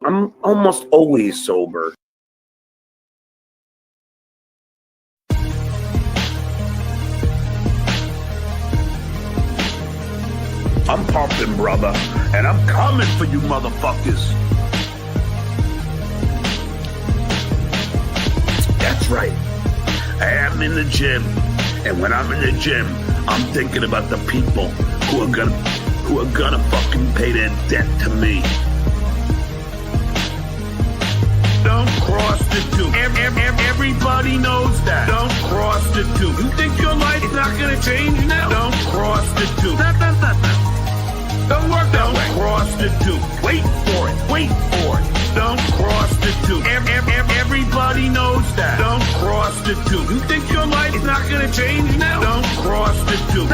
I'm almost always sober. I'm pumping, brother, and I'm coming for you motherfuckers. That's right. I am in the gym, and when I'm in the gym, I'm thinking about the people who are gonna fucking pay their debt to me. Don't cross the two. Everybody knows that. Don't cross the two. You think your life is not gonna change now? Don't cross the two. Don't work that way. Don't cross the two. Wait for it. Wait for it. Don't cross the two. Everybody knows that. Don't cross the two. You think your life is not gonna change now? Don't cross the two.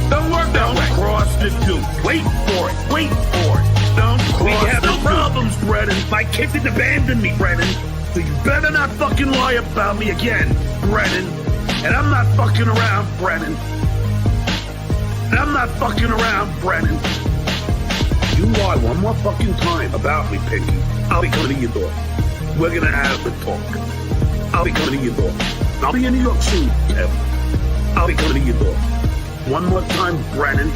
Don't work that way. Don't cross the two. Wait for it. Wait for it. Don't cross the two. We have no problems, Brennan. My kids didn't abandon me, Brennan. So you better not fucking lie about me again, Brennan. And I'm not fucking around, Brennan. And I'm not fucking around, Brennan. You lie one more fucking time about me, Pinky, I'll be coming to your door. We're gonna have a talk. I'll be coming to your door. I'll be in New York soon, Kev. I'll be coming to your door. One more time, Brennan.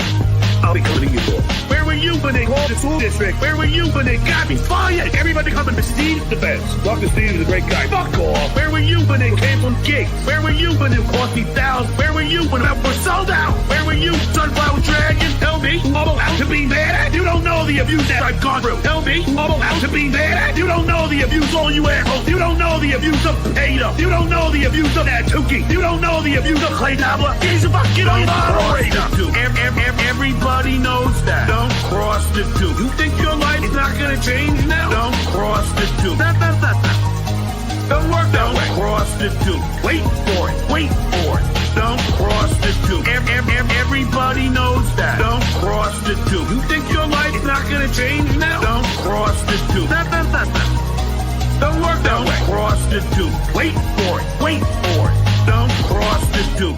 I'll be coming to your door. Where were you when they called the school district? Where were you when they got me fired? Everybody coming to Steve's defense. Dr. Steve is a great guy. Fuck off. Where were you when they canceled gigs? Where were you when it cost me thousands? Where were you when I was sold out? Where were you, Sunflower Dragon? Tell me, I'm allowed to be mad at? You don't know the abuse that I've gone through. Tell me, I'm allowed to be mad at? You don't know the abuse, all you assholes. You don't know the abuse of Peter. You don't know the abuse of that Tookie. You don't know the abuse of Clay Dabbler. He's a fucking moderator. Everybody knows that. Don't cross the two. You think your life is not gonna change now? Don't cross the two. Don't work that way. Don't cross the two. Wait for it. Wait for it. Don't cross the two. Everybody knows that. Don't cross the two. You think your life is not gonna change now? Don't cross the two. Don't work that way. Cross the two. Wait for it. Wait for it. Don't cross the two.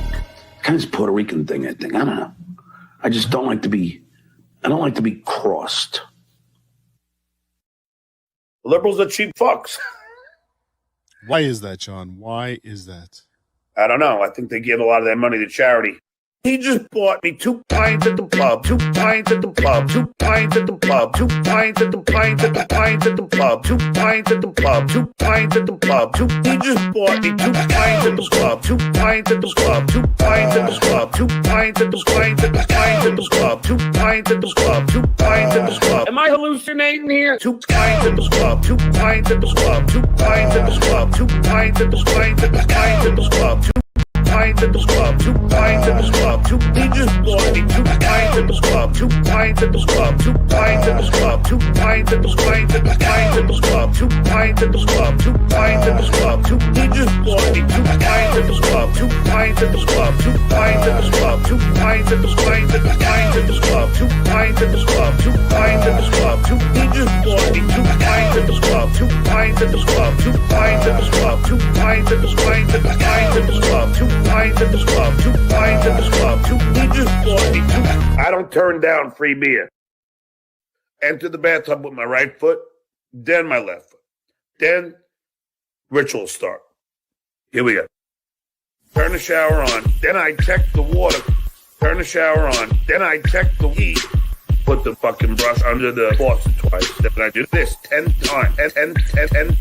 Kind of this Puerto Rican thing, I think. I don't know. I just don't like to be crossed. Liberals are cheap fucks. Why is that, John? Why is that? I don't know. I think they give a lot of their money to charity. He just bought me 2 pints at the pub, 2 pints at the pub, 2 pints at the pub, 2 pints at the pints at the pints at the pub, 2 pints at the pub, 2 pints at the pub, 2. He just bought me 2 pints at the pub, 2 pints at the pub, 2 pints at the pub, 2 pints at the pints at the pints at the pub, 2 pints at the pub, 2 pints at the pub. Am I hallucinating here? 2 pints at the pub, 2 pints at the pub, 2 pints at the pub, 2 pints at the pints at the pints at the pub. Pints at the club, 2 pints at the club, 2. He just bought me 2 pints at the club, 2 pints at the club, 2 pints at the club, 2 pints at the pints at the pints at the club, 2 pints at the club, 2 pints at the club, 2. He just bought me 2 pints at the club, 2 pints at the club, 2 pints at the club, 2 pints at the pints at the pints at the club, 2 pints at the club, 2 pints at the club, 2. He just bought me 2 pints at the club, 2 pints at the club, 2 pints at the club, 2 pints at the pints at the pints at the club, 2 pints at this club, 2 pints at this club, 2. He just bought me 2. I don't turn down free beer. Enter the bathtub with my right foot, then my left foot. Then ritual start. Here we go. Turn the shower on, then I check the water. Turn the shower on, then I check the heat. Put the fucking brush under the faucet twice. Then I do this 10 times. 10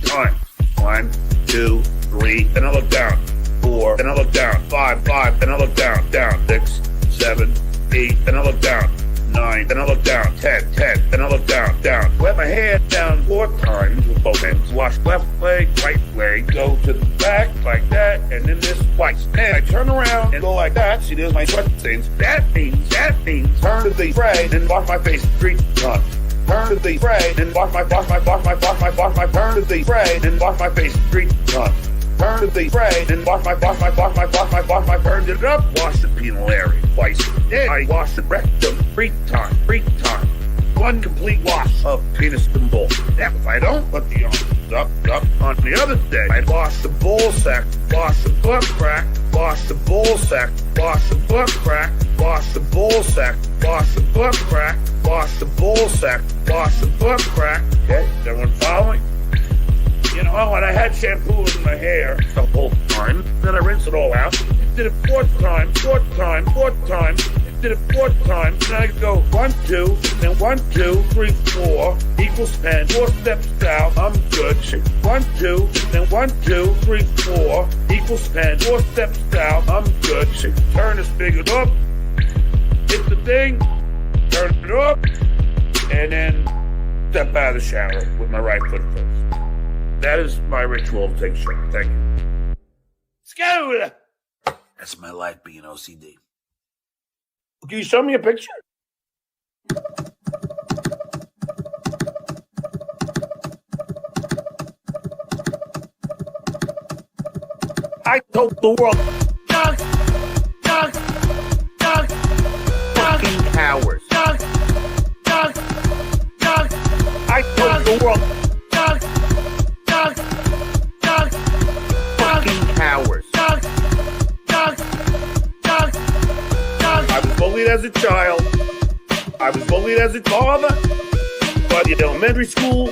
times. 1, 2, 3, then I look down. 4, then I look down. 5, then I look down. 6, 7, 8, then I look down. 9, then I look down. 10, then I look down. Wet my head down 4 times with both hands. Wash left leg, right leg. Go to the back like that, and then this twice. Then I turn around and go like that. See, there's my sweat stains. That means turn to the spray and wash my face 3 times. Turn to the spray and wash my turn to the spray and wash my face 3 times. Turn to the spray and wash my turned it up, wash the penal area twice. Then I wash the rectum 3 times. 1 complete wash of penis and ball. Now if I don't put the arms up on the other day, I wash the ball sack, wash the butt crack, wash the ball sack, wash the butt crack, wash the ball sack, wash the butt crack, wash the ball sack, wash the butt crack. Okay, is everyone following? You know, and I had shampoo in my hair the whole time. Then I rinsed it all out. Did it fourth time. Did it fourth time. Then I go 1, 2, then 1, 2, 3, 4 equals 10. 4 steps down, I'm good. 1, 2, then 1, 2, 3, 4 equals 10. 4 steps down, I'm good. Turn the spigot up, hit the thing, turn it up, and then step out of the shower with my right foot first. That is my ritual to take a shower. Thank you. Let's go. That's my life being OCD. Can you show me a picture? I told the world. Fucking cowards. I told the world. Fucking cowards. I was bullied as a child. I was bullied as a father. But in elementary school,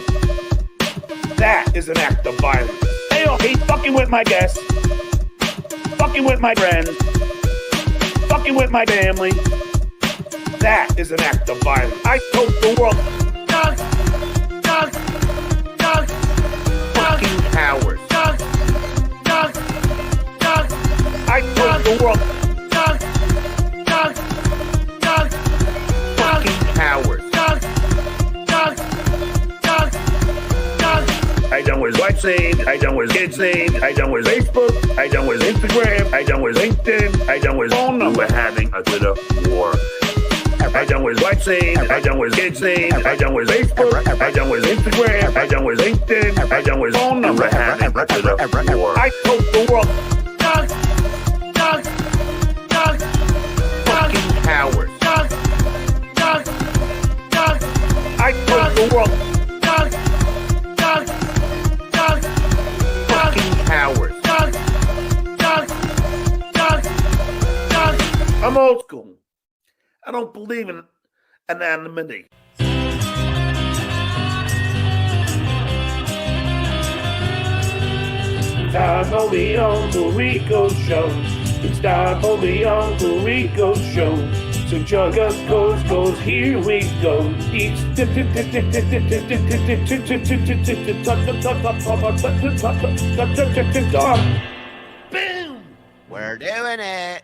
that is an act of violence. Hey, he's fucking with my guests, fucking with my friends, fucking with my family. That is an act of violence. I told the world. Fucking cowards. I told the world. Fucking cowards. I done with vaccine. I done with kids' name. I done with Facebook. I done with Instagram. I done with LinkedIn. I done with phone number having a Twitter war. I done with vaccine. I done with kids' name. I done with Facebook. I done with Instagram. I done with LinkedIn. I done with phone number having a Twitter war. I told the world. Fucking cowards. I told the world. Fucking cowards. I'm old school. I don't believe in anonymity. Time for the Uncle Rico Show. It's time for the Uncle Rico Show. So chug us goes, here we go. It's boom. We're doing it.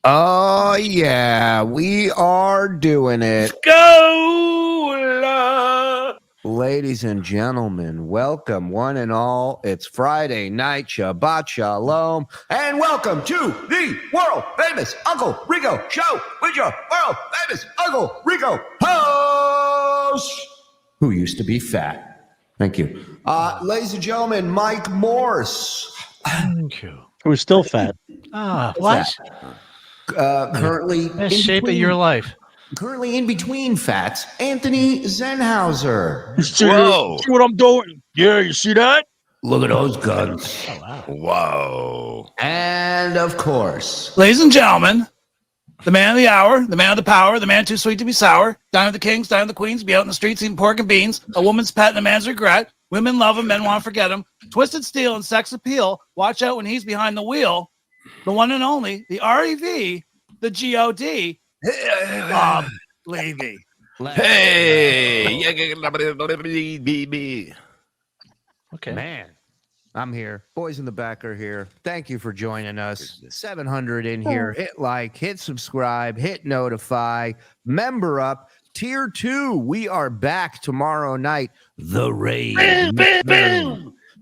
Oh, yeah, we are doing it. Go! Ladies and gentlemen, welcome one and all. It's Friday night, Shabbat Shalom, and welcome to the world-famous Uncle Rico Show with your world-famous Uncle Rico host, who used to be fat. Thank you. Ladies and gentlemen, Mike Morse. Thank you. Who's still fat. What? Currently Best shape of your life. Currently in between fats, Anthony Zenhauser. Whoa. See what I'm doing? Yeah, you see that? Look at those guns. Oh, wow. Whoa. And of course, Ladies and gentlemen, the man of the hour, the man of the power, the man too sweet to be sour, dine with the kings, dine with the queens, be out in the streets eating pork and beans, a woman's pet and a man's regret. Women love him, men want to forget him. Twisted steel and sex appeal. Watch out when he's behind the wheel. The one and only, the REV, the GOD, Bob Levy. Hey. Okay. man, I'm here. Boys in the back are here. Thank you for joining us. 700 in here. Hit like, hit subscribe, hit notify, member up. Tier 2, we are back tomorrow night. The raid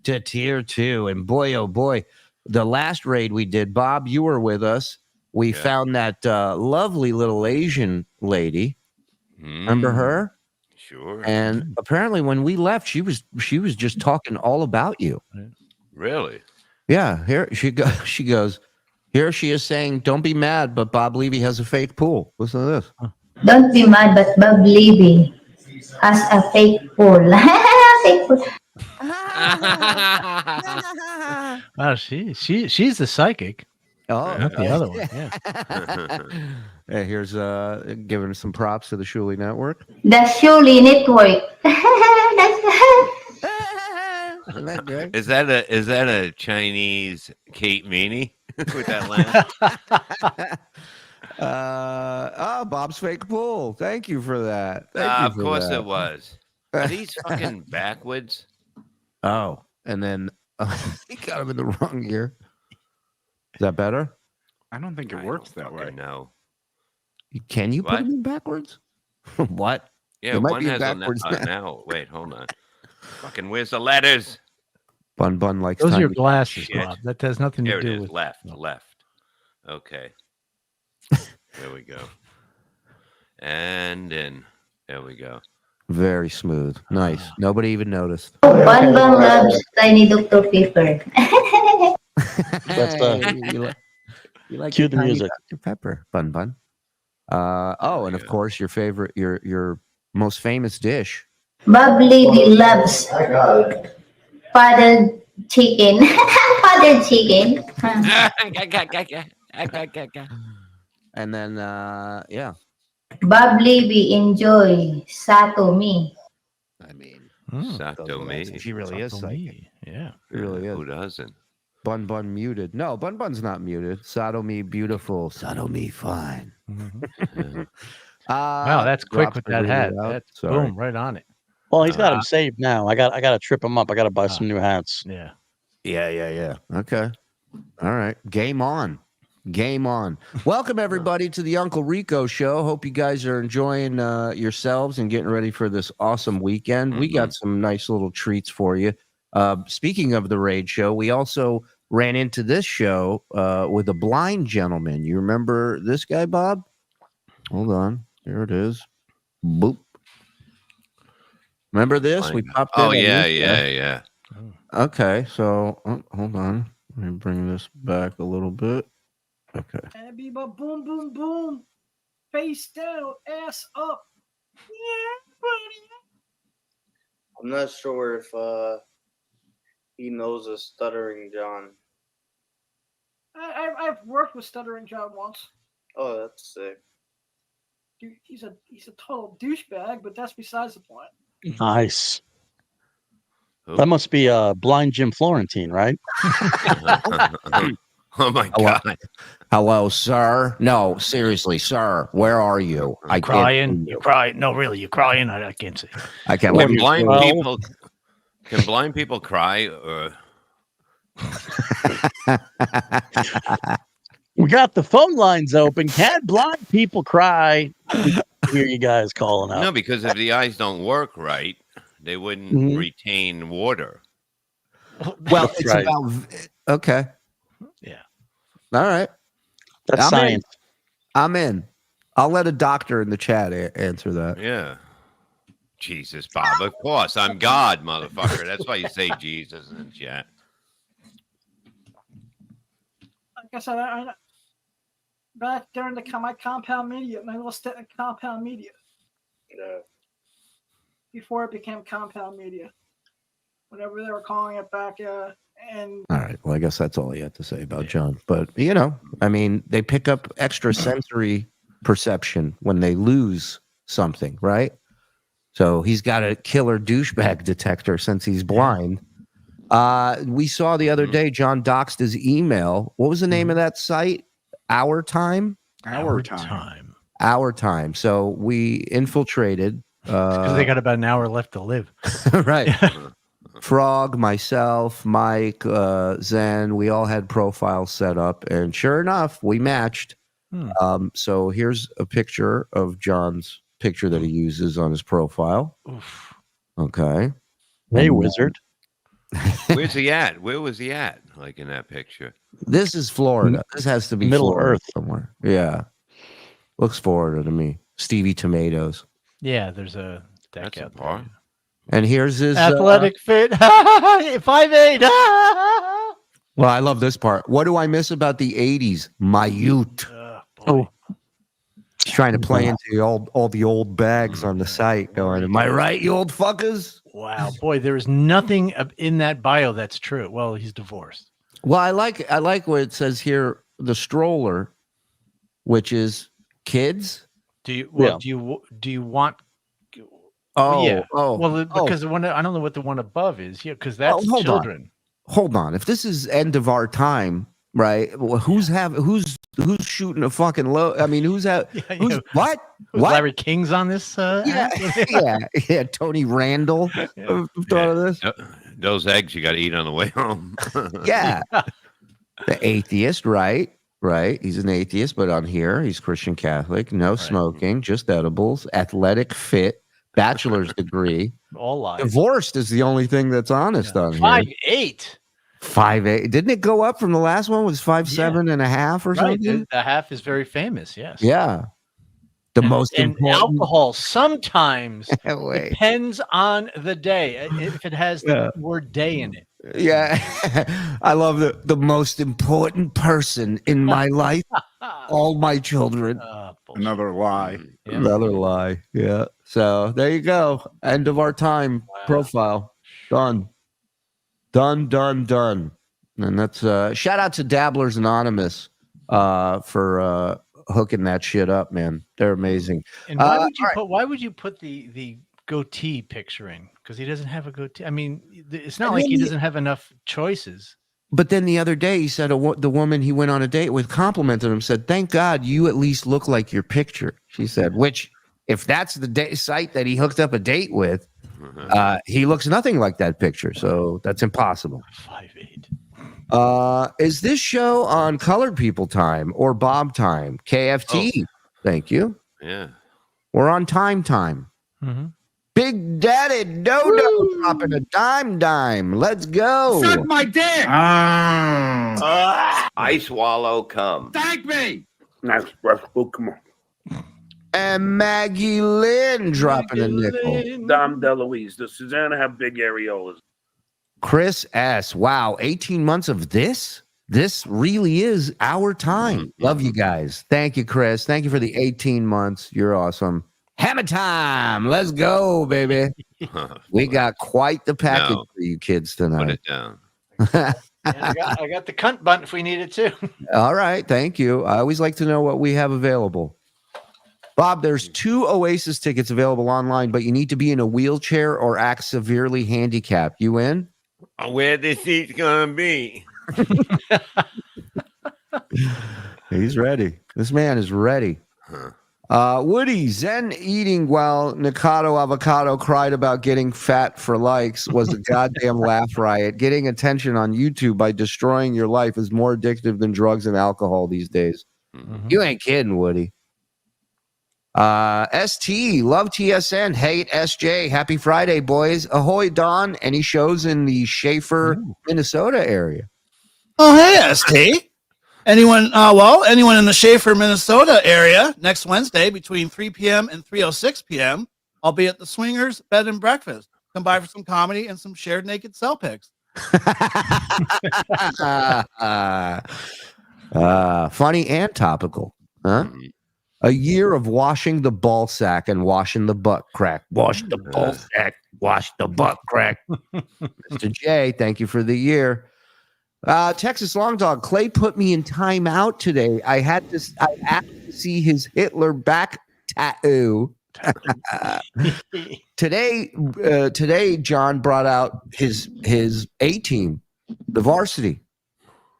to Tier 2. And boy, oh boy, the last raid we did, Bob, you were with us. We found that lovely little Asian lady. Remember her? Sure. And apparently when we left, she was just talking all about you. Really? Yeah, here she goes. Here she is saying, "Don't be mad, but Bob Levy has a fake pool." Listen to this. Don't be mad, but Bob Levy has a fake pool. Fake pool. Wow, she's the psychic. Oh, Not the other one. Yeah. Hey, here's giving some props to the Shuli Network. The Shuli Network. That's Isn't that great? Is that a Chinese Kate Meany with that laugh? Bob's fake pool. Thank you for that. Thank you Of for course that. it was. Are these fucking backwards? Oh, and then he got him in the wrong gear. Is that better? I don't think it I works don't that way. fucking know. Can you put What? him in backwards? What? Yeah, It might one be has backwards a now. Wait, hold on. Fucking, where's the letters? Bun likes Those are your tiny- glasses, Shit. Bob. That has nothing Here to it do is. with Left. Okay. There we go. And in. There we go. Very smooth. Nice. Nobody even noticed. Bun loves Tiny Dr. Pepper. That's, you like cue your the tiny music. Dr. Pepper, Bun. And of Yeah. course your favorite, your most famous dish. Bubbly loves potted chicken. Potted chicken. And then yeah. Bubbly we enjoy Satomi. I mean, Sato me. she really is psychic. me. Yeah. She really is. Who doesn't? Bun muted. No, Bun's not muted. Sodomy beautiful. Sodomy fine. Wow, that's quick drops with the that reader hat. out. That's Sorry. boom, right on it. Well, he's got him saved now. I got to trip him up. I got to buy some new hats. Yeah. Yeah. Okay. All right. Game on. Welcome everybody to the Uncle Rico Show. Hope you guys are enjoying yourselves and getting ready for this awesome weekend. We got some nice little treats for you. Speaking of the Raid Show, we also ran into this show with a blind gentleman. You remember this guy, Bob? Hold on. There it is. Boop. Remember this? We popped in Oh, on yeah, this guy. yeah. Okay, so hold on. Let me bring this back a little bit. Okay. And be boom, boom, boom. Face down, ass up. Yeah, buddy. I'm not sure if he knows a Stuttering John. I've worked with Stuttering John once. Oh, that's sick. Dude, he's a total douchebag, but that's besides the point. Nice. Who? That must be blind Jim Florentine, right? Oh my God. Hello, sir. No, seriously, sir. Where are you? I can't Crying. see You're crying. No, really, you're crying. I can't see. I can't. Can blind Well- people can blind people cry or We got the phone lines open. Can blind people cry? We hear you guys calling out. no, because if the eyes don't work right, they wouldn't Mhm. retain water. Well, That's it's right. about okay. Yeah. All right. That's I'm science. I'm in. I'll let a doctor in the chat answer that. Yeah. Jesus, Bob. Of course, I'm God, motherfucker. That's why you say Jesus in the chat. Like I said, I back during my compound media, my little stint in compound media, Yeah. before it became compound media. Whenever they were calling it back, and All right. Well, I guess that's all you had to say about John. But you know, I mean, they pick up extra sensory perception when they lose something, right? So he's got a killer douchebag detector since he's blind. We saw the other day John doxed his email. What was the name of that site? Our Time? Our time. Our Time. So we infiltrated. Because they got about an hour left to live. Right. Frog, myself, Mike, Zen, we all had profiles set up. And sure enough, we matched. So here's a picture of John's picture that he uses on his profile. Oof. Okay. Hey, And, wizard. Where's he at? Where was he at? Like in that picture? This is Florida. This has to be Middle Florida Earth. somewhere. Yeah. Looks Florida to me. Stevie Tomatoes. Yeah, there's a deck That's a out bar. there. And here's his Athletic fit. 5'8". well, I love this part. What do I miss about the 80s? My youth. Oh, He's trying to play into all the old bags on the site going, am I right, you old fuckers? wow, boy, there is nothing in that bio that's true. Well, he's divorced. Well, I like what it says here. the stroller, which is kids. Do you Yeah. do you want? Oh, yeah. oh, Well, oh. because the one I don't know what the one above is. Yeah, because that's hold on. children. Hold on. If this is end of our time, right? Well, who's shooting a fucking low? I mean, who's Yeah, who's what? Was What? Larry King's on this? Yeah, yeah. Tony Randall. Yeah. Thought of this. Those eggs you got to eat on the way home. Yeah. The atheist, right? Right. He's an atheist, but on here, he's Christian Catholic. No smoking, just edibles. Athletic, fit, bachelor's degree. All lies. Divorced is the only thing that's honest on here. 5'8". 5'8". Didn't it go up from the last one? Was 5'7" and a half or Right. something? The half is very famous. Yes. Yeah. The most and important. alcohol sometimes Wait. depends on the day. If it has the word day in it. Yeah. I love the most important person in my life. All my children. Another lie. Yeah. Another lie. Yeah. So there you go. End of our time profile. Done. Done. And that's shout out to Dabblers Anonymous for hooking that shit up, man. They're amazing. And why would you put the goatee picture in? Because he doesn't have a goatee. I mean, it's not like he doesn't have enough choices. But then the other day, he said the woman he went on a date with complimented him, said, "Thank God you at least look like your picture." She said, which if that's the site that he hooked up a date with, he looks nothing like that picture. So that's impossible. 5'8". Is this show on Colored People time or Bob time? KFT. Thank you. Yeah. We're on time. Mm-hmm. Big Daddy Dodo dropping a dime. Let's go. Suck my dick. I swallow cum. Thank me. Nice breath. Oh, come on. And Maggie Lynn dropping a nickel. Dom DeLuise. Does Susanna have big areolas? Chris S. Wow, 18 months of this? This really is our time. Love you guys. Thank you, Chris. Thank you for the 18 months. You're awesome. Hammer time. Let's go, baby. We got quite the package for you kids tonight. Put it down. I got the cunt button if we need it too. All right. Thank you. I always like to know what we have available. Bob, there's 2 Oasis tickets available online, but you need to be in a wheelchair or act severely handicapped. You in? Where the seat's gonna be? He's ready. This man is ready. Woody, Zen eating while Nikado Avocado cried about getting fat for likes was a goddamn laugh riot. Getting attention on YouTube by destroying your life is more addictive than drugs and alcohol these days. Mm-hmm. You ain't kidding, Woody. ST, love TSN, hate SJ. Happy Friday, boys. Ahoy, Don. Any shows in the Schaefer, Minnesota area? Oh, hey, ST. Anyone in the Schaefer, Minnesota area next Wednesday between 3 p.m. and 3:06 p.m. I'll be at the Swingers Bed and Breakfast. Come by for some comedy and some shared naked cell pics. Funny and topical, huh? A year of washing the ball sack and washing the butt crack. Wash the ball sack, wash the butt crack. Mr. J, thank you for the year. Texas Long Dog, Clay put me in timeout today. I had to see his Hitler back tattoo. Today, John brought out his A team, the varsity.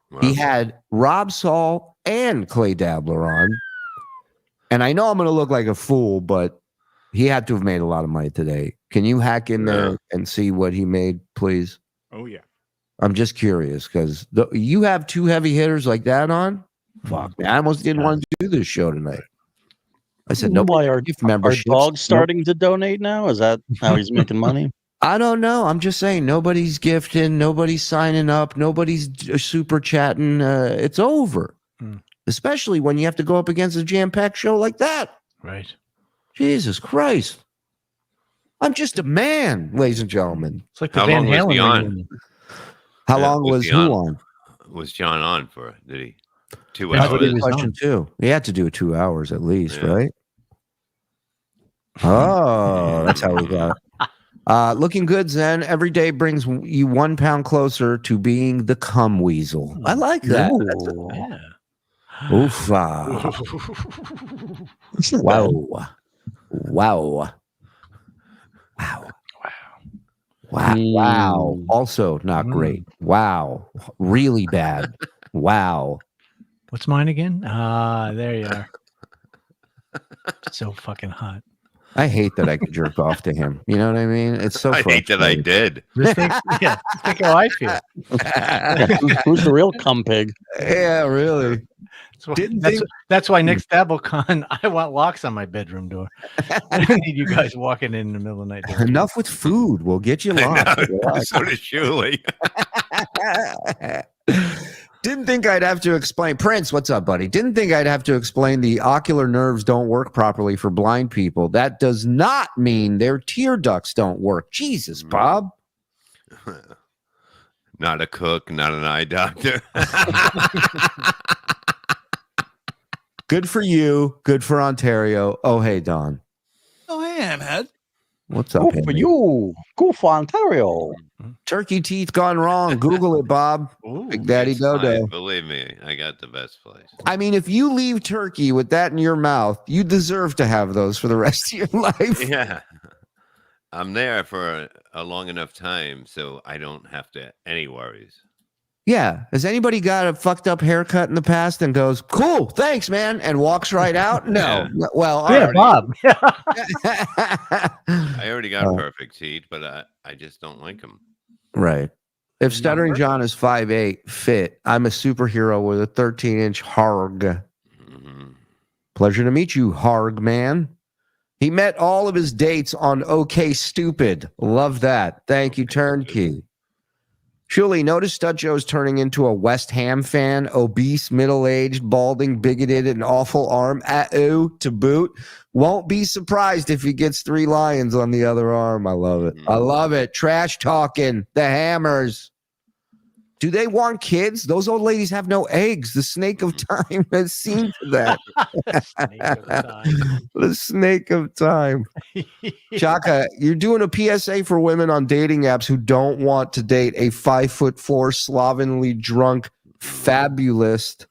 Wow. He had Rob Saul and Clay Dabbler on. And I know I'm going to look like a fool, but he had to have made a lot of money today. Can you hack in there and see what he made, please? Oh, yeah. I'm just curious because you have 2 heavy hitters like that on. Fuck, man. I almost didn't want to do this show tonight. I said, no. Why are dogs starting to donate now? Is that how he's making money? I don't know. I'm just saying nobody's gifting, nobody's signing up, nobody's super chatting. It's over. Especially when you have to go up against a jam-packed show like that. Right. Jesus Christ. I'm just a man, ladies and gentlemen. It's like the Van Halen. How long was who on? Was John on for? Did he? 2 That's hours. a good question too. He had to do 2 hours at least, right? Oh, that's how we got it. Looking good, Zen. Every day brings you 1 pound closer to being the cum weasel. I like that. Oof. Wow. Wow. Wow. Wow. Wow. Also not great. Wow. Really bad. Wow. What's mine again? Ah, there you are. So fucking hot. I hate that I could jerk off to him. You know what I mean? It's so I hate that I frustrating. did. Just think, yeah, just think how I feel. Who's the real cum pig? Yeah, really. That's why next DabbleCon, I want locks on my bedroom door. I don't need you guys walking in the middle of the night. Enough with food. We'll get you locked. So does Shuli. Didn't think I'd have to explain. Prince, what's up, buddy? Didn't think I'd have to explain the ocular nerves don't work properly for blind people. That does not mean their tear ducts don't work. Jesus, Bob. Not a cook, not an eye doctor. Good for you. Good for Ontario. Oh, hey, Don. Oh, hey, Hamhead. What's up, Good for Henry? you. Good for Ontario. Turkey teeth gone wrong. Google it, Bob. Ooh, Big Daddy It's Dodo. fine. Believe me, I got the best place. I mean, if you leave Turkey with that in your mouth, you deserve to have those for the rest of your life. Yeah. I'm there for a long enough time, so I don't have any worries. Yeah. Has anybody got a fucked up haircut in the past and goes, cool, thanks, man, and walks right out? No. Yeah. Well, all yeah, right. Bob. I already got Oh. perfect teeth, but I just don't like them. Right. If Stuttering John is 5'8", fit, I'm a superhero with a 13-inch harg. Mm-hmm. Pleasure to meet you, harg man. He met all of his dates on OK Stupid. Love that. Thank you, Turnkey. Shuli, notice Stud Joe's turning into a West Ham fan, obese, middle-aged, balding, bigoted, and awful arm. To boot. Won't be surprised if he gets 3 lions on the other arm. I love it. I love it. Trash talking. The Hammers. Do they want kids? Those old ladies have no eggs. The snake of time has seen to that. The snake of time. Chaka, you're doing a PSA for women on dating apps who don't want to date a 5'4" slovenly drunk fabulist.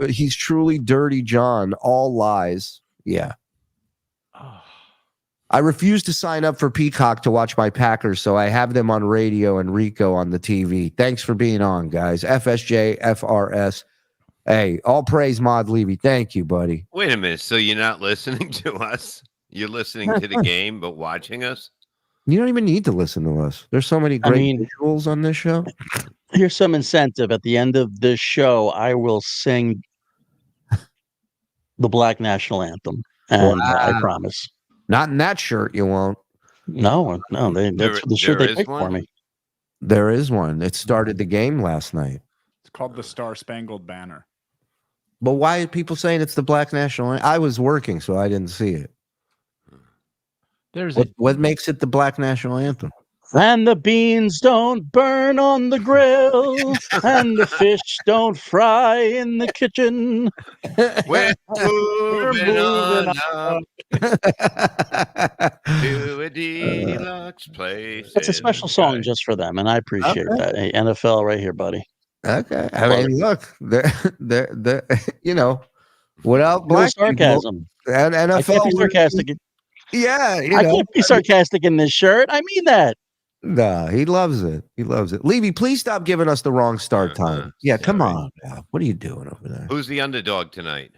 He's truly Dirty John. All lies. Yeah. I refuse to sign up for Peacock to watch my Packers, so I have them on radio and Rico on the TV. Thanks for being on, guys. FSJ, FRS. Hey, all praise Mod Levy. Thank you, buddy. Wait a minute. So you're not listening to us? You're listening to the game, but watching us? You don't even need to listen to us. There's so many great visuals on this show. Here's some incentive. At the end of this show, I will sing the Black National Anthem. And I promise. Not in that shirt, you won't. No, that's the shirt they picked for me. There is one. It started the game last night. It's called the Star Spangled Banner. But why are people saying it's the Black National Anthem? I was working, so I didn't see it. What makes it the Black National Anthem? And the beans don't burn on the grill, and the fish don't fry in the kitchen. We're moving on up to a deluxe place. It's a special song just for them, and I appreciate that. Hey, NFL right here, buddy. Okay. I mean, look, they're you know, without black sarcasm. People, and NFL. I can't be sarcastic. Yeah, I can't be sarcastic in this shirt. I mean that. Nah, he loves it. He loves it. Levy, please stop giving us the wrong start time. Yeah, come on. What are you doing over there? Who's the underdog tonight?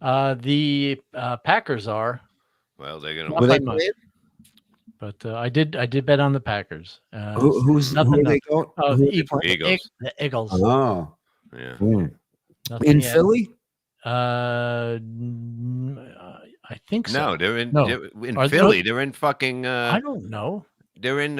The Packers are. Well, they're Not gonna by win. much. But I did bet on the Packers. Who are they going? The Eagles. Oh, yeah. Nothing In yet. Philly? I think so. No, they're in Are Philly. They're in fucking. I don't know. They're in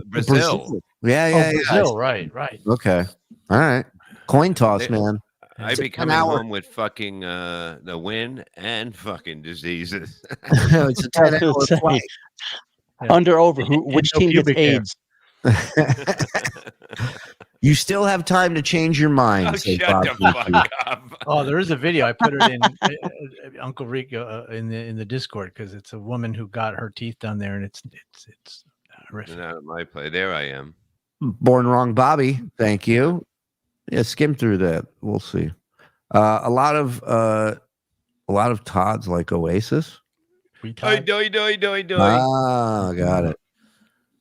Brazil. Yeah. Brazil. Right. Okay. All right. Coin toss, man. I'd be coming home with fucking the win and fucking diseases. It's a 10-hour flight. Under over. Which team gets pubic hair. AIDS? You still have time to change your mind. Say Shut Bob the Ricky. fuck up. Oh, there is a video. I put it in Uncle Rico in the Discord because it's a woman who got her teeth done there, and it's horrific. Not at my play. There I am. Born wrong, Bobby. Thank you. Yeah, skim through that. We'll see. A lot of Todd's like Oasis. Oi, doi, doi, doi, doi. Ah, got it.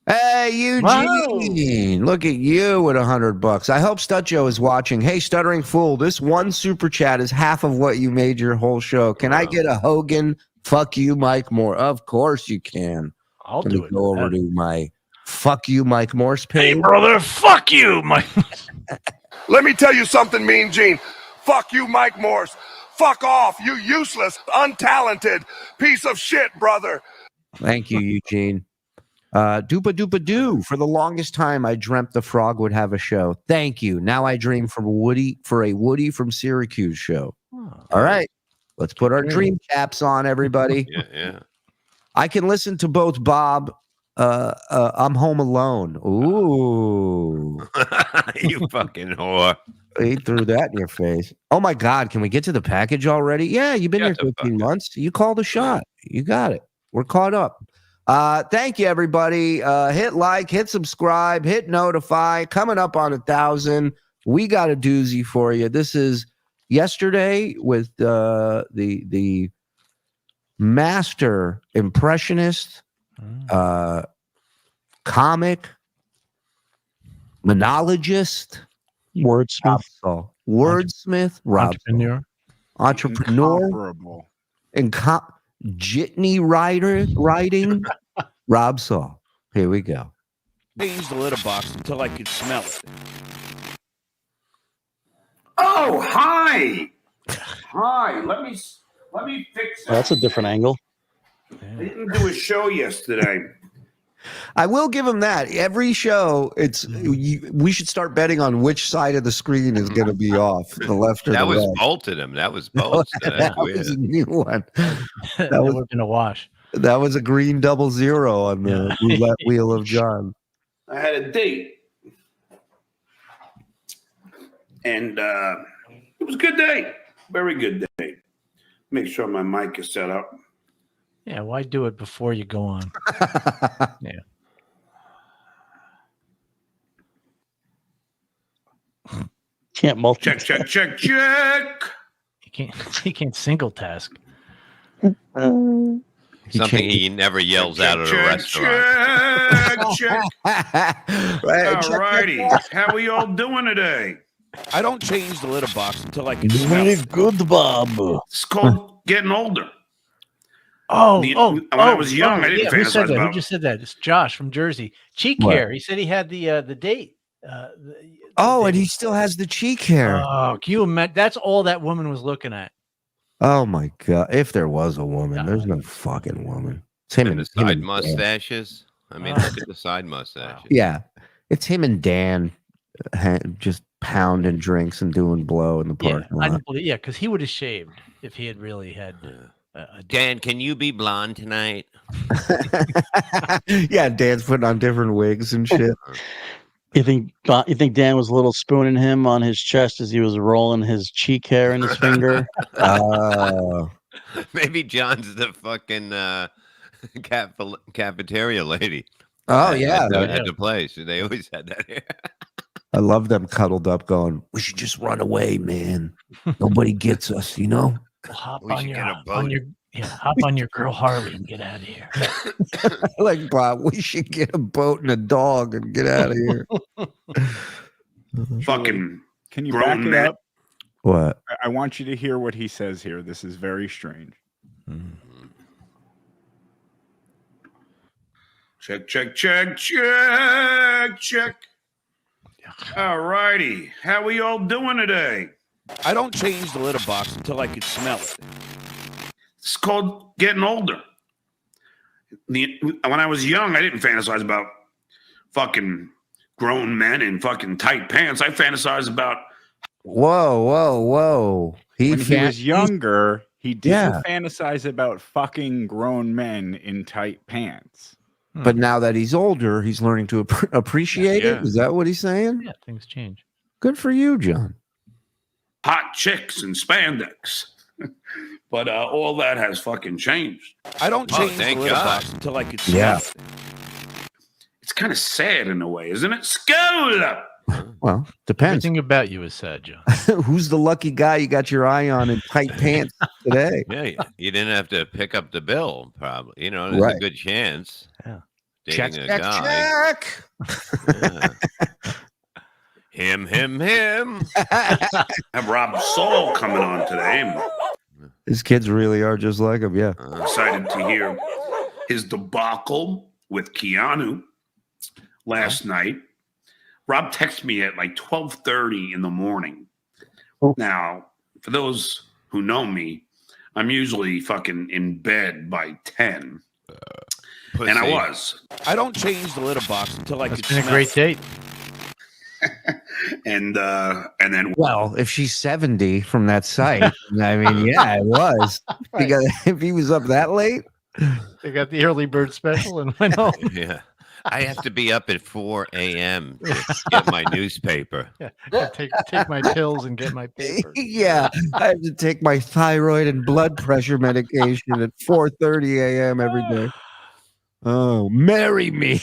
Hey, Eugene! Look at you with $100. I hope Stutjo is watching. Hey, Stuttering Fool, this one super chat is half of what you made your whole show. Can I get a Hogan? Fuck you, Mike Morse. Of course you can. I'll Let do me it. go over to my fuck you, Mike Morse page. Hey, brother, fuck you, Mike. Let me tell you something, Mean Gene. Fuck you, Mike Morse. Fuck off, you useless, untalented piece of shit, brother. Thank you, Eugene. Doopa doopa doo. For the longest time, I dreamt the frog would have a show. Thank you. Now I dream for a Woody from Syracuse show. All right. Let's put our dream caps on, everybody. Yeah. I can listen to both Bob. I'm home alone. Ooh. You fucking whore. He threw that in your face. Oh my God. Can we get to the package already? Yeah, you've been here 15 months. You called a shot. You got it. We're caught up. Thank you, everybody. Hit like, hit subscribe, hit notify. Coming up on 1,000. We got a doozy for you. This is yesterday with the master impressionist, comic, monologist, wordsmith, Rob entrepreneur, Incomparable. jitney writing, Rob Saul. Here we go. Changed the litter box until I could smell it. Oh, hi. Hi. Let me fix that. That's a different angle. I didn't do a show yesterday. I will give him that. Every show, we should start betting on which side of the screen is going to be off, the left or the right. That was bolted him. That was bolted. That was a new one. That would have been a wash. That was a green 00 on the roulette wheel of John. I had a date. And it was a good day. Very good day. Make sure my mic is set up. Yeah, why do it before you go on? Yeah. Can't multitask. Check. He can't single task. Something he never yells out at a restaurant. Check. All righty. How are you all doing today? I don't change the litter box until I can smell Very it. good, Bob. It's called getting older. When I was young, I didn't who said fantasize that? about. Who just said that? It's Josh from Jersey. Cheek hair. He said he had the date. And he still has the cheek hair. Oh, can you imagine? That's all that woman was looking at. Oh my God! If there was a woman, there's no fucking woman. It's him And the him side and Dan. mustaches. I mean, look at the side mustaches. Yeah, it's him and Dan just pounding drinks and doing blow in the parking lot. Yeah, because he would have shaved if he had really had. Dan, can you be blonde tonight? Yeah, Dan's putting on different wigs and shit. You think Dan was a little spooning him on his chest as he was rolling his cheek hair in his finger? Maybe John's the fucking cafeteria lady. Oh, yeah. At the place. They always had that here. I love them cuddled up going, we should just run away, man. Nobody gets us, you know? Hop We on should your, get a hop boat. on your, hop on your girl Harley and get out of here. Like, Bob, we should get a boat and a dog and get out of here. Fucking. Can you grown back it man. up? What? I want you to hear what he says here. This is very strange. Check. All righty. How are you all doing today? I don't change the litter box until I can smell it. It's called getting older. When I was young, I didn't fantasize about fucking grown men in fucking tight pants. I fantasized about. Whoa. When he was younger, he didn't fantasize about fucking grown men in tight pants. But now that he's older, he's learning to appreciate it. Is that what he's saying? Yeah, things change. Good for you, John. Hot chicks and spandex. But all that has fucking changed. I don't change the litter box until I can smell it. It's kind of sad in a way, isn't it? School! Well, depends. Everything about you is sad, John. Who's the lucky guy you got your eye on in tight pants today? Yeah, you didn't have to pick up the bill, probably. You know, there's a good chance. Yeah. Dating a guy. Yeah. Him. Have Rob Saul coming on today. His kids really are just like him. Yeah. Excited to hear his debacle with Keanu last night. Rob texted me at like 12:30 in the morning. Now, for those who know me, I'm usually fucking in bed by 10. And I was. I don't change the litter box until I It's can been a great date. and then Well, if she's 70 from that site, I mean, yeah, it was. Right. If he was up that late, They got the early bird special and went home. Yeah. I have to be up at 4 a.m. to get my newspaper. Yeah, take my pills and get my paper. yeah, I have to take my thyroid and blood pressure medication at 4:30 a.m. every day. Oh, marry me.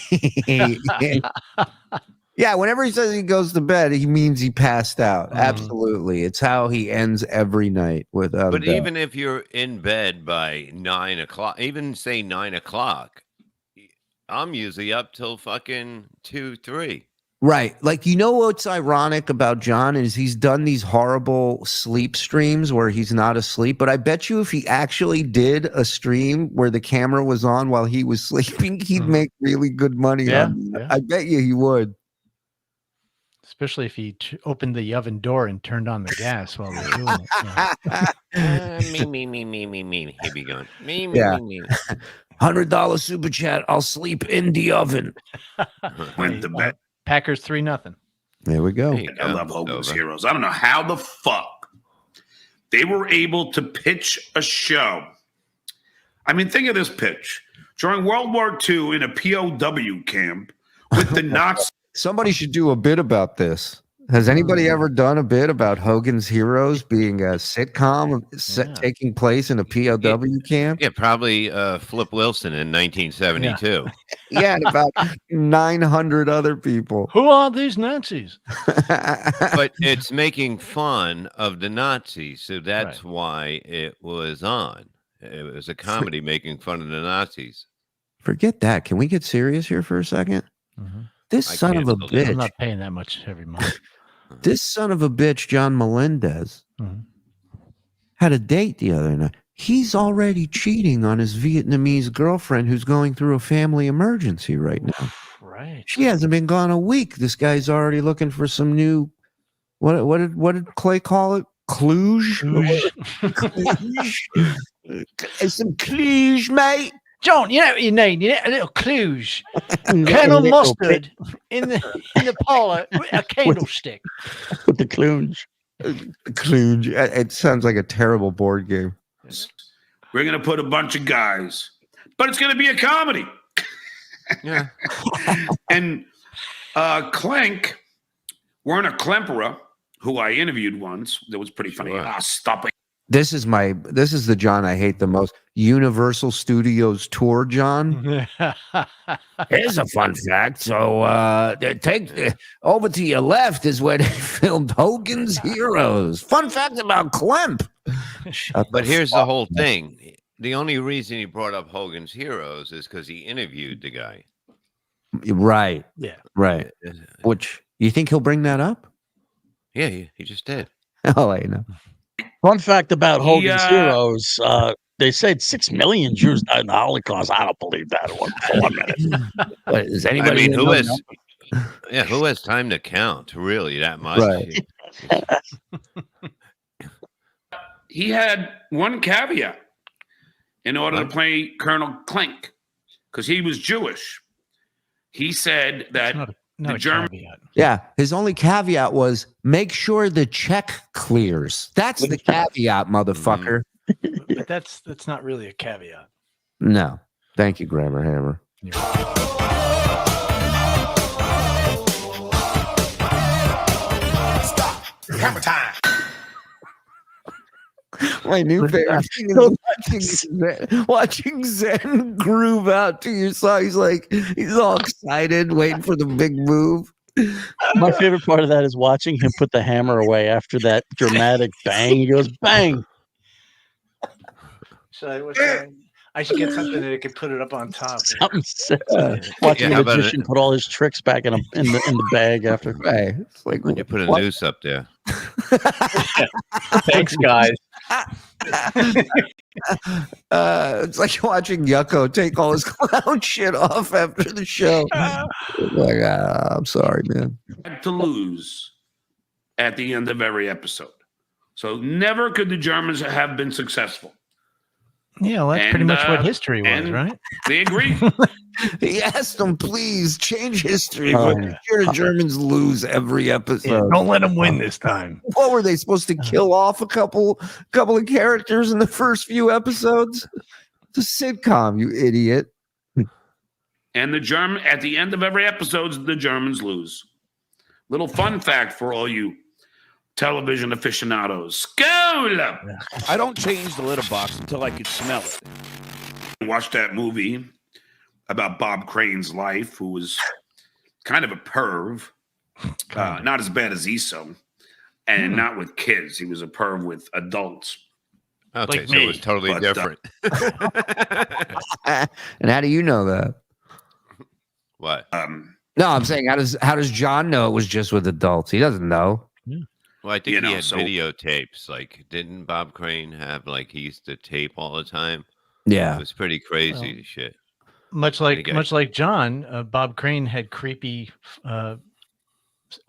Yeah, whenever he says he goes to bed, he means he passed out. Absolutely. It's how he ends every night without But a doubt. even if you're in bed by 9 o'clock, even say 9 o'clock, I'm usually up till fucking 2, 3. Right. Like, you know what's ironic about John is he's done these horrible sleep streams where he's not asleep. But I bet you if he actually did a stream where the camera was on while he was sleeping, he'd make really good money. Yeah, on that. yeah. I bet you he would. Especially if he opened the oven door and turned on the gas while we were doing it. Me. He'd be going. Me. $100 super chat. I'll sleep in the oven. went to bed. Packers 3-0. There we go. I love Hogan's Heroes. I don't know how the fuck they were able to pitch a show. I mean, think of this pitch. During World War II in a POW camp with the Nazis. Somebody should do a bit about this. Has anybody ever done a bit about Hogan's Heroes being a sitcom taking place in a POW camp? Yeah, probably Flip Wilson in 1972. Yeah, and about 900 other people. Who are these Nazis? But it's making fun of the Nazis, so that's why it was on. It was a comedy making fun of the Nazis. Forget that. Can we get serious here for a second? This son of a bitch. I'm not paying that much every month. This son of a bitch, John Melendez, had a date the other night. He's already cheating on his Vietnamese girlfriend who's going through a family emergency right now. Right. She hasn't been gone a week. This guy's already looking for some new. What did Clay call it? Cluj? Some Cluj, mate. John, you know what you need? You need a little Cluj. Colonel Mustard in the parlor with a candlestick. With the Cluj. Cluj. It sounds like a terrible board game. We're going to put a bunch of guys, but it's going to be a comedy. Yeah. And Clank, Werner Klemperer, who I interviewed once, that was pretty funny. Stop it. This is the John I hate the most. Universal Studios tour, John. Here's a fun fact. So take over to your left is where they filmed Hogan's Heroes. Fun fact about Klemp. But here's the whole thing. The only reason he brought up Hogan's Heroes is because he interviewed the guy. Right. Yeah. Right. Which, you think he'll bring that up? Yeah, he just did. Oh, I know. Fun fact about Hogan's Heroes, they said 6 million Jews died in the Holocaust. I don't believe that for 1 minute. But is anybody? I mean, who has time to count really that much? Right. He had one caveat in order to play Colonel Clank, because he was Jewish. He said that the German. Yeah, his only caveat was make sure the check clears. That's the caveat, motherfucker. But that's not really a caveat. No, thank you, Grammar Hammer. Hammer time. My new favorite thing is watching Zen groove out to your song. He's all excited, waiting for the big move. My favorite part of that is watching him put the hammer away after that dramatic bang. He goes, bang. I should get something that could put it up on top. Something sexy. Watching a magician put all his tricks back in the bag after. Hey, it's like You put a noose up there. Thanks, guys. It's like watching Yucko take all his clown shit off after the show. Like, I'm sorry, man. To lose at the end of every episode. So never could the Germans have been successful. Yeah, well, that's pretty much what history was, right? They agree. He asked them, please change history. But sure the Germans lose every episode. Yeah, don't let them win this time. What were they supposed to kill off a couple of characters in the first few episodes? It's a sitcom, you idiot. And at the end of every episode, the Germans lose. Little fun fact for all you television aficionados. Skål! I don't change the litter box until I can smell it. Watched that movie about Bob Crane's life, who was kind of a perv. Not as bad as Eso, and not with kids. He was a perv with adults. Okay, Like so me. it was totally But, different. And how do you know that? What? No, I'm saying how does John know it was just with adults? He doesn't know. Well, I think he had so- videotapes. Like, didn't Bob Crane have, like, he used to tape all the time? Yeah. It was pretty crazy shit. Much like John, Bob Crane had creepy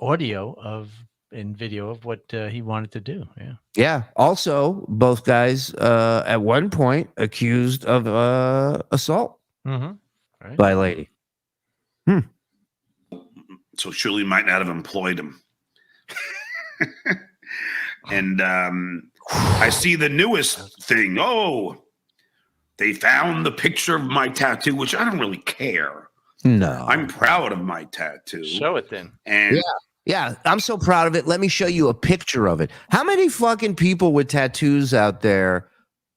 audio and video of what he wanted to do. Yeah. Yeah. Also, both guys at one point accused of assault Right. by a lady. So Shuli might not have employed him. And I see the newest thing. Oh, they found the picture of my tattoo, which I don't really care. No. I'm proud of my tattoo. Show it then. And Yeah, I'm so proud of it. Let me show you a picture of it. How many fucking people with tattoos out there?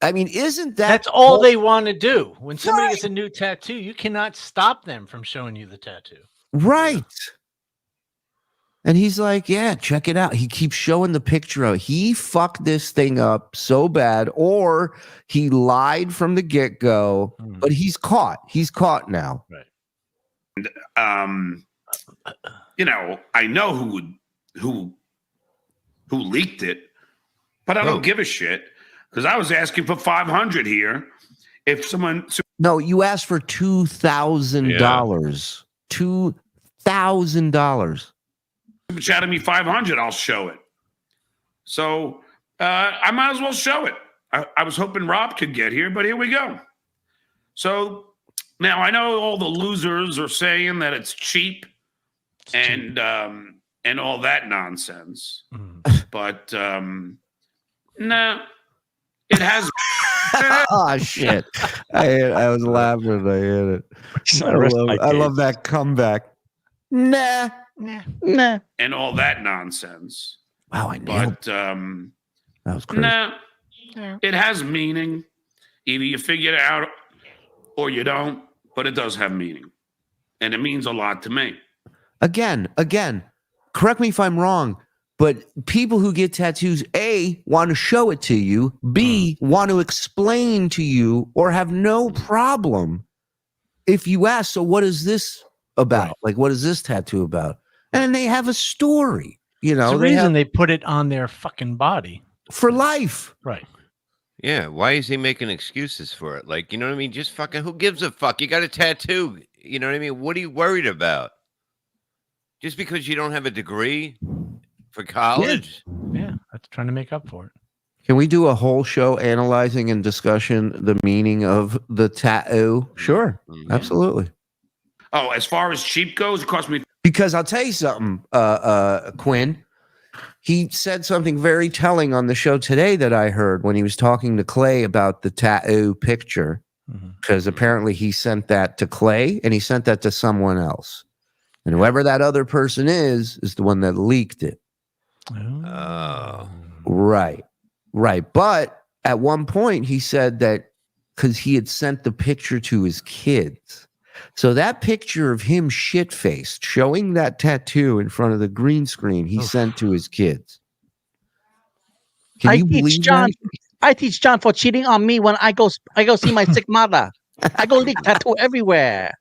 I mean, isn't that That's all they want to do. When somebody gets a new tattoo, you cannot stop them from showing you the tattoo. right? And he's like, yeah, check it out. He keeps showing the picture of it. He fucked this thing up so bad, or he lied from the get-go, but he's caught. He's caught now. Right. You know, I know who leaked it, but I don't give a shit because I was asking for $500 here. If someone No, you asked for $2,000. $2,000. super chatted me $500, I'll show it. So I might as well show it. I was hoping Rob could get here, but here we go. So now I know all the losers are saying that it's cheap and all that nonsense, but nah, it has. Oh shit! I was laughing. I hit it. I love that comeback. Nah. And all that nonsense. Wow, I nailed. But that was crazy. nah, it has meaning. Either you figure it out or you don't, but it does have meaning, and it means a lot to me. Again, correct me if I'm wrong, but people who get tattoos, A, want to show it to you, B, want to explain to you, or have no problem if you ask, so what is this about? Right. Like, what is this tattoo about? And they have a story, you know. There's a reason they put it on their fucking body. For life. Right. Yeah, why is he making excuses for it? Like, you know what I mean? Just fucking, who gives a fuck? You got a tattoo. You know what I mean? What are you worried about? Just because you don't have a degree for college? Yeah, that's trying to make up for it. Can we do a whole show analyzing and discussion the meaning of the tattoo? Sure, absolutely. Oh, as far as cheap goes, it cost me. Because I'll tell you something, Quinn. He said something very telling on the show today that I heard when he was talking to Clay about the tattoo picture. Because apparently he sent that to Clay and he sent that to someone else. And whoever that other person is the one that leaked it. Oh. Right. But at one point he said that because he had sent the picture to his kids. So that picture of him shit-faced, showing that tattoo in front of the green screen he sent to his kids. Can you believe John. that? I teach John for cheating on me when I go see my sick mother. I go leak tattoo everywhere.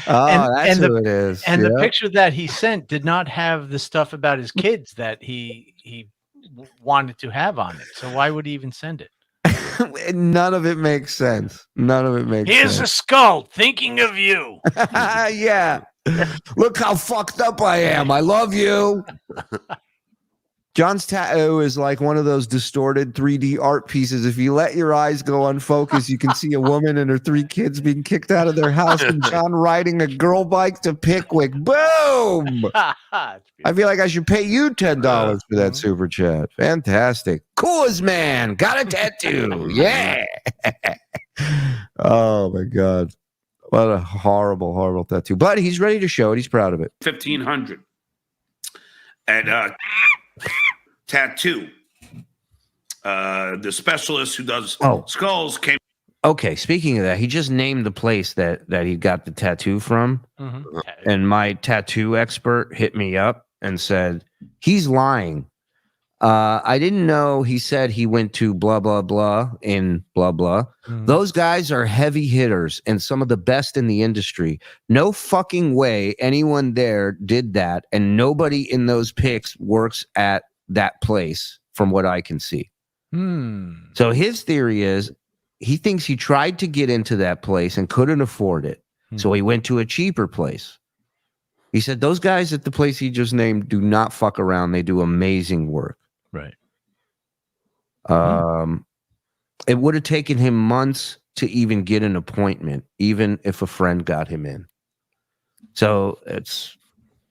That's who it is. And the picture that he sent did not have the stuff about his kids that he wanted to have on it. So why would he even send it? None of it makes sense. None of it makes sense. Here's a skull thinking of you. Yeah. Look how fucked up I am. I love you. John's tattoo is like one of those distorted 3D art pieces. If you let your eyes go unfocused, you can see a woman and her 3 kids being kicked out of their house and John riding a girl bike to Pickwick. Boom! I feel like I should pay you $10 for that super chat. Fantastic. Coolest man. Got a tattoo. Yeah. Oh, my God. What a horrible, horrible tattoo. But he's ready to show it. He's proud of it. 1,500. And tattoo. The specialist who does skulls came. Okay, speaking of that, he just named the place that he got the tattoo from. And my tattoo expert hit me up and said, he's lying. I didn't know he said he went to blah, blah, blah in blah, blah. Those guys are heavy hitters and some of the best in the industry. No fucking way anyone there did that. And nobody in those pics works at that place from what I can see. So his theory is he thinks he tried to get into that place and couldn't afford it. So he went to a cheaper place. He said those guys at the place he just named do not fuck around. They do amazing work. Right. It would have taken him months to even get an appointment, even if a friend got him in. So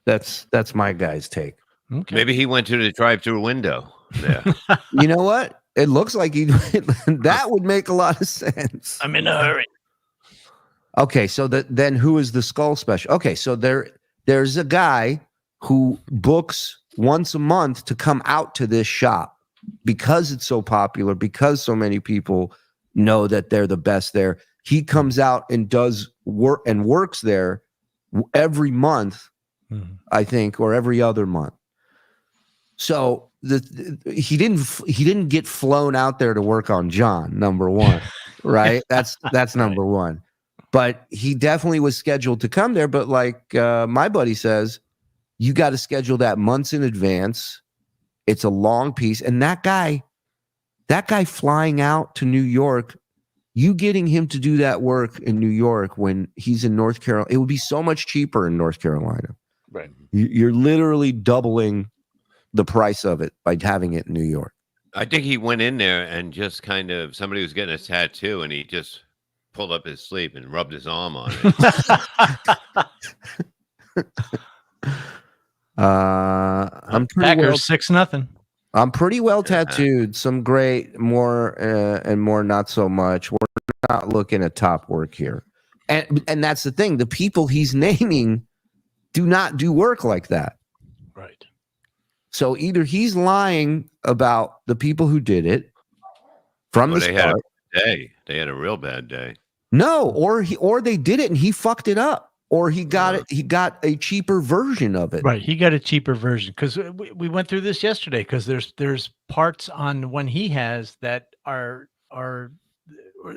that's my guy's take. Okay. Maybe he went to the drive-through window. Yeah. You know what? It looks like that would make a lot of sense. I'm in a hurry. Okay, so then who is the skull special? Okay, so there's a guy who books once a month to come out to this shop because it's so popular, because so many people know that they're the best there. He comes out and does work and works there every month, I think, or every other month. So he didn't get flown out there to work on John, number one, right? That's number one. But he definitely was scheduled to come there. But like my buddy says, you got to schedule that months in advance. It's a long piece. And that guy flying out to New York, you getting him to do that work in New York when he's in North Carolina, it would be so much cheaper in North Carolina. Right. You're literally doubling the price of it by having it in New York. I think he went in there and just kind of, somebody was getting a tattoo and he just pulled up his sleeve and rubbed his arm on it. I'm pretty Packers 6-0. I'm pretty well tattooed. Some great, more and more not so much. We're not looking at top work here, and that's the thing. The people he's naming do not do work like that. Right. So either he's lying about the people who did it from the start. Had a bad day. They had a real bad day. No, or they did it and he fucked it up. Or he got it. He got a cheaper version of it. Right. He got a cheaper version because we went through this yesterday. Because there's parts on the one he has that are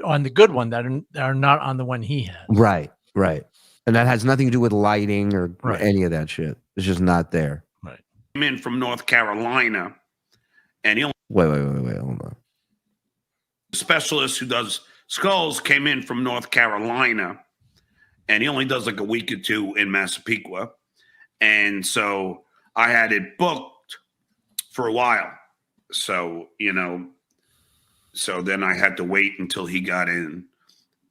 on the good one that are not on the one he has. Right. Right. And that has nothing to do with lighting or any of that shit. It's just not there. Right. Came in from North Carolina, and he wait, hold on. The specialist who does skulls came in from North Carolina. And he only does like a week or two in Massapequa. And so I had it booked for a while. So, so then I had to wait until he got in.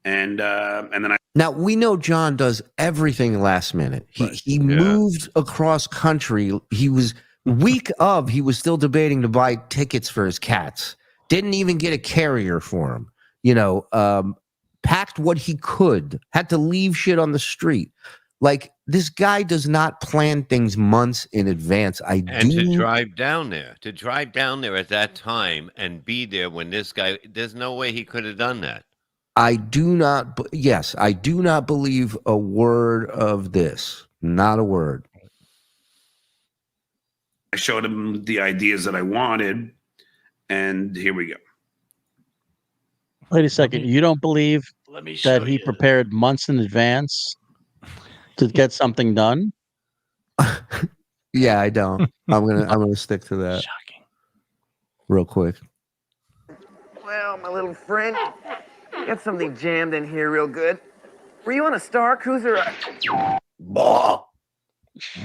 And then Now we know John does everything last minute. He moved across country. He was he was still debating to buy tickets for his cats. Didn't even get a carrier for him. Packed what he could, had to leave shit on the street. Like, this guy does not plan things months in advance. To drive down there at that time and be there when this guy, there's no way he could have done that. I do not. Yes, I do not believe a word of this. Not a word. I showed him the ideas that I wanted, and here we go. Wait a second. You don't believe Let me show that he you. prepared months in advance to get something done? Yeah, I don't. I'm gonna stick to that. Shocking. Real quick. Well, my little friend, got something jammed in here real good. Were you on a Star Cruiser? Bah.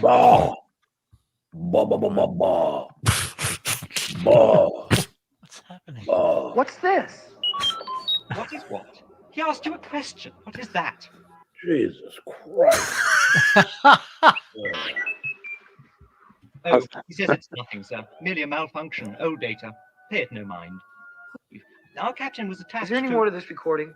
Bah. Bah, bah, bah, bah, bah. Bah. What's happening? Bah. What's this? What is what? He asked you a question. What is that? Jesus Christ. Oh, he says it's nothing, sir. Merely a malfunction. Old data. Pay it no mind. Our captain was attached Is there any to... more to this recording?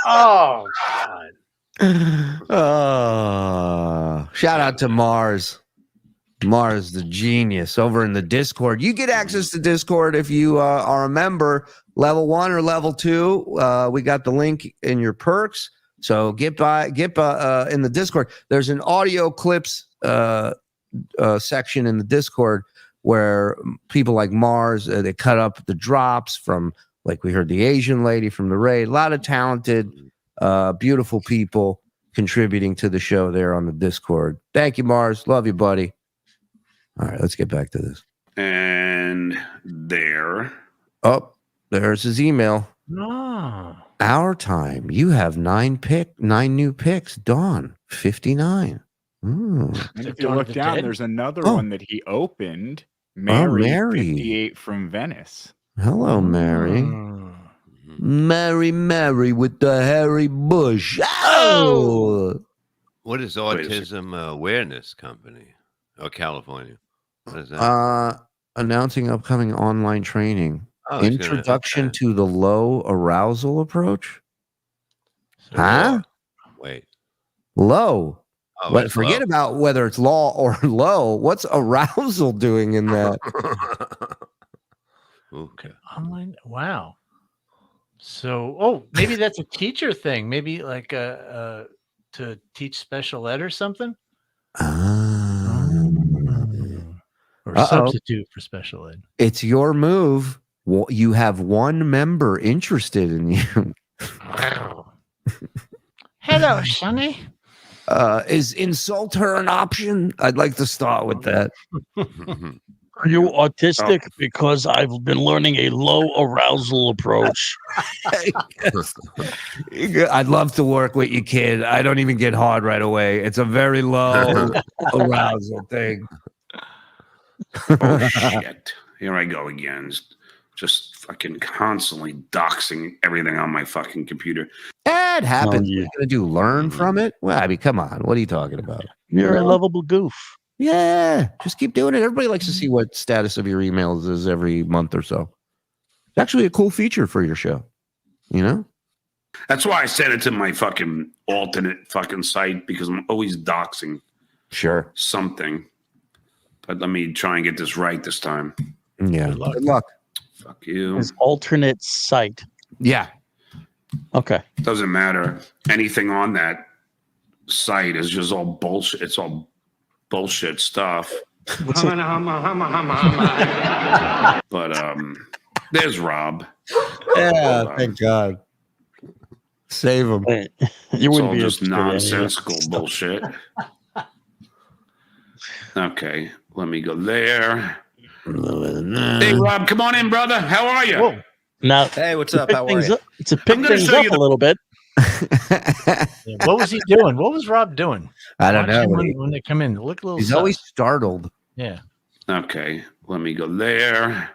Oh, God. Shout out to Mars. Mars, the genius, over in the Discord. You get access to Discord if you are a member, level 1 or level 2. We got the link in your perks. So get in the Discord. There's an audio clips section in the Discord where people like Mars, they cut up the drops from, like we heard the Asian lady from the raid. A lot of talented, beautiful people contributing to the show there on the Discord. Thank you, Mars. Love you, buddy. All right, let's get back to this. And there. Oh, there's his email. No. Our time. You have 9 new picks. Dawn, 59. And if you look down, there's another one that he opened. Mary, 58 from Venice. Hello, Mary. Mary with the hairy bush. Oh! What is Autism Awareness Company? Oh, California. What is that? Announcing upcoming online training. Oh, he's gonna- Introduction to the low arousal approach. Huh? Wait. Low. Oh, But it's forget low. about whether it's law or low. What's arousal doing in that? Okay. Online. Wow. So, maybe that's a teacher thing. Maybe like to teach special ed or something. Or substitute for special ed. It's your move. Well, you have one member interested in you. Hello, Sonny. Is insult her an option? I'd like to start with that. Are you autistic? Because I've been learning a low arousal approach. I'd love to work with you, kid. I don't even get hard right away. It's a very low arousal thing. Oh, shit. Here I go again. Just fucking constantly doxing everything on my fucking computer. It happens. Oh, What are you going to do? Learn from it? Well, I mean, come on. What are you talking about? You're a lovable goof. Yeah. Just keep doing it. Everybody likes to see what status of your emails is every month or so. It's actually a cool feature for your show. You know? That's why I sent it to my fucking alternate fucking site, because I'm always doxing something. But let me try and get this right this time. Yeah. Good luck. Fuck you. His alternate site. Yeah. Okay. Doesn't matter. Anything on that site is just all bullshit. It's all bullshit stuff. But there's Rob. Yeah, thank God. Save him. You It's wouldn't all be just interested in any of that nonsensical stuff. bullshit. Okay, let me go there. Hey, Rob, come on in, brother. How are you? Whoa. Now, Hey, what's to up? pick How are things you? up- to pick I'm gonna things show up you a little bit. Yeah, what was he doing? What was Rob doing? I don't Watch know. him when they come in. Look a little. He's sus. always startled. Yeah. Okay, let me go there.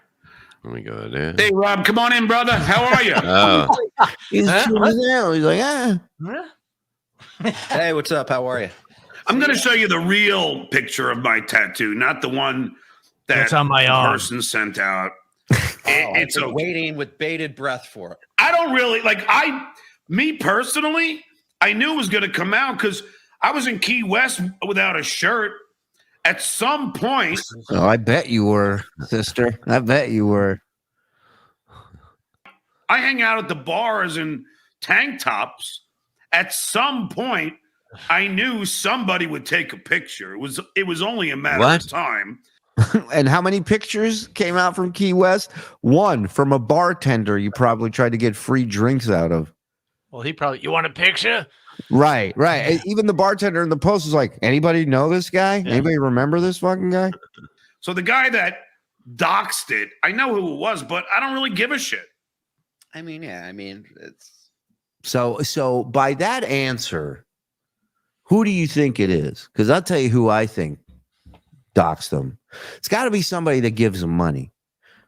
Let me go there. Hey, Rob, come on in, brother. How are you? Oh, He's tuning out. He's like, Hey, what's up? How are you? I'm going to show you the real picture of my tattoo, not the one that That's on my arm. person sent out. It's waiting with bated breath for it. I don't really me personally, I knew it was going to come out because I was in Key West without a shirt. At some point, Oh, I bet you were, sister. I bet you were. I hang out at the bars in tank tops. At some point, I knew somebody would take a picture. It was only a matter of time. And how many pictures came out from Key West? One from a bartender you probably tried to get free drinks out of. Well, he probably, you want a picture? Right. And even the bartender in the post was like, anybody know this guy? Yeah. Anybody remember this fucking guy? So the guy that doxed it, I know who it was, but I don't really give a shit. I mean, it's So by that answer, who do you think it is? Because I'll tell you who I think doxed them. It's got to be somebody that gives him money.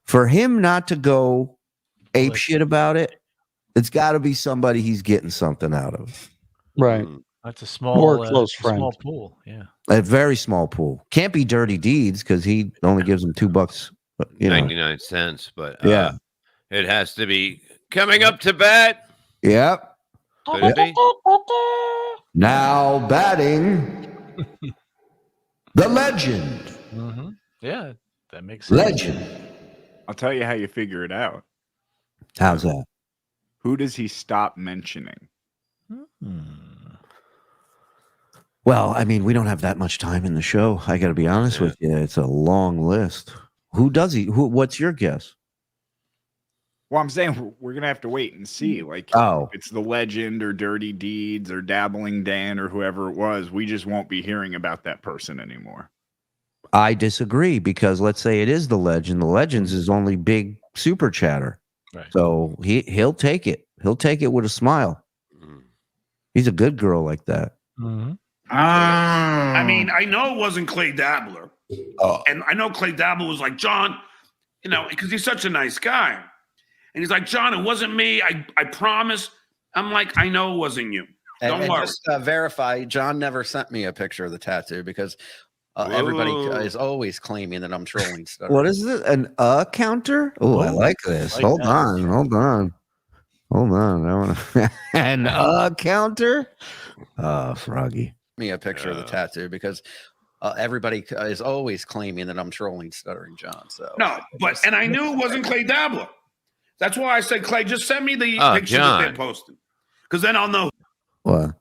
For him not to go ape shit about it, it's got to be somebody he's getting something out of. Right. That's a small, More close friend. small pool. Yeah. A very small pool. Can't be Dirty Deeds because he only gives him $2. 99 cents, but yeah, it has to be coming up to bat. Yep. Could it be? Now batting the legend. Mm-hmm. Yeah, that makes sense. Legend. I'll tell you how you figure it out. How's that? Who does he stop mentioning? Well, I mean, we don't have that much time in the show. I got to be honest with you. It's a long list. Who does he? What's your guess? Well, I'm saying we're going to have to wait and see. Like, if it's the legend or Dirty Deeds or Dabbling Dan or whoever it was, we just won't be hearing about that person anymore. I disagree because let's say it is the legend. The legend's his only big super chatter. Right. So he'll take it. He'll take it with a smile. He's a good girl like that. Mm-hmm. I mean, I know it wasn't Clay Dabbler. And I know Clay Dabbler was like, John, because he's such a nice guy. And he's like, John, it wasn't me. I promise. I'm like, I know it wasn't you. Don't and worry. just verify, John never sent me a picture of the tattoo because everybody is always claiming that I'm trolling stuff. What is it? An counter? Oh, I like this. Hold on. I want to an counter. Froggy. Me a picture of the tattoo because everybody is always claiming that I'm trolling Stuttering John. So no, and I knew it wasn't Clay Dabbler. That's why I said, Clay, just send me the pictures John. that they're posting, because then I'll know. What?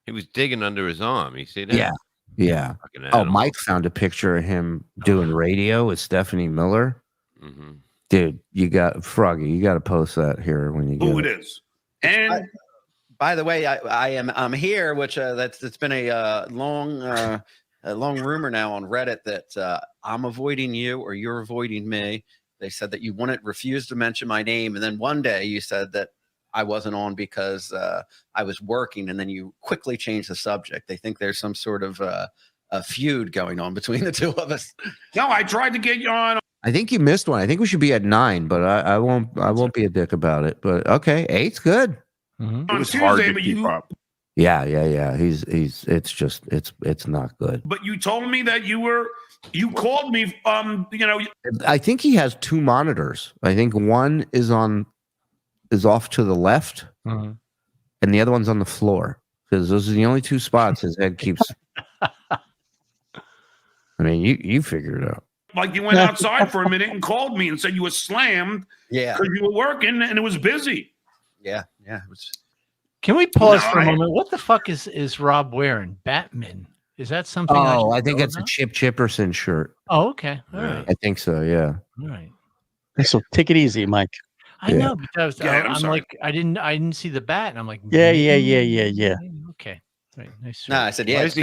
He was digging under his arm. You see that? Yeah. Oh, Mike found a picture of him doing radio with Stephanie Miller. Mm-hmm. Dude, you got Froggy. You got to post that here when you get Who it is. And by the way, I'm here, which it's been a long rumor now on Reddit that I'm avoiding you or you're avoiding me. They said that you refused to mention my name, and then one day you said that I wasn't on because I was working, and then you quickly changed the subject. They think there's some sort of a feud going on between the two of us. No, I tried to get you on. I think you missed one. I think we should be at 9, but I won't be a dick about it. But okay, 8's good. Mm-hmm. It was hard to keep up. Yeah. It's not good. But you told me that you called me. I think he has 2 monitors. I think one is off to the left, and the other one's on the floor because those are the only 2 spots his head keeps. I mean, you figure it out. Like you went outside for a minute and called me and said you were slammed. Yeah, because you were working and it was busy. Yeah. It was. Can we pause for a moment? What the fuck is Rob wearing? Batman? Is that something? I think it's a Chip Chipperson shirt. Oh, okay. All right. I think so. Yeah. All right. So take it easy, Mike. I know because I'm sorry. like I didn't see the bat, and I'm like, Yeah. Okay. Right. Nice. No, I said Why yeah. does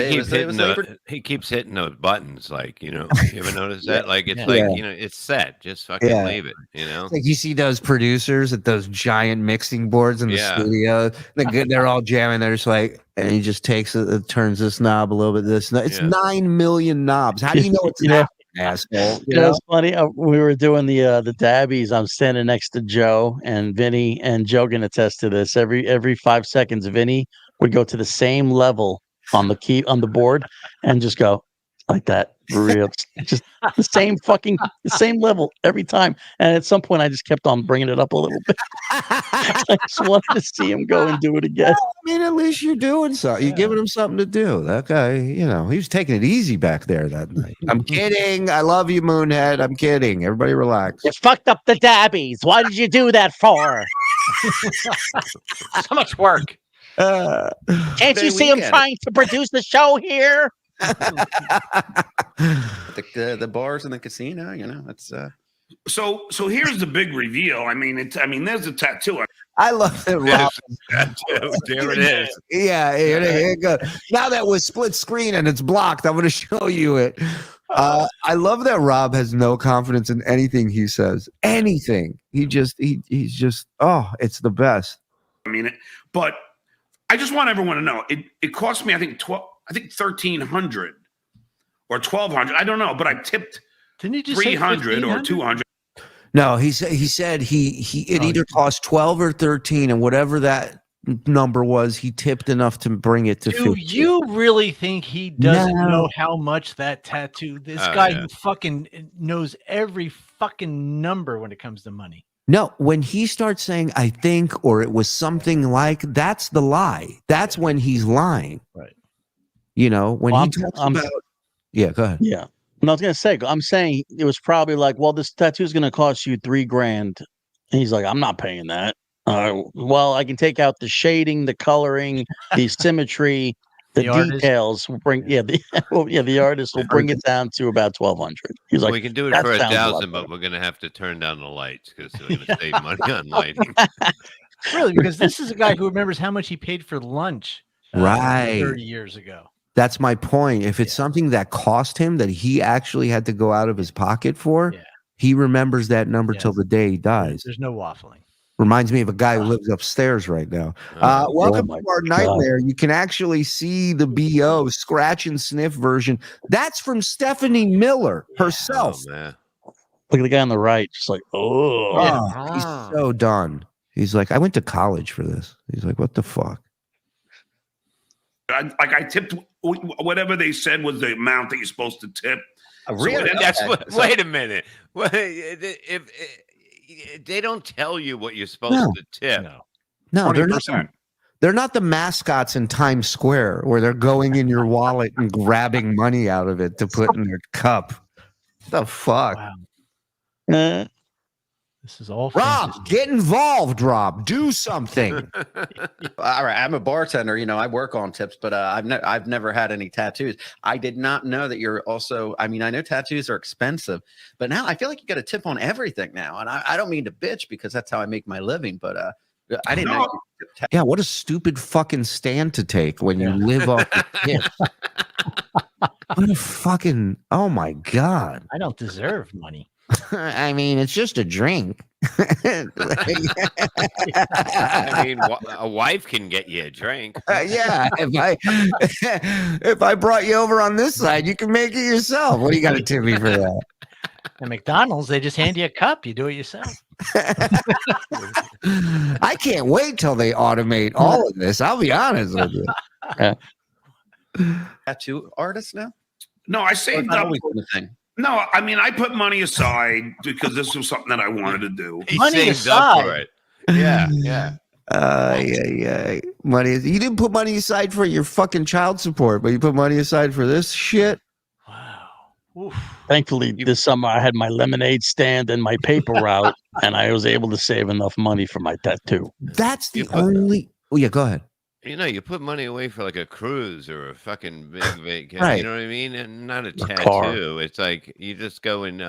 he keeps hitting those buttons? Like, you ever notice that? Like, it's it's set. Just fucking leave it. It's like you see those producers at those giant mixing boards in the studio. They're all jamming. They're just like, and he just takes it, turns this knob a little bit. It's 9 million knobs. How do you know it's not? Asshole. It's funny. We were doing the dabbies. I'm standing next to Joe and Vinny, and Joe can attest to this. Every 5 seconds, Vinny would go to the same level on the board and just go like that. For real. It's just the same level every time. And at some point, I just kept on bringing it up a little bit. I just wanted to see him go and do it again. Well, I mean, at least you're doing something. You're giving him something to do. That guy, he was taking it easy back there that night. I'm kidding. I love you, Moonhead. I'm kidding. Everybody relax. You fucked up the dabbies. Why did you do that for? So much work. Can't you see him trying to produce the show here? The bars and the casino, it's So here's the big reveal. I mean, there's a tattoo. I love that Rob. There it is. Yeah, here it goes. Now that we're split screen and it's blocked, I'm going to show you it. I love that Rob has no confidence in anything he says. Anything. He's just, it's the best. I mean, but I just want everyone to know it cost me, I think 1,300 or 1,200. I don't know, but I tipped. Didn't you just 300 or 200? No, he said it either cost 12 or 13, and whatever that number was, he tipped enough to bring it to 50. Do you really think he doesn't know how much that tattoo? This guy who fucking knows every fucking number when it comes to money. No, when he starts saying "I think" or "it was something like," that's the lie. That's when he's lying. Right. When he talks about. Yeah, go ahead. Yeah. No, I was gonna say, I'm saying it was probably like, well, this tattoo is gonna cost you $3,000. And he's like, I'm not paying that. Well, I can take out the shading, the coloring, the symmetry, the details. Will bring, the artist will bring it down to about 1,200. He's like, we can do it for 1,000, but we're gonna have to turn down the lights because we're gonna save money on lighting. Really, because this is a guy who remembers how much he paid for lunch, right, 30 years ago. That's my point. If it's something that cost him that he actually had to go out of his pocket for, he remembers that number till the day he dies. There's no waffling. Reminds me of a guy who lives upstairs right now. Welcome to our nightmare. You can actually see the BO scratch and sniff version. That's from Stephanie Miller herself. Oh, man. Look at the guy on the right, just like, he's so done. He's like, I went to college for this. He's like, what the fuck? I tipped whatever they said was the amount that you're supposed to tip. Really? Wait a minute. If they don't tell you what you're supposed to tip. No, they're not the mascots in Times Square where they're going in your wallet and grabbing money out of it to put in their cup. The fuck? Wow. This is all Rob, get involved, Rob. Do something. All right, I'm a bartender. I work on tips, but I've never had any tattoos. I did not know that you're also. I mean, I know tattoos are expensive, but now I feel like you got a tip on everything now. And I don't mean to bitch because that's how I make my living, but I didn't know. Yeah, what a stupid fucking stand to take when you live off the tips. What a fucking, oh my God. I don't deserve money. I mean, it's just a drink. I mean, a wife can get you a drink. Yeah, if I brought you over on this side, you can make it yourself. What do you got to tip me for that? At McDonald's, they just hand you a cup. You do it yourself. I can't wait till they automate all of this. I'll be honest with you. Tattoo artist now? No, I saved up. Thing. No, I mean, I put money aside because this was something that I wanted to do. Money aside. Up for it. Yeah. Money. You didn't put money aside for your fucking child support, but you put money aside for this shit. Wow. Oof. Thankfully, this summer I had my lemonade stand and my paper route, and I was able to save enough money for my tattoo. That's the only. Oh yeah, go ahead. You put money away for like a cruise or a fucking big vacation. Right. You know what I mean? And not a tattoo. Car. It's like you just go and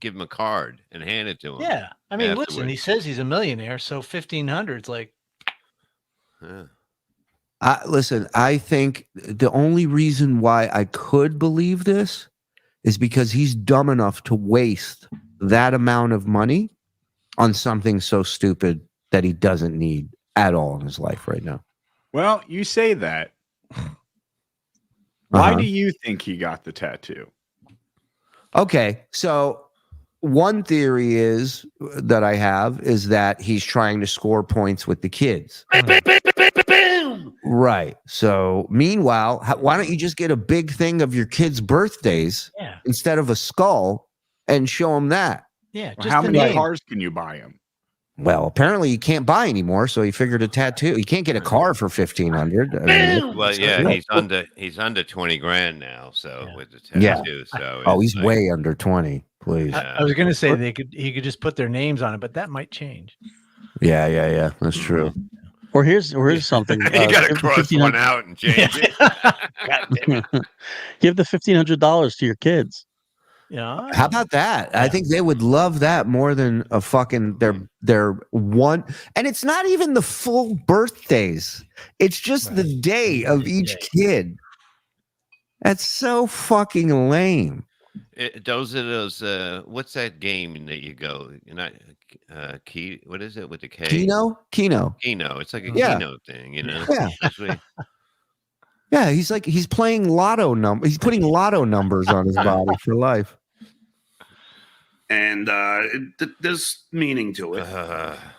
give him a card and hand it to him. Yeah. I mean, listen, afterwards. he says he's a millionaire, so 1,500 is like. Yeah. Listen, I think the only reason why I could believe this is because he's dumb enough to waste that amount of money on something so stupid that he doesn't need at all in his life right now. Well, you say that. Why do you think he got the tattoo? Okay, so one theory is that I have is that he's trying to score points with the kids. Right. So meanwhile, why don't you just get a big thing of your kids' birthdays instead of a skull and show them that? Yeah. Well, how many cars can you buy him? Well, apparently you can't buy anymore, so he figured a tattoo. You can't get a car for $1,500. Well, yeah, he's under 20 grand now. So with the tattoo, Yeah. so Oh, it's he's way under 20. Please. I was going to say he could just put their names on it, but that might change. Yeah. That's true. Or here's something. you got to cross one out and change it. Give the $1,500 to your kids. Yeah. How about that? I think they would love that more than a fucking their one. And it's not even the full birthdays. It's just the day of each kid. That's so fucking lame. Those are those. What's that game that you go? You're not key. What is it with the K? Keno. It's like a Keno thing, you know. Yeah. Yeah, he's playing lotto number. He's putting lotto numbers on his body for life. And there's meaning to it.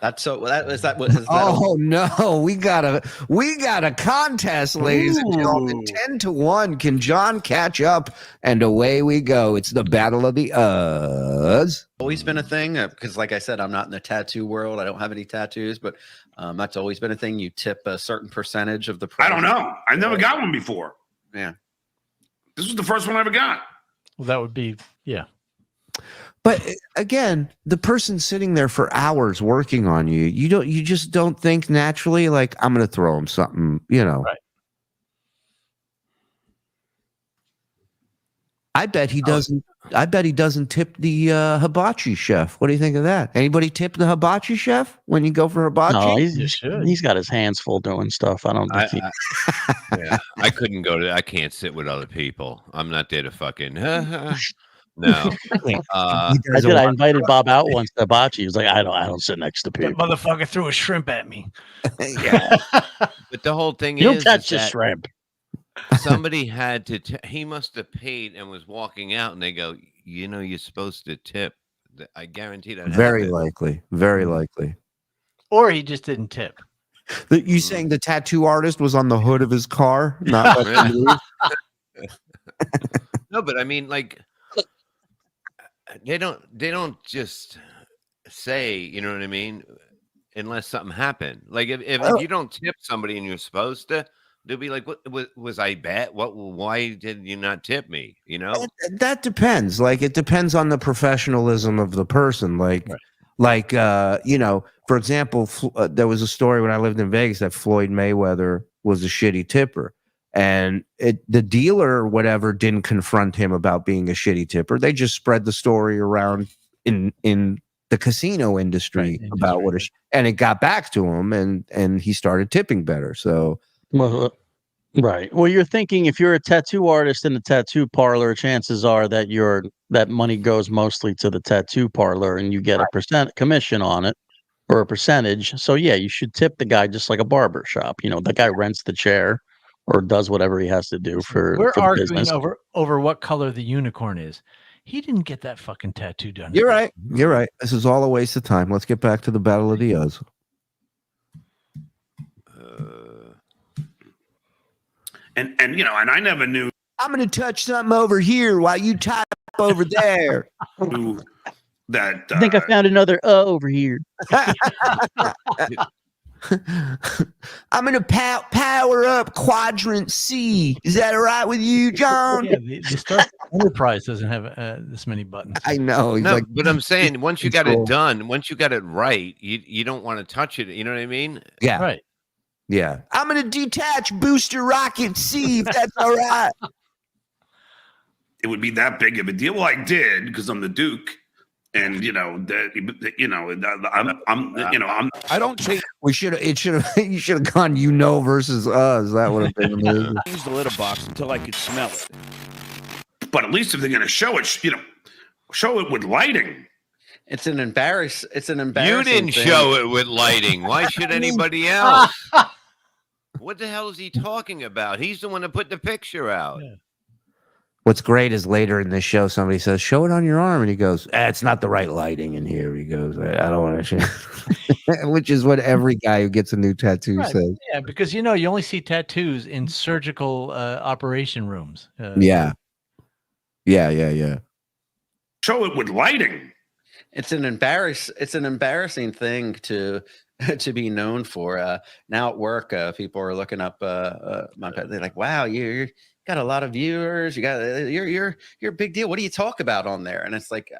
That's so. Is that what? Oh no, we got a contest, ladies and gentlemen. 10-1. Can John catch up? And away we go. It's the battle of the Us. Always been a thing because, like I said, I'm not in the tattoo world. I don't have any tattoos, but that's always been a thing. You tip a certain percentage of the price. I don't know. I've never got one before. Yeah, this was the first one I ever got. Well, that would be But again, the person sitting there for hours working on you, you just don't think naturally like I'm going to throw him something, you know. Right. I bet he doesn't. I bet he doesn't tip the hibachi chef. What do you think of that? Anybody tip the hibachi chef when you go for hibachi? No, he's got his hands full doing stuff. I don't think I couldn't go to. I can't sit with other people. I'm not there to fucking. No. I invited Bob out once to hibachi. He was like, I don't sit next to people. That motherfucker threw a shrimp at me. Yeah. But the whole thing You don't is touch the that shrimp. somebody had to. He must have paid and was walking out, and they go, you know, you're supposed to tip. I guarantee that. Very happened. likely. Very likely. Or he just didn't tip. You saying the tattoo artist was on the hood of his car? Not letting him leave? No, but I mean, like. They don't just say, you know what I mean, unless something happened. Like if you don't tip somebody and you're supposed to, they'll be like, "What was I bad? Why did you not tip me?" You know, that depends. Like it depends on the professionalism of the person. Like you know, for example, there was a story when I lived in Vegas that Floyd Mayweather was a shitty tipper. And the dealer or whatever didn't confront him about being a shitty tipper. They just spread the story around in the casino industry about what and it got back to him and he started tipping better. So, well, right. Well, you're thinking if you're a tattoo artist in the tattoo parlor, chances are that that money goes mostly to the tattoo parlor and you get a commission on it or a percentage. So yeah, you should tip the guy just like a barber shop. You know, the guy rents the chair or does whatever he has to do for We're the arguing business. over what color the unicorn is. He didn't get that fucking tattoo done. You're right. You're right. This is all a waste of time. Let's get back to the Battle of the Us. And you know, and I never knew. I'm going to touch something over here while you type over there. That I think I found another over here. I'm going to power up quadrant C. Is that all right with you, John? Yeah, the Star Enterprise doesn't have this many buttons. I know. No, but I'm saying once you got it done, once you got it right, you don't want to touch it. You know what I mean? Yeah. Right. Yeah. I'm going to detach booster rocket C if that's all right. It would be that big of a deal. Well, I did because I'm the Duke. And you know that you know I'm I don't change. You should have gone versus us. That would have been amazing. Change the litter box until I could smell it. But at least if they're going to show it, you know, show it with lighting. It's an embarrassing. You didn't show it with lighting. Why should anybody else? What the hell is he talking about? He's the one that put the picture out. Yeah. What's great is later in this show, somebody says, "Show it on your arm," and he goes, "It's not the right lighting in here." He goes, "I don't want to," which is what every guy who gets a new tattoo Right. says. Yeah, because you only see tattoos in surgical operation rooms. Yeah. Show it with lighting. It's an embarrassing thing to be known for. Now at work, people are looking up my pet. They're like, "Wow, you got a lot of viewers. You're a big deal. What do you talk about on there?" And it's like,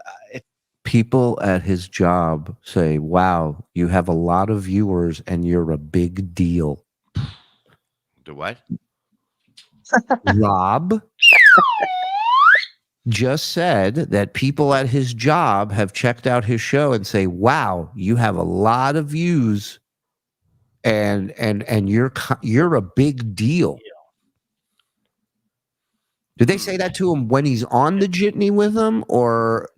People at his job say, "Wow, you have a lot of viewers and you're a big deal." The what? Rob just said that people at his job have checked out his show and say, "Wow, you have a lot of views and you're a big deal." Did they say that to him when he's on the jitney with him, or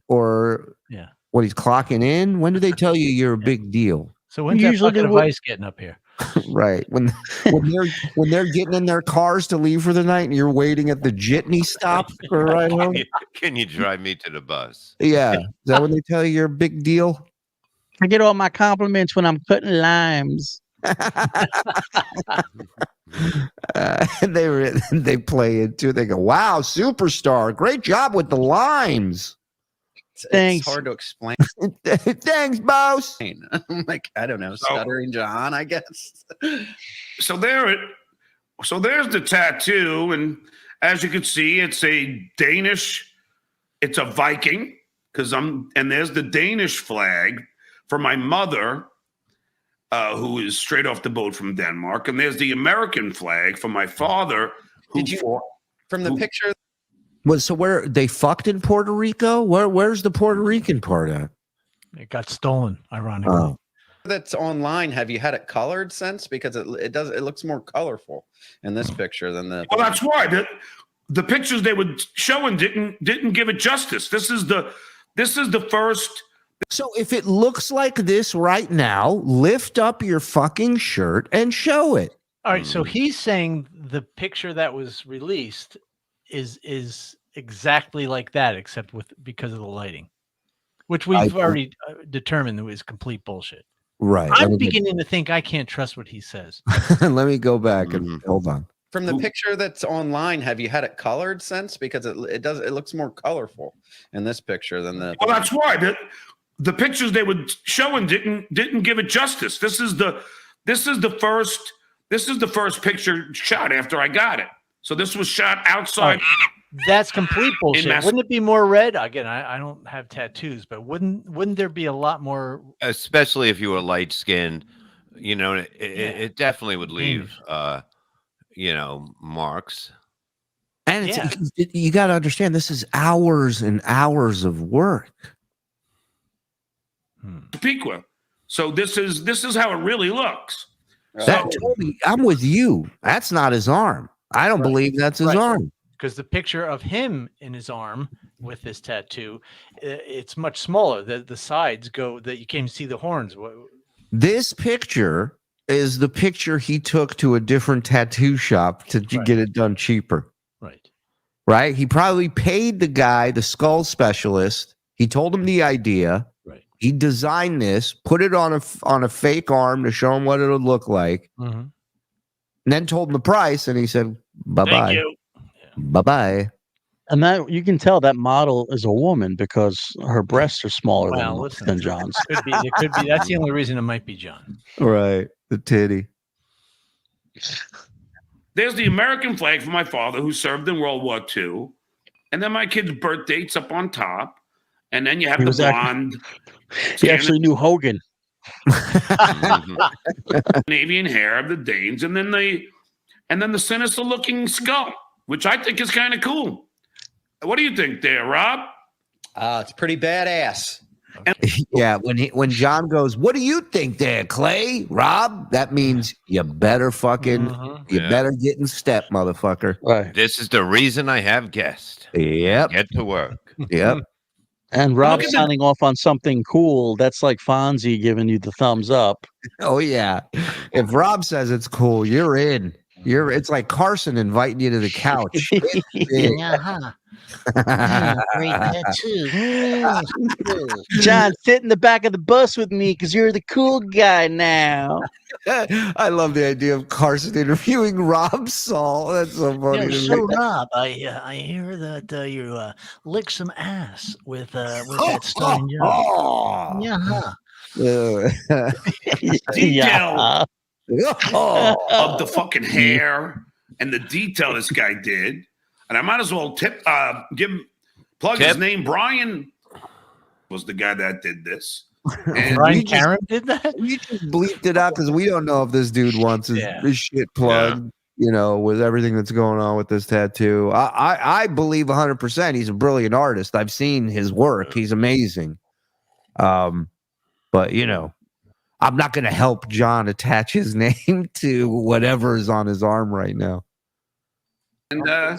when he's clocking in? When do they tell you you're a big deal? So when's that bucket of ice getting up here? Right. When they're getting in their cars to leave for the night and you're waiting at the jitney stop for a ride home? Can you drive me to the bus? Yeah. Is that when they tell you you're a big deal? I get all my compliments when I'm cutting limes. And they play it too. They go, "Wow, superstar. Great job with the limes." it's hard to explain. Thanks, boss. I'm like, I don't know, Stuttering John, I guess. So there's the tattoo, and as you can see, it's a Danish. It's a Viking and there's the Danish flag for my mother, who is straight off the boat from Denmark, and there's the American flag for my father, from the picture? So where they fucked in Puerto Rico? Where's the Puerto Rican part at? It got stolen, ironically. Oh. That's online. Have you had it colored since? Because it looks more colorful in this picture than the. Well, that's why the pictures they were showing didn't give it justice. This is the first. So if it looks like this right now, lift up your fucking shirt and show it. All right, so he's saying the picture that was released is exactly like that, except because of the lighting, which we've already determined is complete bullshit. Right. I'm beginning to think I can't trust what he says. Let me go back and hold on. From the picture that's online, have you had it colored since? Because it looks more colorful in this picture than the. Well, that's why the pictures they were showing didn't give it justice. This is the first picture shot after I got it. So this was shot outside. That's complete bullshit. Wouldn't it be more red? Again, I don't have tattoos, but wouldn't there be a lot more? Especially if you were light skinned, it definitely would leave, marks. And you got to understand, this is hours and hours of work. Piqua. So this is how it really looks. Toby, I'm with you. That's not his arm. I don't believe that's his arm. Because the picture of him in his arm with this tattoo, it's much smaller. The sides go that you can't even see the horns. This picture is the picture he took to a different tattoo shop to get it done cheaper. Right. He probably paid the guy, the skull specialist. He told him the idea. Right. He designed this, put it on a fake arm to show him what it would look like, and then told him the price. And he said, "Bye bye, bye bye." And that you can tell that model is a woman because her breasts are smaller than John's. It could be. That's the only reason it might be John. Right. The titty. There's the American flag for my father, who served in World War II. And then my kid's birth date's up on top. And then you have the blonde. He actually knew Hogan. Scandinavian hair of the Danes. And then the sinister looking skull, which I think is kind of cool. What do you think there, Rob? It's pretty badass. Yeah, when John goes, "What do you think there, Clay?" Rob, that means you better fucking better get in step, motherfucker. Right. This is the reason I have guests. Yep. Get to work. Yep. And Rob signing off on something cool, that's like Fonzie giving you the thumbs up. Oh yeah. If Rob says it's cool, you're in. It's like Carson inviting you to the couch. Great tattoo. John, sit in the back of the bus with me because you're the cool guy now. I love the idea of Carson interviewing Rob Saul. That's so funny. to So me. Rob, I hear that you lick some ass with that Stuttering John. Detail of the fucking hair and the detail this guy did. And I might as well plug his name. Brian was the guy that did this. And Brian Karen did that? We just bleeped it out because we don't know if this dude wants his shit plugged, with everything that's going on with this tattoo. I believe 100% he's a brilliant artist. I've seen his work. He's amazing. But, I'm not going to help John attach his name to whatever is on his arm right now. And I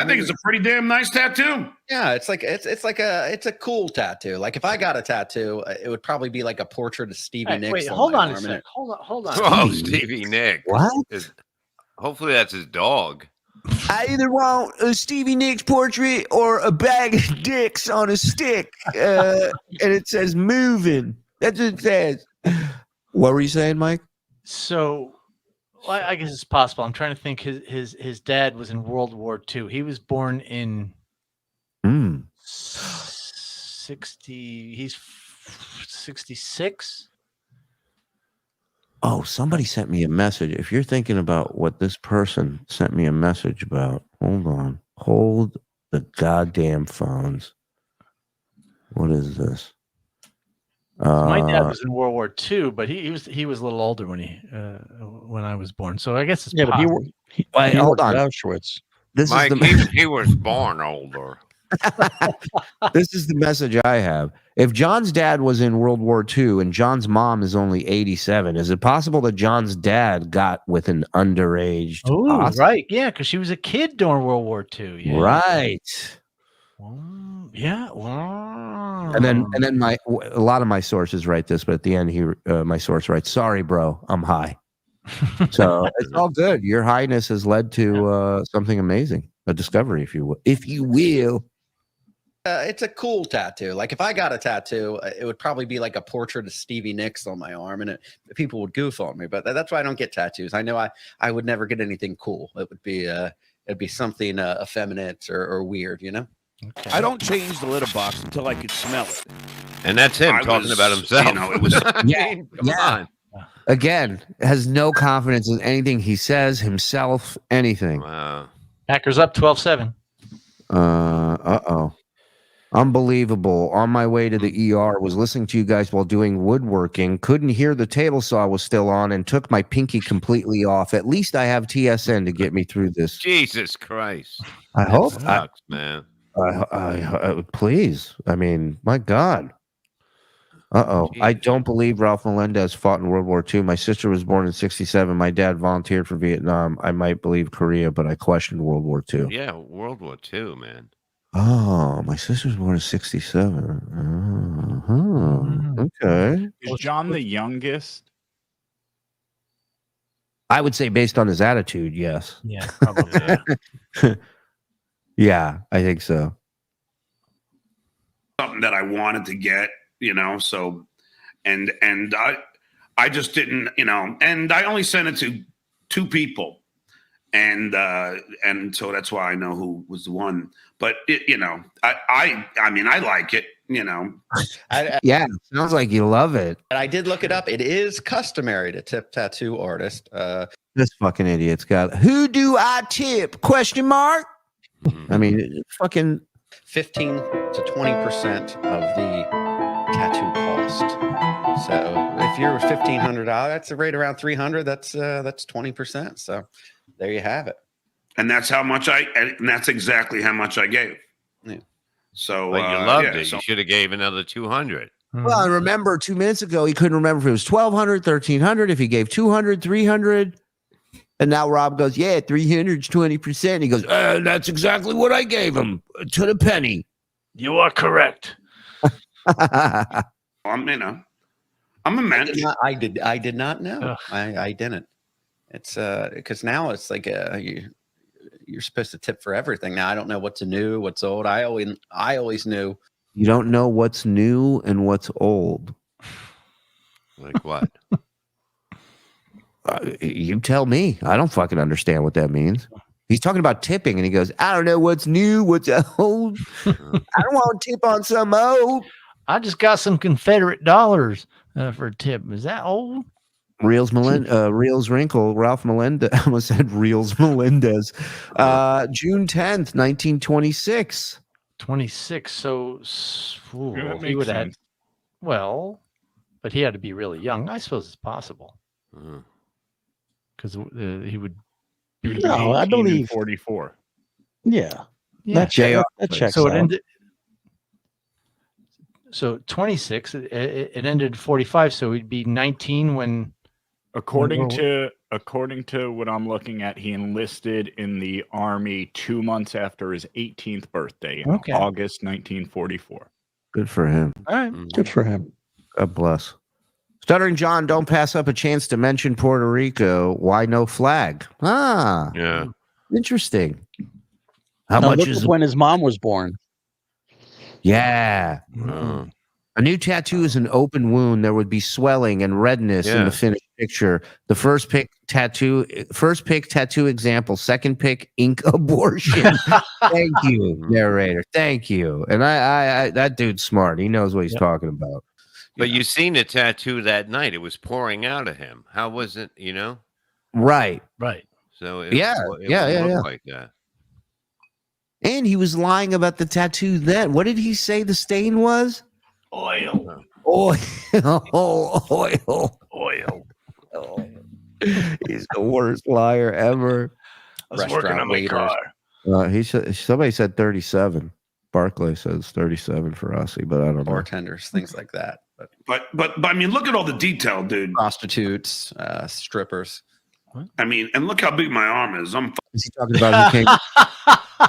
think it's a pretty damn nice tattoo. Yeah, it's a cool tattoo. Like if I got a tattoo, it would probably be like a portrait of Stevie Nicks. Wait, hold on a sec. Hold on. Oh, Stevie Nicks. What? Hopefully that's his dog. I either want a Stevie Nicks portrait or a bag of dicks on a stick, and it says "moving." That's what it says. What were you saying, Mike? So. Well, I guess it's possible. I'm trying to think. His dad was in World War II. He was born in 60. He's 66. Oh, somebody sent me a message. If you're thinking about what this person sent me a message about, hold on. Hold the goddamn phones. What is this? My dad was in World War II, but he was a little older when I was born. So I guess it's but he worked at Auschwitz. Mike, he was born older. This is the message I have. If John's dad was in World War II and John's mom is only 87, is it possible that John's dad got with an underage? Oh, right. Yeah, because she was a kid during World War II. Yeah. Right. Yeah. Wow. And then a lot of my sources write this, but at the end, my source writes, "Sorry, bro, I'm high." So it's all good. Your highness has led to something amazing, a discovery, if you will. It's a cool tattoo. Like if I got a tattoo, it would probably be like a portrait of Stevie Nicks on my arm, and people would goof on me. But that's why I don't get tattoos. I know I would never get anything cool. It would be it'd be something effeminate or weird, Okay. I don't change the litter box until I could smell it. And that's him talking about himself. It was Come on. Again, has no confidence in anything he says, himself, anything. Wow. Packers up 12-7. Unbelievable. On my way to the ER, was listening to you guys while doing woodworking. Couldn't hear the table saw was still on and took my pinky completely off. At least I have TSN to get me through this. Jesus Christ. I hope. Sucks, man. Please. I mean, my God. I don't believe Ralph Melendez fought in World War II. My sister was born in 1967. My dad volunteered for Vietnam. I might believe Korea, but I questioned World War II. Yeah, World War II, man. Oh, my sister was born in 1967. Okay. Is John the youngest? I would say based on his attitude, yes. Yeah, probably. Yeah, I think so. Something that I wanted to get, so and I just didn't, and I only sent it to 2 people. And so that's why I know who was the one. But I mean, I like it. Yeah, sounds like you love it. And I did look it up. It is customary to tip tattoo artists. This fucking idiot's got. Who do I tip? Question mark. I mean, fucking 15 to 20% of the tattoo cost. So if you're $1,500, that's right around $300. That's 20%. So there you have it. And that's how much and that's exactly how much I gave. Yeah. So but you loved it. You should have gave another 200. Well, I remember 2 minutes ago he couldn't remember if it was 1,200, 1,300, if he gave 200, 300. And now Rob goes, yeah, 300 is 20%. He goes, that's exactly what I gave him to the penny. You are correct. I'm a man. I did not know. I didn't. It's because now it's like you're supposed to tip for everything. Now I don't know what's new, what's old. I always knew. You don't know what's new and what's old. Like what? You tell me. I don't fucking understand what that means. He's talking about tipping, and he goes, "I don't know what's new, what's old. I don't want to tip on some old. I just got some Confederate dollars for a tip. Is that old?" Reels Wrinkle, Ralph Melendez. I almost said Reels Melendez. June 10th, 1926. 26. So that he makes would have had, sense. well, but he had to be really young. I suppose it's possible because he would. No, I 18 and believe 44. Yeah, Yeah. that checks So out. it ended. So 26. It ended 45. So he'd be 19 when. According to what I'm looking at, he enlisted in the Army 2 months after his 18th birthday in August 1944. Good for him. All right. Good for him. God bless. Stuttering John, don't pass up a chance to mention Puerto Rico. Why no flag? Ah, Yeah. Interesting. How Now, much look is up when his mom was born? Yeah. A new tattoo is an open wound. There would be swelling and redness in Yeah. the finished picture. The first pick tattoo example. Second pick ink abortion. Thank you, narrator. Thank you. And I that dude's smart. He knows what he's talking about. But you seen the tattoo that night. It was pouring out of him. How was it, Right. Right. So it, Yeah. it Yeah. would Yeah. look Yeah. like that. And he was lying about the tattoo then. What did he say the stain was? Oil. Oil. Oil. Oil. He's the worst liar ever. I was working on my car. Somebody said 37. Barclay says 37 for Aussie, but I don't know. Bartenders, things like that. But I mean, look at all the detail, dude. Prostitutes, strippers. I mean, and look how big my arm is. I'm Is he talking about he came?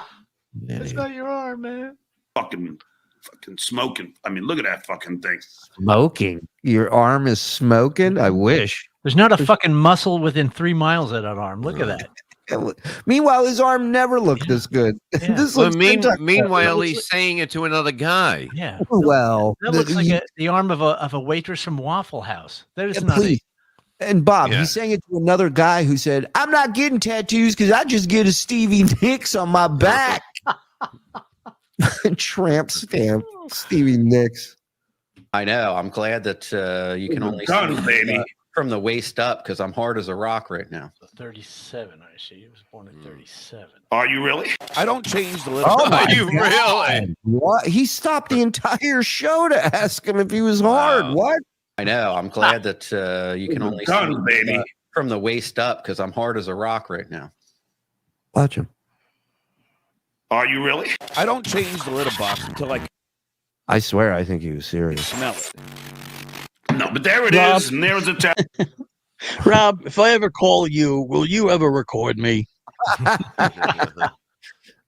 That's not your arm, man. fucking smoking. I mean, look at that fucking thing. Smoking. Your arm is smoking? I wish. There's not a fucking muscle within 3 miles of that arm. Look at that. Meanwhile, his arm never looked this good. This Well, looks fantastic. meanwhile, he's saying it to another guy. Yeah. Well, That looks like the arm of a waitress from Waffle House. That is not please. And Bob, Yeah. he's saying it to another guy who said, "I'm not getting tattoos because I just get a Stevie Nicks on my back." Tramp stamp, Stevie Nicks. I know. I'm glad that you can only Done, see baby. from the waist up because I'm hard as a rock right now. 37, I see. He was born in 37. Are you really? I don't change the little. Oh my Are you really? What? He stopped the entire show to ask him if he was hard. Wow. What? I know. I'm glad that you can only Done, see baby. from the waist up because I'm hard as a rock right now. Watch him. Are you really? I don't change the little box until I I swear, I think he was serious. smell it. No, but there it Rob. is, and there is a tattoo. Rob, if I ever call you, will you ever record me?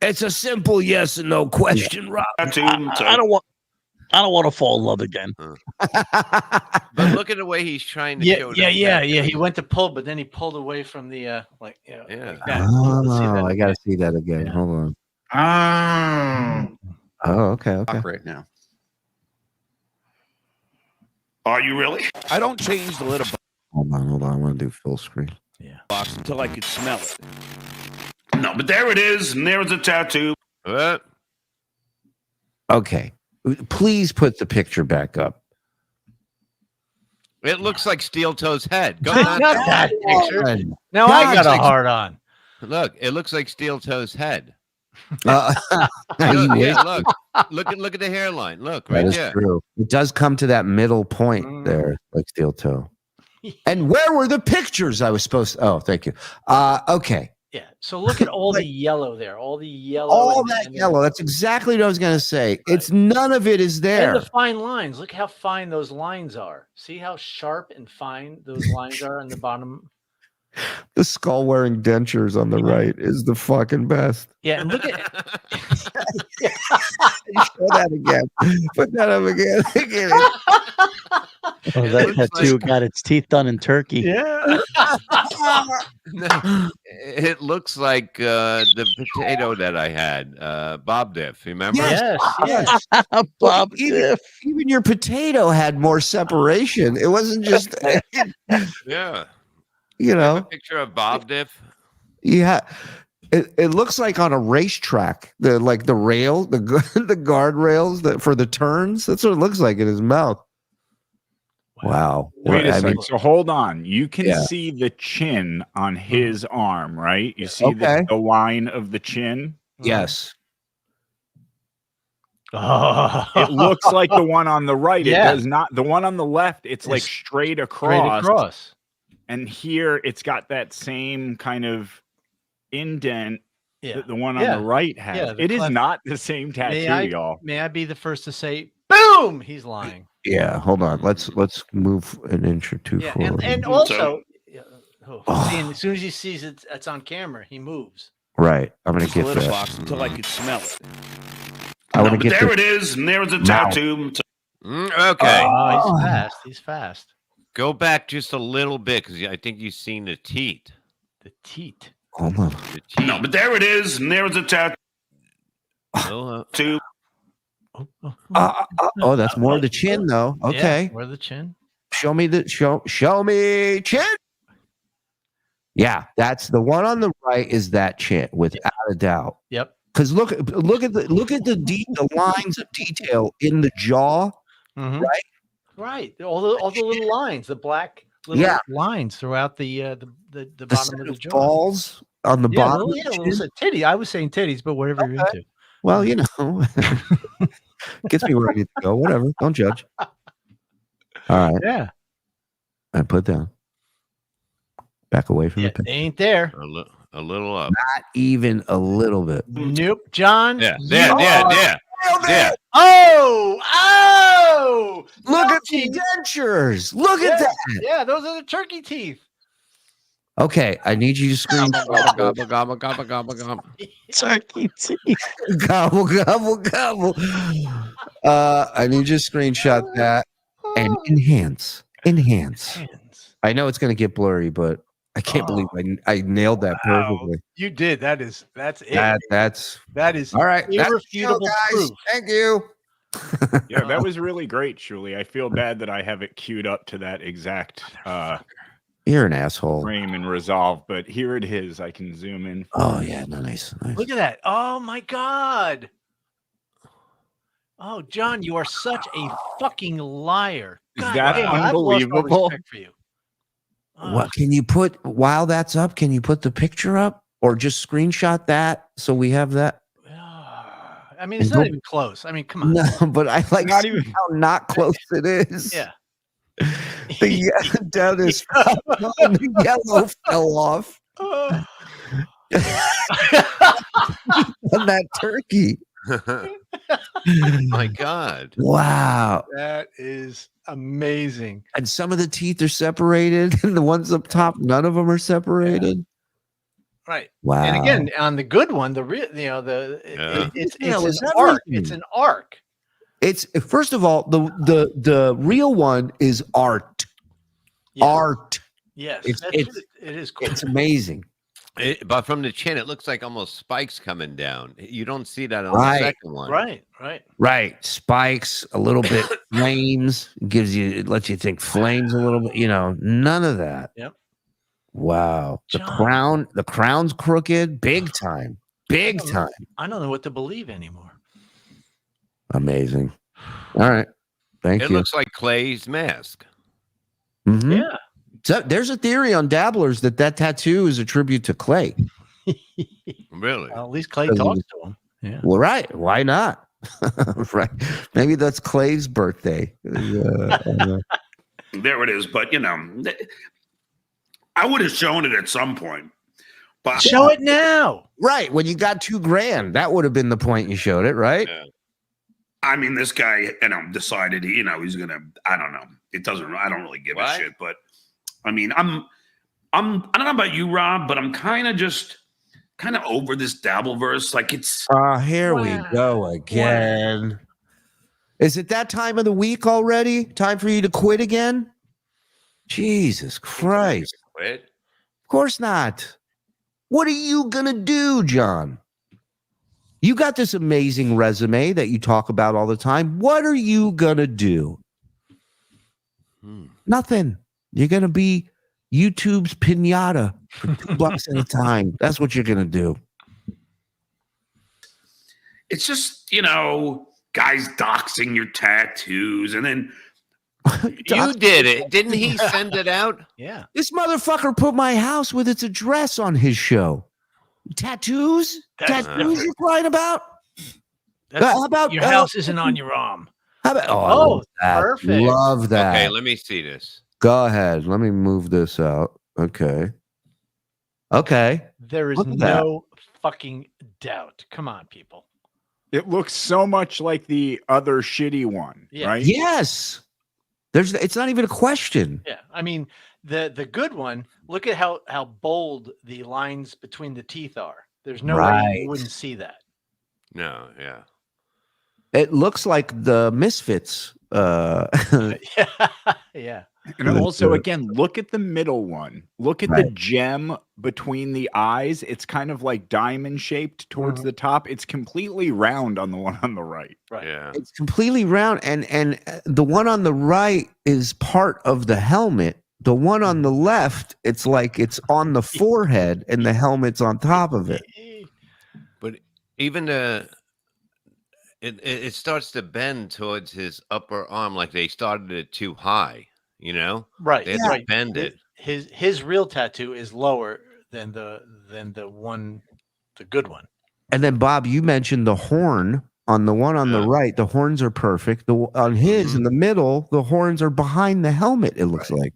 It's a simple yes and no question, Rob. I don't want to fall in love again. But look at the way he's trying to show that Yeah. He went to pull, but then he pulled away from the like that. Let's see that Oh, I got to again. see that again. Hold on. Oh, okay. Rock right now. Are you really? I don't change the little Hold on. I'm going to do full screen. box until I can smell it. No, but there it is, and there is a tattoo. Okay. Please put the picture back up. It looks like Steel Toe's head. Go Not that picture. Now God, I got a like- hard on. Look, it looks like Steel Toe's head. You Look, wish. yeah, look at the hairline. Look That right is there. true. It does come to that middle point there, like steel toe. And where were the pictures I was supposed to? Oh, thank you. Okay. Yeah. So look at all the yellow there. All the yellow. All and- that and- yellow. That's exactly what I was going to say. It's none of it is there. And the fine lines. Look how fine those lines are. See how sharp and fine those lines are on the bottom. The skull wearing dentures on the right is the fucking best. Yeah, and look at Show that again. Put that up again. Look at it. Oh, It that looks tattoo like- got its teeth done in Turkey. Yeah. No, it looks like the potato that I had, Bob Diff. Remember? Yes. Yes. Bob even, Diff. even your potato had more separation. It wasn't just, Yeah. you Have a know, picture of Bob Diff. yeah. It looks like on a racetrack, the rail, the guardrails that for the turns. That's what it looks like in his mouth. Wow. Wait a I second. mean, So hold on. You can Yeah. see the chin on his arm, right? You see Okay. the line of the chin. yes. Oh. It looks like the one on the right. Yeah. It does not. The one on the left, it's like It's straight Straight across. across. And here it's got that same kind of indent Yeah. that the one on Yeah. the right has. Yeah, the It is cleft. not the same tattoo, y'all. May I be the first to say, boom, he's lying. Yeah. Hold on. Let's move an inch or two Yeah, forward. and also, as soon as he sees it's on camera, he moves. Right. I'm gonna Just a get little that. box until I could smell it. I want to But get there the, it is, and there's a Mouth. tattoo. Okay. Oh, he's fast. He's fast. Go back just a little bit because I think you've seen the teeth. The teat. hold on. The teeth. No, but there it is, and there's a tattoo. Oh, that's more of the chin though. Okay. Yeah, where the chin? Show me chin. Yeah, that's the one on the right is that chin without a doubt. Yep. Because look at the lines of detail in the jaw. Mhm. Right. Right. All the little lines, the black little Yeah. lines throughout the The bottom set of the of jaw. balls on the Yeah, bottom. little, of the yeah, little chin. titty. I was saying titties, but whatever you're into. Well, you know, gets me where I need to go. Whatever. Don't judge. All right. Yeah. I put down. Back away from Yeah, the picture. they ain't there. A little up. Not even a little bit. Nope. John. Yeah, you there. are- Yeah. Oh! Look at Turkey. the dentures. Look Yeah, at that. Yeah, those are the turkey teeth. Okay, I need you to screen Gobble, gobble, gobble, gobble, gobble. Turkey teeth. gobble gobble gobble. I need you to screenshot that and enhance. Hands. I know it's going to get blurry, but I can't believe I nailed that perfectly. You did. That's it. That's That is all right. That's the show, irrefutable guys. proof. Thank you. Yeah, that was really great, Shuli. I feel bad that I have it queued up to that exact You're an asshole. frame and resolve, but here it is. I can zoom in. Oh yeah, nice. Look at that. Oh my God. Oh, John, you are such a fucking liar. Is God that damn, I've lost all unbelievable? respect for you. What can you put while that's up? Can you put the picture up or just screenshot that so we have that? I mean, it's And not don't- even close. I mean, come on. No, but I like Not seeing even- how not close it is. Yeah. The down his the yellow fell off on that turkey. My God. Wow. That is amazing. And some of the teeth are separated, and the ones up top, none of them are separated. Right. Wow. And again, on the good one, the real, it's Yeah, it was an arc. everything. It's an arc. It's first of all, the real one is art. Yeah. Art. Yes, It's- that's it's- it is cool. It's amazing. But from the chin, it looks like almost spikes coming down. You don't see that on Right. the second one. Right. Right. Spikes, a little bit flames, it lets you think flames a little bit, none of that. Yep. Wow. John. The crown's crooked, big time. Big time. I don't know what to believe anymore. Amazing. All right. Thank It you. looks like Clay's mask. Mhm. Yeah. So there's a theory on Dabblers that tattoo is a tribute to Clay. Really? Well, at least Clay Doesn't talks it- to him. Yeah. Well, right. Why not? Right. Maybe that's Clay's birthday. There it is. But I would have shown it at some point. But Show it now. Right. When you got $2,000, that would have been the point you showed it, right? Yeah. I mean, this guy, decided, he's gonna. I don't know. It doesn't. I don't really give a What? shit. But I mean, I don't know about you, Rob, but I'm kind of over this Dabbleverse. Like it's. Here we go again. Is it that time of the week already? Time for you to quit again? Jesus Christ. Quit? Of course not. What are you going to do, John? You got this amazing resume that you talk about all the time. What are you going to do? Nothing. You're going to be YouTube's pinata for $2 at a time. That's what you're going to do. It's just, guys doxing your tattoos and then you did it. Didn't he send it out? Yeah. This motherfucker put my house with its address on his show. Tattoos? Tattoos you're crying about? How about your house isn't on your arm? How about, Oh, that. perfect. Love that. Okay, let me see this. Go ahead. Let me move this out. Okay. There is Look at that. no fucking doubt. Come on, people. It looks so much like the other shitty one, right? Yes. It's not even a question. Yeah. I mean, the good one, look at how bold the lines between the teeth are. There's no way you wouldn't see that. No, yeah. It looks like the Misfits. Yeah. And also, again, look at the middle one. Look at the gem between the eyes. It's kind of like diamond shaped towards the top. It's completely round on the one on the right. Right. Yeah. It's completely round, and the one on the right is part of the helmet. The one on the left, it's like it's on the forehead, and the helmet's on top of it. But even it starts to bend towards his upper arm, like they started it too high. Right. They have to bend it. His real tattoo is lower than the good one. And then Bob, you mentioned the horn on the one on the right. The horns are perfect. On his in the middle, the horns are behind the helmet. It looks like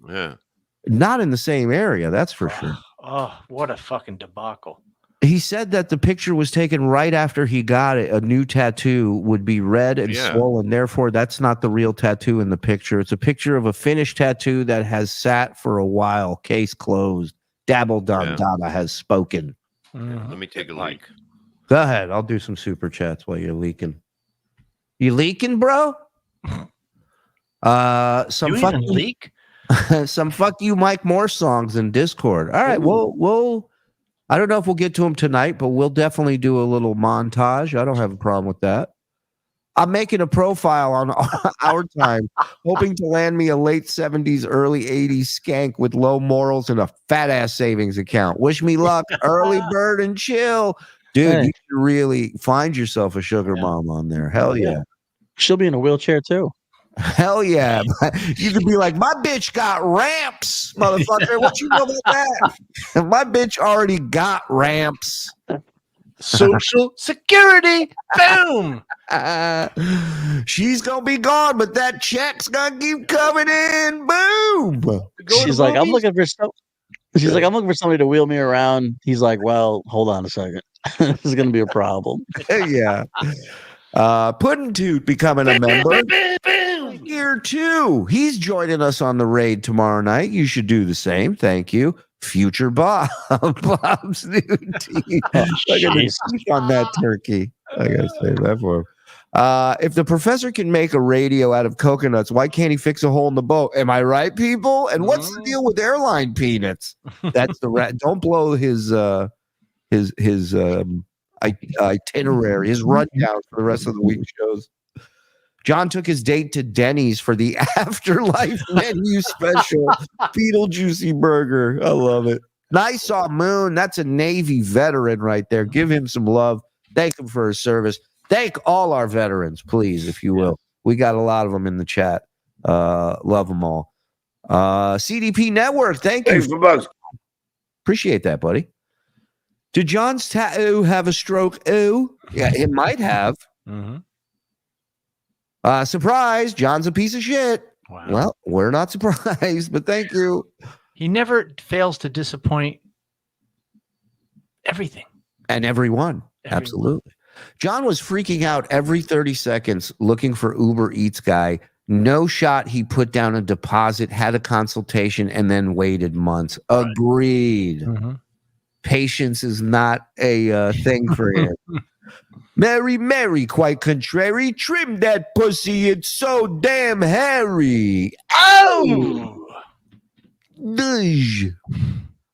not in the same area. That's for sure. Oh, what a fucking debacle! He said that the picture was taken right after he got it. A new tattoo would be red and swollen. Therefore, that's not the real tattoo in the picture. It's a picture of a finished tattoo that has sat for a while. Case closed. Dabbleverse has spoken. Let me take a leak. Go ahead. I'll do some super chats while you're leaking. You leaking, bro? Some fucking leak. Some fuck you, Mike Morse songs in Discord. All right. We'll. I don't know if we'll get to them tonight, but we'll definitely do a little montage. I don't have a problem with that. I'm making a profile on our time, hoping to land me a late 70s, early 80s skank with low morals and a fat ass savings account. Wish me luck. Early bird and chill. Dude, you should really find yourself a sugar mom on there. Hell yeah. She'll be in a wheelchair too. Hell yeah. You could be like, my bitch got ramps, motherfucker. What you know about that? My bitch already got ramps. Social security. Boom. She's going to be gone, but that check's going to keep coming in. Boom. She's like, I'm looking for somebody to wheel me around. He's like, well, hold on a second. This is going to be a problem. Yeah. Puddin' Toot becoming a member. Here too. He's joining us on the raid tomorrow night. You should do the same. Thank you. Future Bob. Bob's new team. Look at the teeth on that turkey. I gotta say that for him. If the professor can make a radio out of coconuts, why can't he fix a hole in the boat? Am I right, people? And what's the deal with airline peanuts? That's the rat. Don't blow his itinerary, his rundown for the rest of the week shows. John took his date to Denny's for the afterlife menu special Beetlejuicy burger. I love it. Nice saw Moon. That's a Navy veteran right there. Give him some love. Thank him for his service. Thank all our veterans, please, if you will. We got a lot of them in the chat. Love them all. CDP Network. Thank you. Thanks for bugs. Appreciate that, buddy. Did John's tattoo have a stroke? Ooh, yeah, it might have. Surprise, John's a piece of shit. Wow. Well, we're not surprised, but thank you. He never fails to disappoint everything. And everyone. Absolutely. John was freaking out every 30 seconds looking for Uber Eats guy. No shot he put down a deposit, had a consultation, and then waited months. Right. Agreed. Patience is not a thing for him. Mary, Mary, quite contrary. Trim that pussy, it's so damn hairy. Oh! Dudge.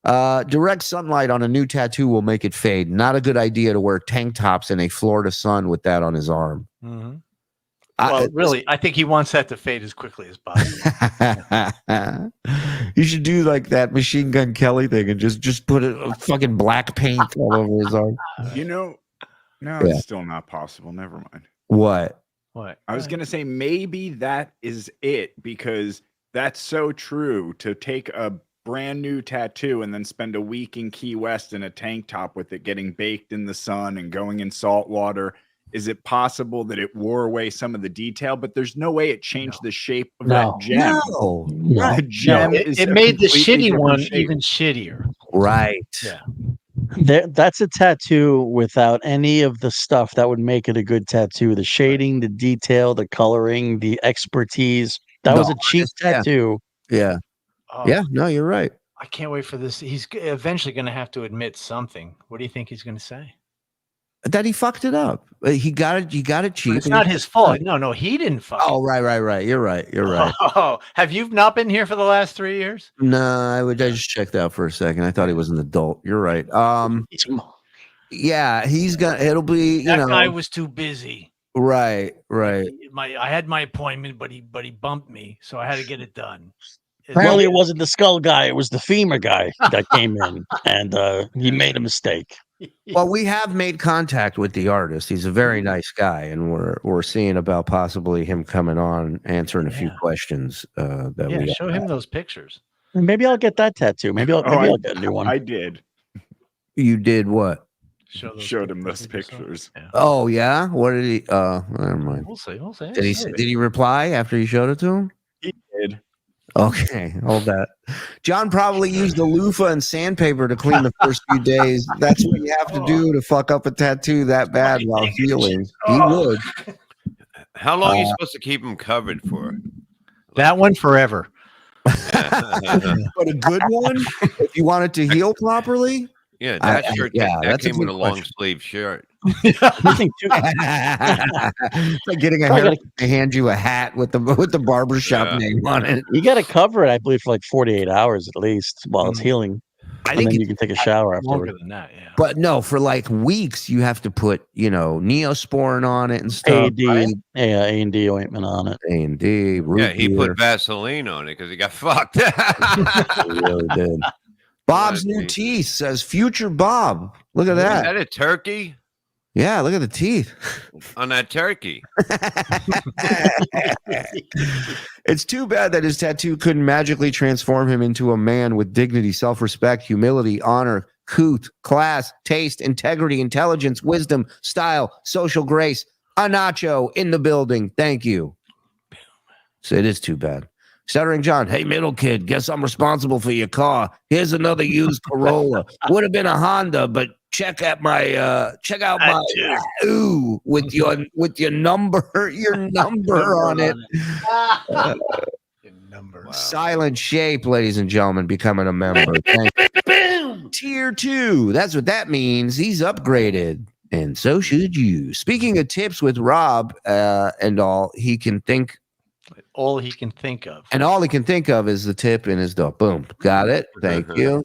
Direct sunlight on a new tattoo will make it fade. Not a good idea to wear tank tops in a Florida sun with that on his arm. Mm-hmm. Well, really, I think he wants that to fade as quickly as possible. You should do like that Machine Gun Kelly thing and just put a fucking black paint all over his arm. No, Yeah. it's still not possible. Never mind. What? What? I was going to say maybe that is it, because that's so true. To take a brand new tattoo and then spend a week in Key West in a tank top with it getting baked in the sun and going in salt water. Is it possible that it wore away some of the detail, but there's no way it changed the shape of that gem? No. The gem is it a made the completely shitty different one shape. even shittier. Right. Yeah. That's a tattoo without any of the stuff that would make it a good tattoo. The shading, the detail, the coloring, the expertise. That was a cheap tattoo. Yeah. Oh, Yeah. No, you're right. I can't wait for this. He's eventually going to have to admit something. What do you think he's going to say? That he fucked it up. He got it. You got it cheap. But it's not his fault. No, he didn't fuck. Oh, right. You're right. Oh, have you not been here for the last 3 years? No, I just checked out for a second. I thought he was an adult. You're right. Yeah, it'll be, That guy was too busy. Right. I had my appointment, but he bumped me, so I had to get it done. Apparently, it wasn't the skull guy; it was the femur guy that came in, and he made a mistake. Well, we have made contact with the artist. He's a very nice guy, and we're seeing about possibly him coming on, answering a few questions. Show him those pictures. Maybe I'll get that tattoo. Maybe I'll get a new one. I did. You did what? Showed him those pictures. Yeah. Oh yeah. What did he? Never mind. We'll see. Did he reply after you showed it to him? He did. Okay, hold that. John probably used a loofah and sandpaper to clean the first few days. That's what you have to do to fuck up a tattoo that bad while healing. He would. How long are you supposed to keep him covered for? That one forever. But a good one, if you want it to heal properly. Yeah, that shirt. That came with a long sleeve shirt. It's like getting a hair to hand you a hat with the barbershop name on it. You got to cover it, I believe, for like 48 hours at least while it's healing. I think then you can take a shower afterward. Longer than that, yeah. But no, for like weeks, you have to put, Neosporin on it and stuff. A&D ointment on it. A&D. Yeah, he put Vaseline on it because he got fucked. He really did. Bob's new teeth says future Bob. Look at that. Is that a turkey? Yeah, look at the teeth on that turkey. It's too bad that his tattoo couldn't magically transform him into a man with dignity, self-respect, humility, honor, couth, class, taste, integrity, intelligence, wisdom, style, social grace. A nacho in the building. Thank you. So it is too bad. Stuttering John, hey, middle kid, guess I'm responsible for your car. Here's another used Corolla. Would have been a Honda, but check out my with your number on it. Wow. Silent Shape, ladies and gentlemen, becoming a member. Tier 2. That's what that means. He's upgraded. And so should you. Speaking of tips with Rob and all, he can think. All he can think of. And all he can think of is the tip in his door. Boom. Got it. Thank you.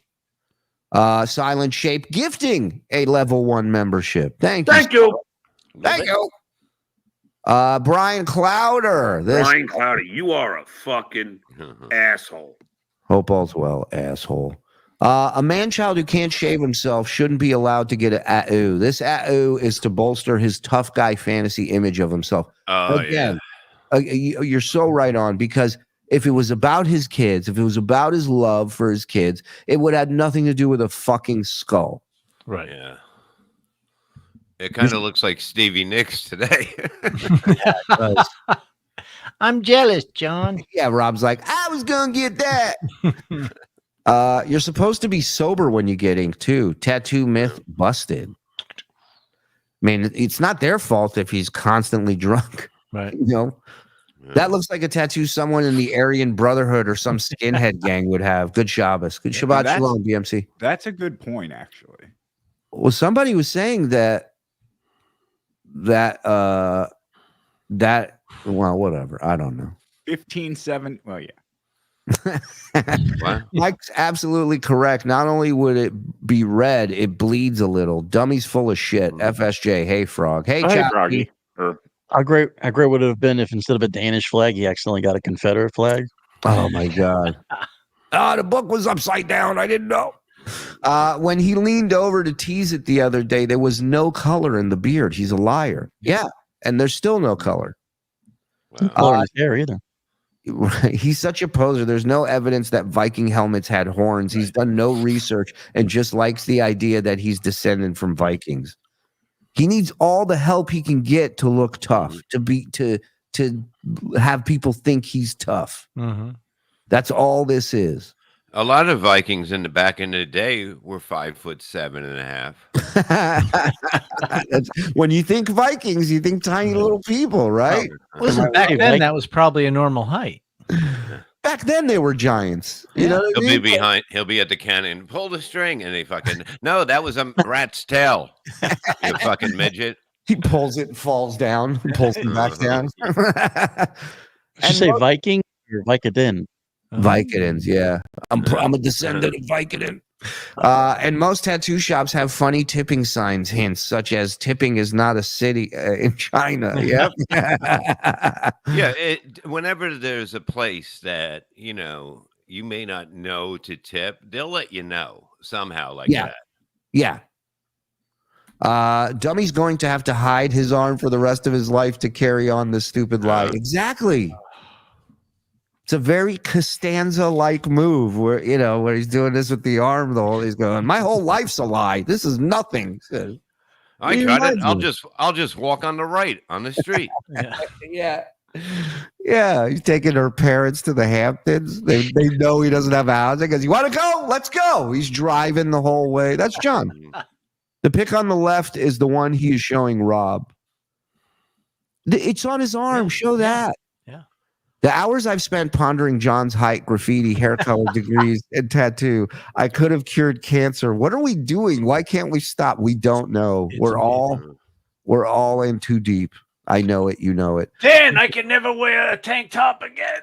Silent Shape gifting a level 1 membership. Thank you. Thank you. Brian Clowder. Brian Clowder, you are a fucking asshole. Hope all's well, asshole. A man-child who can't shave himself shouldn't be allowed to get an AU. This AU is to bolster his tough guy fantasy image of himself. Again, you're so right on, because if it was about his kids, if it was about his love for his kids, it would have nothing to do with a fucking skull. Right. Yeah. It kind of looks like Stevie Nicks today. Yeah, it does. I'm jealous, John. Yeah, Rob's like, I was going to get that. You're supposed to be sober when you get ink, too. Tattoo myth busted. I mean, it's not their fault if he's constantly drunk. Right. That looks like a tattoo someone in the Aryan Brotherhood or some skinhead gang would have. Good Shabbos. Good Shabbat Shalom, BMC. That's a good point, actually. Well, somebody was saying that well, whatever. I don't know. 15-7. Well, yeah. What? Mike's absolutely correct. Not only would it be red, it bleeds a little. Dummy's full of shit. FSJ. Hey, Frog. Hey, Hey, Choppy. Froggy. How great would it have been if instead of a Danish flag, he accidentally got a Confederate flag? Oh my God. The book was upside down. I didn't know. When he leaned over to tease it the other day, there was no color in the beard. He's a liar. Yeah. And there's still no color. No color in his hair either. He's such a poser. There's no evidence that Viking helmets had horns. He's done no research and just likes the idea that he's descended from Vikings. He needs all the help he can get to look tough, to have people think he's tough. Mhm. That's all this is. A lot of Vikings in the back in the day were 5'7.5". When you think Vikings, you think tiny little people, right? Listen, back then that was probably a normal height. Back then they were giants. You know what I He'll mean? be behind. He'll be at the cannon. Pull the string, and they fucking no. That was a rat's tail. You fucking midget. He pulls it and falls down. He pulls it back down. Did you say Viking or Vicodin? Vicodins, yeah. I'm a descendant of Vicodin. And most tattoo shops have funny tipping signs, hints such as "tipping is not a city in China." Yep. Yeah. Whenever there's a place that you may not know to tip, they'll let you know somehow, like that. Yeah. Dummy's going to have to hide his arm for the rest of his life to carry on this stupid lie. Exactly. It's a very Costanza-like move where he's doing this with the arm. He's going, my whole life's a lie. This is nothing. I got it. I'll just walk on the right on the street. Yeah. He's taking her parents to the Hamptons. They know he doesn't have a house. He goes, you want to go? Let's go. He's driving the whole way. That's John. The pic on the left is the one he is showing Rob. It's on his arm. Show that. Yeah. The hours I've spent pondering John's height, graffiti, hair color, degrees, and tattoo, I could have cured cancer. What are we doing? Why can't we stop? We don't know. We're all in too deep. I know it. You know it. Dan, I can never wear a tank top again.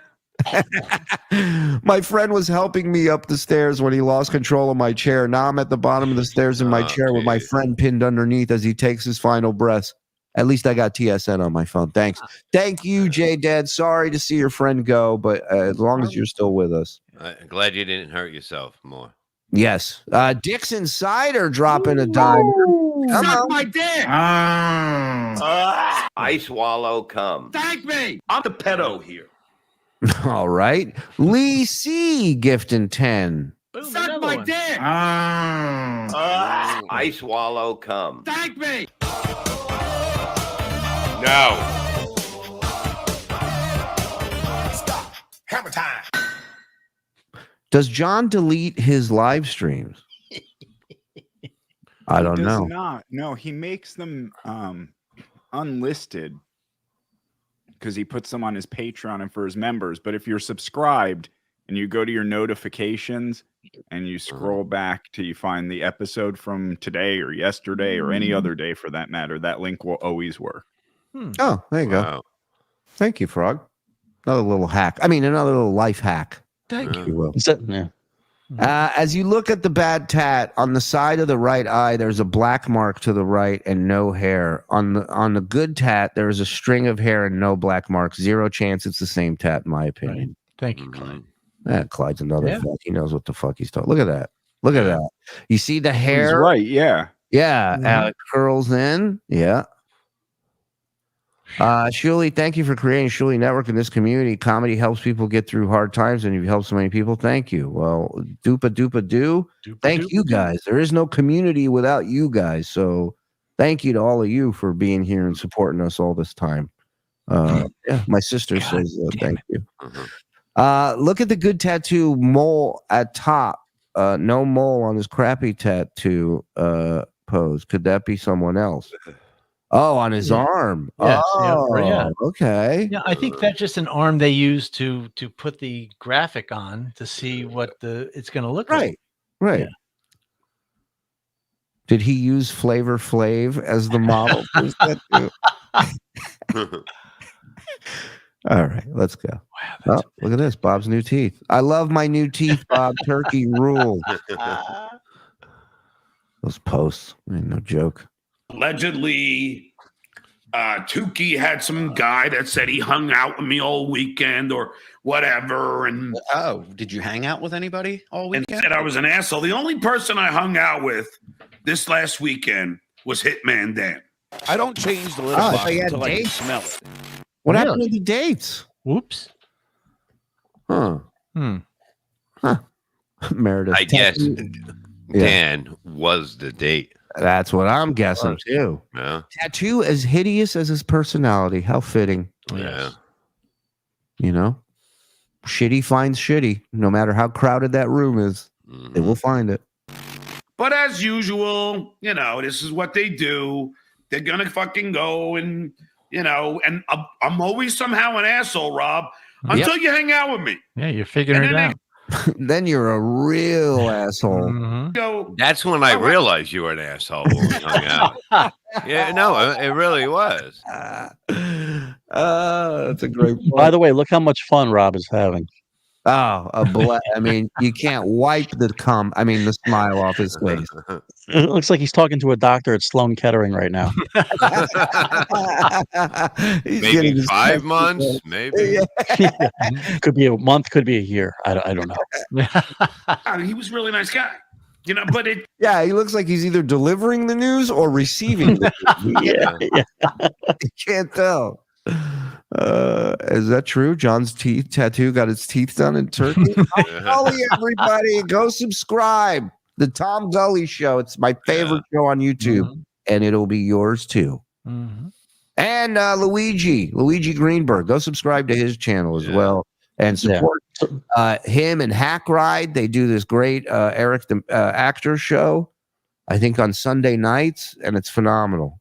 My friend was helping me up the stairs when he lost control of my chair. Now I'm at the bottom of the stairs in my chair with my friend pinned underneath as he takes his final breaths. At least I got TSN on my phone. Thanks. Thank you, J Dad. Sorry to see your friend go, but as long as you're still with us. I'm glad you didn't hurt yourself more. Yes. Dixon Cider dropping a dime. Suck my dick! I swallow cum. Thank me. I'm the pedo here. All right. Lee C. gifting 10. Suck my dick. I swallow cum. Thank me. No. Stop. Hammer time. Does John delete his live streams? I don't know. Not. No, he makes them unlisted because he puts them on his Patreon and for his members. But if you're subscribed and you go to your notifications and you scroll back till you find the episode from today or yesterday or any other day for that matter, that link will always work. Oh, there you go. Thank you, Frog. Another little hack. Another little life hack. Thank you. Will. Yeah. As you look at the bad tat on the side of the right eye, there's a black mark to the right and no hair. On the good tat, there is a string of hair and no black marks. Zero chance it's the same tat, in my opinion. Thank you, Clyde. Clyde's another fuck. He knows what the fuck he's talking. Look at that. Look at that. You see the hair? He's right. Yeah. Yeah. It curls in. Yeah. Shuli, thank you for creating Shuli Network in this community. Comedy helps people get through hard times, and you've helped so many people. Thank you. Well, dupa. Thank you guys. There is no community without you guys. So thank you to all of you for being here and supporting us all this time. My sister says thank you. Look at the good tattoo mole at top. No mole on his crappy tattoo pose. Could that be someone else? Oh, on his arm. Yes, yeah. Okay. Yeah, I think that's just an arm they use to put the graphic on to see what it's going to look like. Right. Did he use Flavor Flav as the model for his tattoo? All right, let's go. Wow, look at this. Bob's new teeth. I love my new teeth, Bob. Turkey rule. Those posts. No joke. Allegedly, Tookie had some guy that said he hung out with me all weekend or whatever. And oh, did you hang out with anybody all and weekend? said I was an asshole. The only person I hung out with this last weekend was Hitman Dan. I don't change the litter Oh, box so you had until I can dates? smell it. What Really? happened to the dates? Whoops. Huh. Meredith. I guess Yeah. Dan was the date. That's what I'm guessing too. Yeah. Tattoo as hideous as his personality. How fitting. Yeah. You know? Shitty finds shitty. No matter how crowded that room is, they will find it. But as usual, you know, this is what they do. They're gonna fucking go and, you know, and I'm always somehow an asshole, Rob, until you hang out with me. Yeah, you're figuring it out. Then you're a real asshole. Mm-hmm. That's when I realized you were an asshole when we hung out. Yeah, no, it really was. That's a great point. By the way, look how much fun Rob is having. Oh, I mean, you can't wipe the smile off his face. It looks like he's talking to a doctor at Sloan Kettering right now. Maybe 5 months, maybe. Could be a month, could be a year. I don't know. I mean, he was a really nice guy, you know, but it. Yeah, he looks like he's either delivering the news or receiving the news. Yeah. You can't tell. Is that true? John's teeth tattoo got his teeth done in Turkey. Tom Gully, everybody, go subscribe. The Tom Gully Show. It's my favorite show on YouTube, and it'll be yours too. And Luigi Greenberg, go subscribe to his channel as well and support him and Hack Ride. They do this great Eric the Actor show, I think on Sunday nights, and it's phenomenal.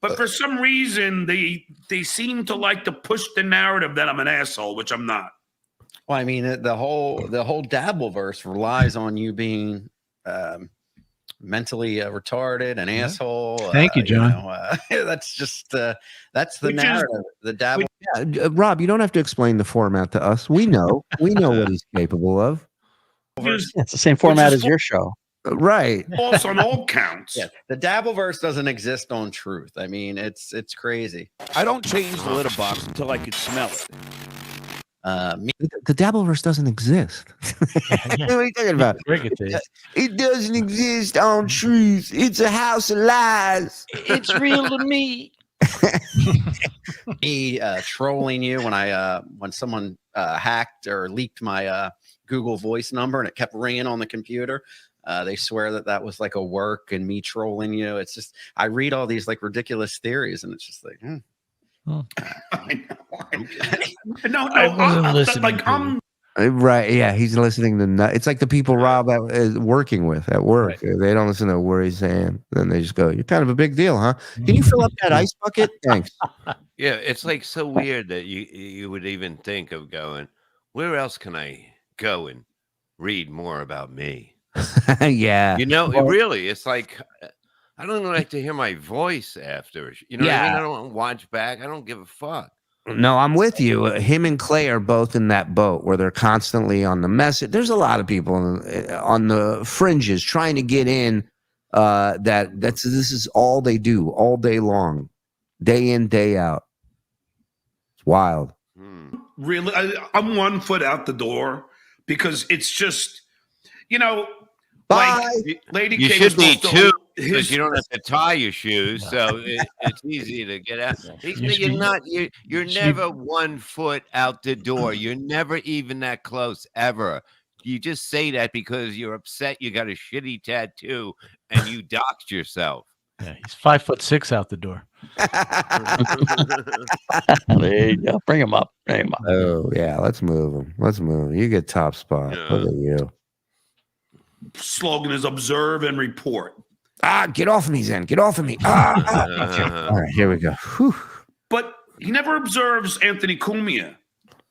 But for some reason, they seem to like to push the narrative that I'm an asshole, which I'm not. Well, I mean, the whole Dabbleverse relies on you being mentally retarded, an asshole. Thank you, John. That's just that's the narrative. The Dabble. Rob, you don't have to explain the format to us. We know what he's capable of. It's the same format as your show. Right. False on all counts. Yeah, the Dabbleverse doesn't exist on truth. I mean, it's crazy. I don't change the litter box until I can smell it. The Dabbleverse doesn't exist. What are you talking about? It doesn't exist on truth. It's a house of lies. It's real to me. Me trolling you when someone hacked or leaked my Google Voice number and it kept ringing on the computer. They swear that was like a work and me trolling you. It's just I read all these like ridiculous theories and it's just like. Right, yeah, he's listening to it's like the people Rob is working with at work. Right. They don't listen to what he's saying. Then they just go, "You're kind of a big deal, huh? Can you fill up that ice bucket? Thanks." Yeah, it's like so weird that you would even think of going, where else can I go and read more about me? Yeah, you know, really, it's like I don't like to hear my voice after. You know what I mean? I don't watch back. I don't give a fuck. No, I'm with you. Him and Clay are both in that boat where they're constantly on the message. There's a lot of people on the fringes trying to get in. This is all they do all day long, day in, day out. It's wild. Really, I'm 1 foot out the door because it's just, you know, bye. Like Lady you K should be too. Because his you don't have to tie your shoes, so it's easy to get out. You're never 1 foot out the door. You're never even that close ever. You just say that because you're upset you got a shitty tattoo and you doxed yourself. Yeah, he's 5'6" out the door. There you go. Bring him up. Bring him up. Oh yeah, let's move him. Let's move him. You get top spot. Look at you. Slogan is observe and report. Get off of me, Zen. Get off of me. Okay. All right, here we go. Whew. But he never observes Anthony Cumia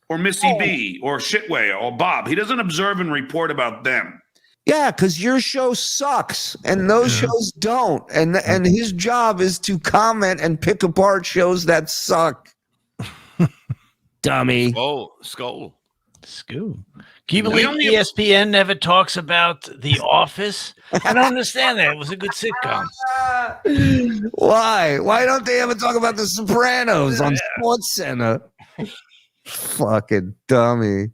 or Missy B or Shitway or Bob. He doesn't observe and report about them. Yeah, because your show sucks and those shows don't. And his job is to comment and pick apart shows that suck. Dummy. Skull. Can you believe ESPN never talks about The Office? I don't understand that. It was a good sitcom. Why? Why don't they ever talk about The Sopranos on Sports Center? Fucking dummy.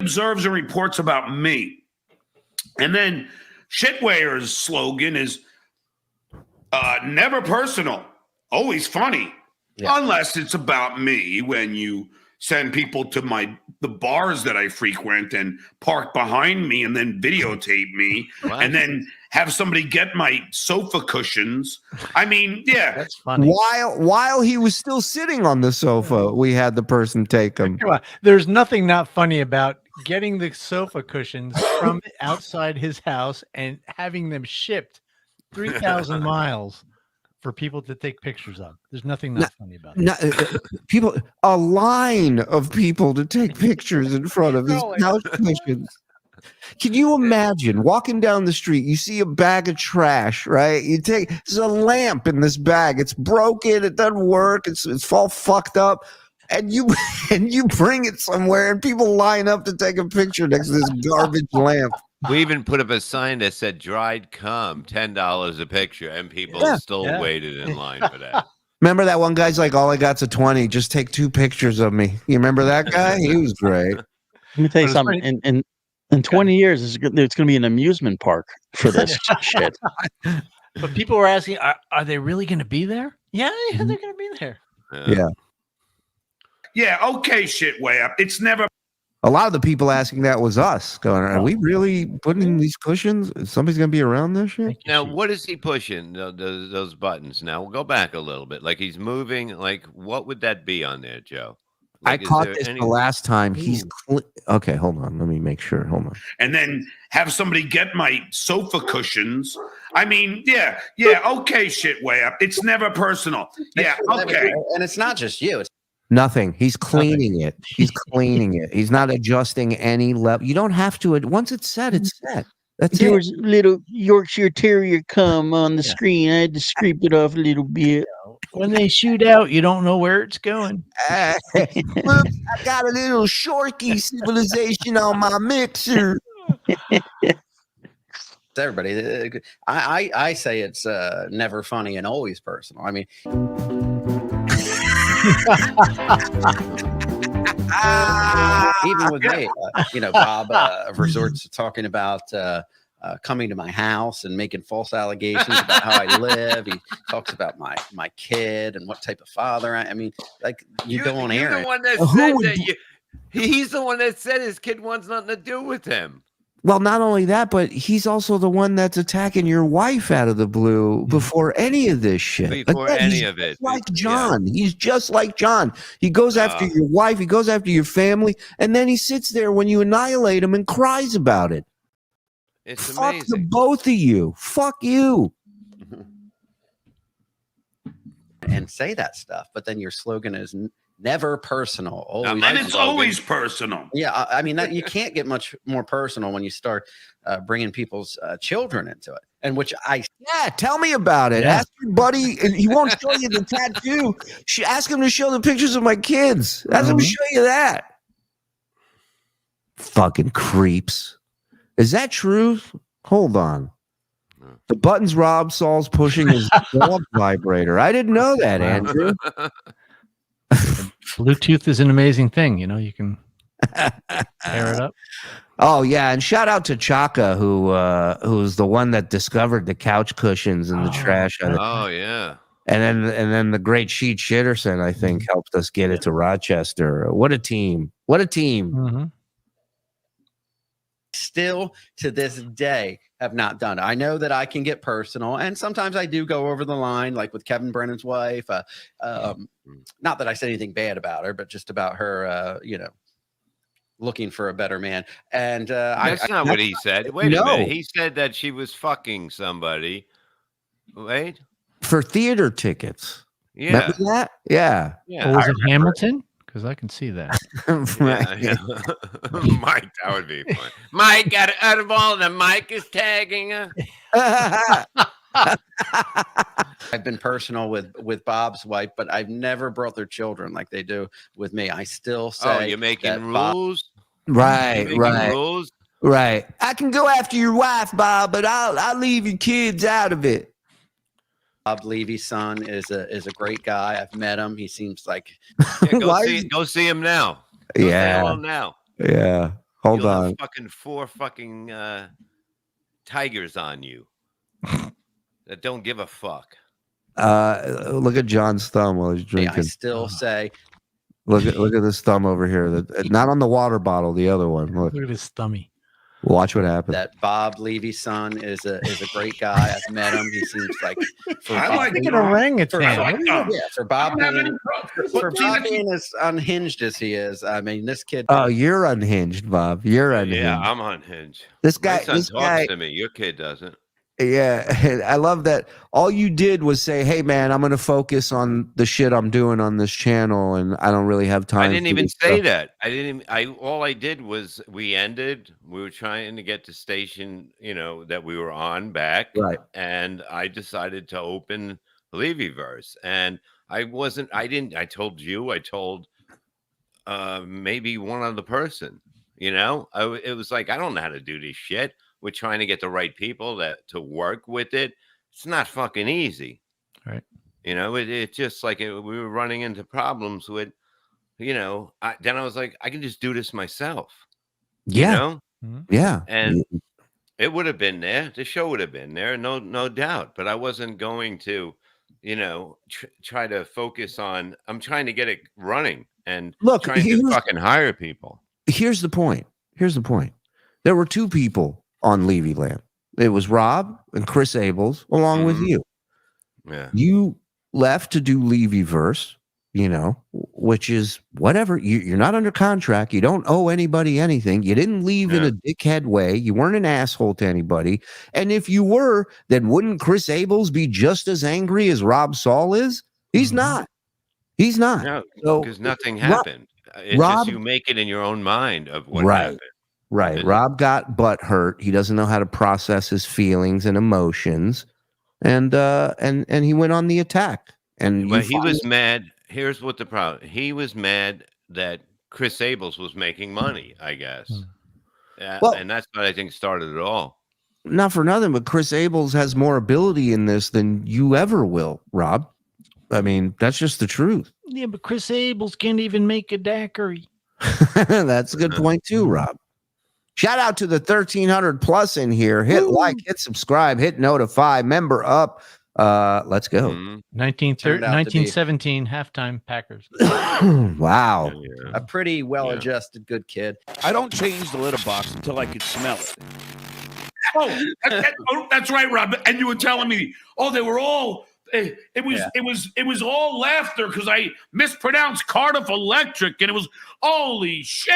Observes and reports about me. And then Shitwayer's slogan is never personal, always funny, unless it's about me. When you send people to the bars that I frequent and park behind me and then videotape me and then have somebody get my sofa cushions. I mean, that's funny. While he was still sitting on the sofa, we had the person take him. Come on. There's nothing not funny about getting the sofa cushions from outside his house and having them shipped 3,000 miles for people to take pictures of. There's nothing not funny about it. A line of people to take pictures in front of his couch cushions. Can you imagine walking down the street? You see a bag of trash, right? There's a lamp in this bag. It's broken. It doesn't work. It's all fucked up. And you bring it somewhere, and people line up to take a picture next to this garbage lamp. We even put up a sign that said "dried cum, $10 a picture," and people still waited in line for that. Remember that one guy's like, "All I got's a 20. Just take 2 pictures of me." You remember that guy? He was great. Let me tell you something. In 20 years, it's going to be an amusement park for this shit. But people were asking, are they really going to be there? Yeah, they're going to be there. Yeah. Yeah, okay, Shitway. It's never. A lot of the people asking that was us going, are we really putting in these cushions? Somebody's going to be around this shit? Now, what is he pushing, those buttons? Now, we'll go back a little bit. Like he's moving. Like, what would that be on there, Joe? Like, I caught this the last time. Okay, hold on. Let me make sure. Hold on. And then have somebody get my sofa cushions. I mean, yeah, okay, Shitway. It's never personal. Yeah, okay. And it's not just you. It's nothing. He's cleaning it. He's cleaning it. He's not adjusting any level. You don't have to. Once it's set, it's set. That's there it. was a little Yorkshire Terrier cum on the screen. I had to scrape it off a little bit. When they shoot out, you don't know where it's going. Look, I got a little Shorky civilization on my mixer. everybody. I say it's never funny and always personal. I mean. Even with me, Bob resorts to talking about coming to my house and making false allegations about how I live. He talks about my kid and what type of father I mean, like you go on air. You're the one that said that he's the one that said his kid wants nothing to do with him. Well, not only that, but he's also the one that's attacking your wife out of the blue before any of this shit. Before any of it. Like John. He's just like John. He goes after your wife. He goes after your family. And then he sits there when you annihilate him and cries about it. It's Fuck amazing. the both of you. Fuck you. And say that stuff. But then your slogan is never personal. Always and it's always personal. Yeah, I mean, you can't get much more personal when you start bringing people's children into it. And tell me about it. Yeah. Ask your buddy. He won't show you the tattoo. Ask him to show the pictures of my kids. Ask him to show you that. Fucking creeps. Is that true? Hold on. The buttons Rob Saul's pushing his dog vibrator. I didn't know that, Andrew. Bluetooth is an amazing thing. You can pair it up. Oh yeah, and shout out to Chaka, who's the one that discovered the couch cushions and the trash. Oh yeah. And then the great Sheet Shitterson, I think, helped us get it to Rochester. What a team! What a team! Mm-hmm. Still to this day have not done it. I know that I can get personal, and sometimes I do go over the line, like with Kevin Brennan's wife. Not that I said anything bad about her, but just about her, looking for a better man. And that's not what he said. Wait a minute. He said that she was fucking somebody. Wait. For theater tickets. Yeah. Remember that? Yeah. Or was it Hamilton? because I can see that. Yeah. Mike, that would be fun. Mike, out of all the Mike is tagging her. I've been personal with Bob's wife, but I've never brought their children like they do with me. I still say, Oh, you're making that rules? Right, You're making right. rules? Right. I can go after your wife, Bob, but I'll leave your kids out of it. Bob Levy's son is a great guy. I've met him. He seems like Yeah, go see him now. Go say hello now. Yeah. Hold You'll have on. fucking 4 fucking tigers on you that don't give a fuck. Look at John's thumb while he's drinking. I still say, Look at this thumb over here. Not on the water bottle, the other one. Look at his thummy. Watch what happens. that Bob Levy's son is a great guy. I've met him. He seems like Thinking orangutan. for Bob being as unhinged as he is. I mean, this kid. Oh, you're unhinged, Bob. You're unhinged. Yeah, I'm unhinged. This My guy- son this talks guy- to me. Your kid doesn't. Yeah, I love that. All you did was say, "Hey, man, I'm going to focus on the shit I'm doing on this channel, and I don't really have time." I didn't for even this say stuff." that. I didn't. All I did was we ended. We were trying to get the station, that we were on back, Right. And I decided to open Levyverse, and I wasn't. I didn't. I told you. I told maybe one other person. It was like I don't know how to do this shit. We're trying to get the right people to work with it. It's not fucking easy. Right. It's just like we were running into problems with, then I was like, I can just do this myself. Yeah. Yeah. And it would have been there. The show would have been there. No doubt. But I wasn't going to, try to focus on, I'm trying to get it running and Look, trying to fucking hire people. Here's the point. There were 2 people on Levyland. It was Rob and Chris Abels, along with you. Yeah. You left to do Levyverse, which is whatever. You're not under contract. You don't owe anybody anything. You didn't leave in a dickhead way. You weren't an asshole to anybody. And if you were, then wouldn't Chris Abels be just as angry as Rob Saul is? He's not. He's not. No, because nothing happened. It's just you make it in your own mind of what happened. Right. Rob got butt hurt. He doesn't know how to process his feelings and emotions. And he went on the attack. And he was mad. Here's what the problem. He was mad that Chris Abels was making money, I guess. And that's what I think started it all. Not for nothing, but Chris Abels has more ability in this than you ever will, Rob. I mean, that's just the truth. Yeah, but Chris Abels can't even make a daiquiri. That's a good point too, Rob. Shout out to the 1,300 plus in here. Hit like, hit subscribe, hit notify, member up. Let's go. 1917 halftime Packers. Wow. A pretty well-adjusted good kid. I don't change the litter box until I can smell it. That's right, Rob. And you were telling me, they were all. It was all laughter because I mispronounced Cardiff Electric, and it was holy shit.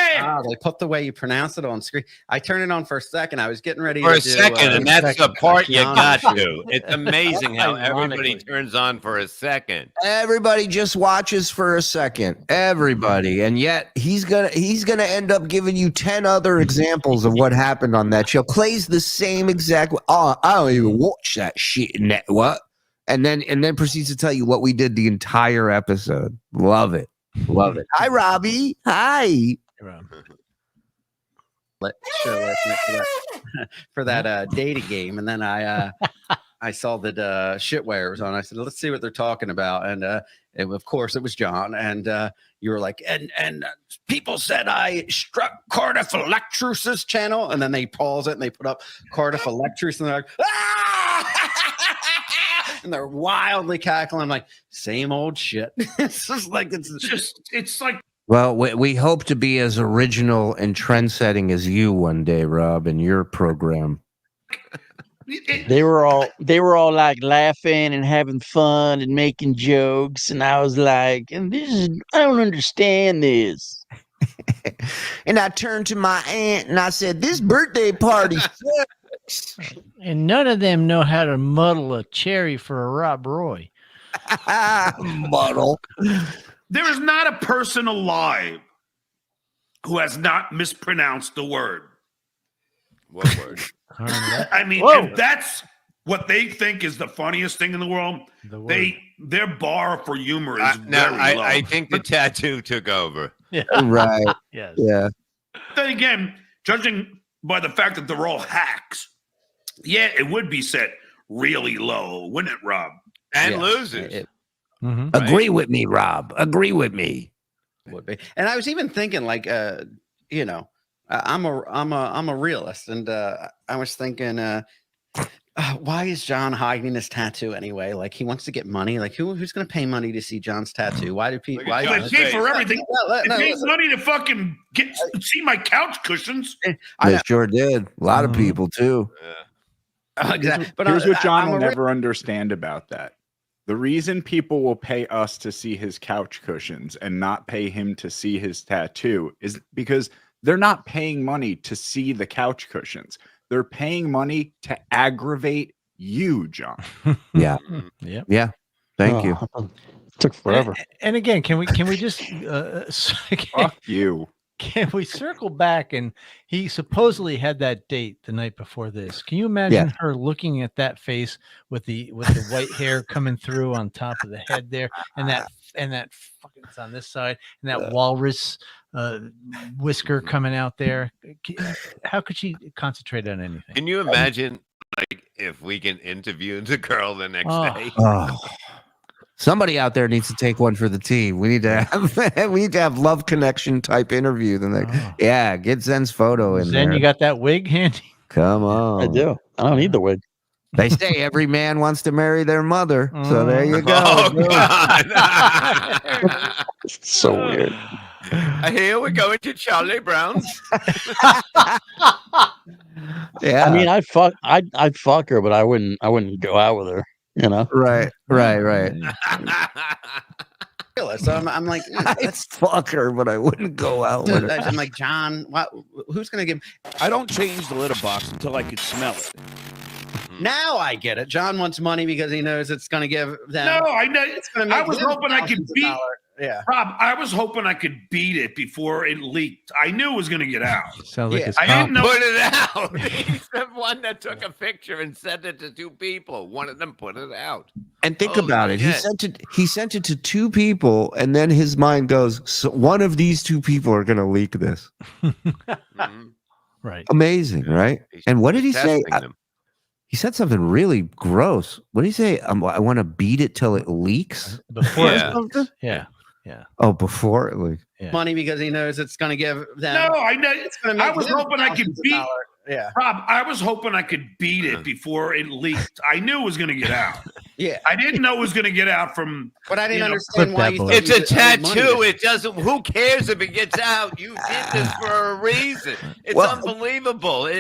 They put the way you pronounce it on screen. I turned it on for a second. I was getting ready For to a second, and that's the part you got Keanu. to. It's amazing how everybody turns on for a second. Everybody just watches for a second. Everybody, and yet he's gonna end up giving you 10 other examples of what happened on that show. Clay's the same exact. I don't even watch that shit. What? And then proceeds to tell you what we did the entire episode. Love it. Hi, Robbie. Hi. For that data game, and then I saw that shitware was on. I said, let's see what they're talking about, and of course it was John, and you were like, and people said I struck Cardiff Electric's channel, and then they pause it and they put up Cardiff Electric, and they're like, and they're wildly cackling. I'm like, same old shit. It's like. Well, we hope to be as original and trend-setting as you one day, Rob, in your program. They were all like laughing and having fun and making jokes, and I was like, I don't understand this. And I turned to my aunt and I said, this birthday party sucks. And none of them know how to muddle a cherry for a Rob Roy. Muddle. There is not a person alive who has not mispronounced the word. What word? I mean, Whoa. if that's what they think is the funniest thing in the world, their bar for humor is No, very low. I think the tattoo took over. Yeah. Right. Yes. Yeah. Then again, judging by the fact that they're all hacks, yeah, it would be set really low, wouldn't it, Rob? And Yeah, losers. Mhm. Agree with me, Rob. Agree with me. Would be. And I was even thinking, like, you know, I'm a realist, and I was thinking, why is John hiding his tattoo anyway? Like, he wants to get money. Like, who's going to pay money to see John's tattoo? Why do people? Why They pay for everything. No, They paid money to fucking see my couch cushions. They sure did. A lot of people too. Exactly. But here's what John I'm will a never understand about that. The reason people will pay us to see his couch cushions and not pay him to see his tattoo is because they're not paying money to see the couch cushions. They're paying money to aggravate you, John. Yeah. Yeah. Yeah. Thank you. Took forever. And again, can we just Fuck you. can we circle back? And he supposedly had that date the night before this. Can you imagine her looking at that face with the white hair coming through on top of the head there, and that fucking it's on this side, and that walrus whisker coming out there? How could she concentrate on anything? Can you imagine, like, if we can interview the girl the next day? Oh. Somebody out there needs to take one for the team. We need to have love connection type interview. Then get Zen's photo in Zen, there. you got that wig handy? Come on. I do. I don't need the wig. They say every man wants to marry their mother. So there you go. Oh, God. So weird. Here we go into Charlie Brown's. Yeah. I mean, I'd fuck her, but I wouldn't go out with her. You know? Right. So I'm like, I'd fuck her, but I wouldn't go out with her. I'm like, John, who's going to give? I don't change the litter box until I can smell it. Now I get it. John wants money because he knows it's going to give them. No, I know. It's going to make I was him hoping I could thousands of beat. dollars. Yeah, Rob, I was hoping I could beat it before it leaked. I knew it was going to get out. Sounds like it's I didn't know. Put it out. He's the one that took a picture and sent it to two people. One of them put it out. And think Holy about it. shit. He sent it to two people, and then his mind goes, so one of these two people are going to leak this. Right. Amazing, right? And what did he say? Testing them. He said something really gross. What did he say? I want to beat it till it leaks. Before Yeah. Yeah. Oh, before it leaks. Yeah. money because he knows it's going to give them. No, I know. It's going to make I was him hoping I could thousands of beat. dollars. Yeah, Rob, I was hoping I could beat it before it leaked. I knew it was going to get out. yeah. I didn't know it was going to get out from. But I didn't You know, understand clip why that you. bullet. thought It's a you owed money tattoo. to- It doesn't. Who cares if it gets out? You did this for a reason. It's Well- unbelievable.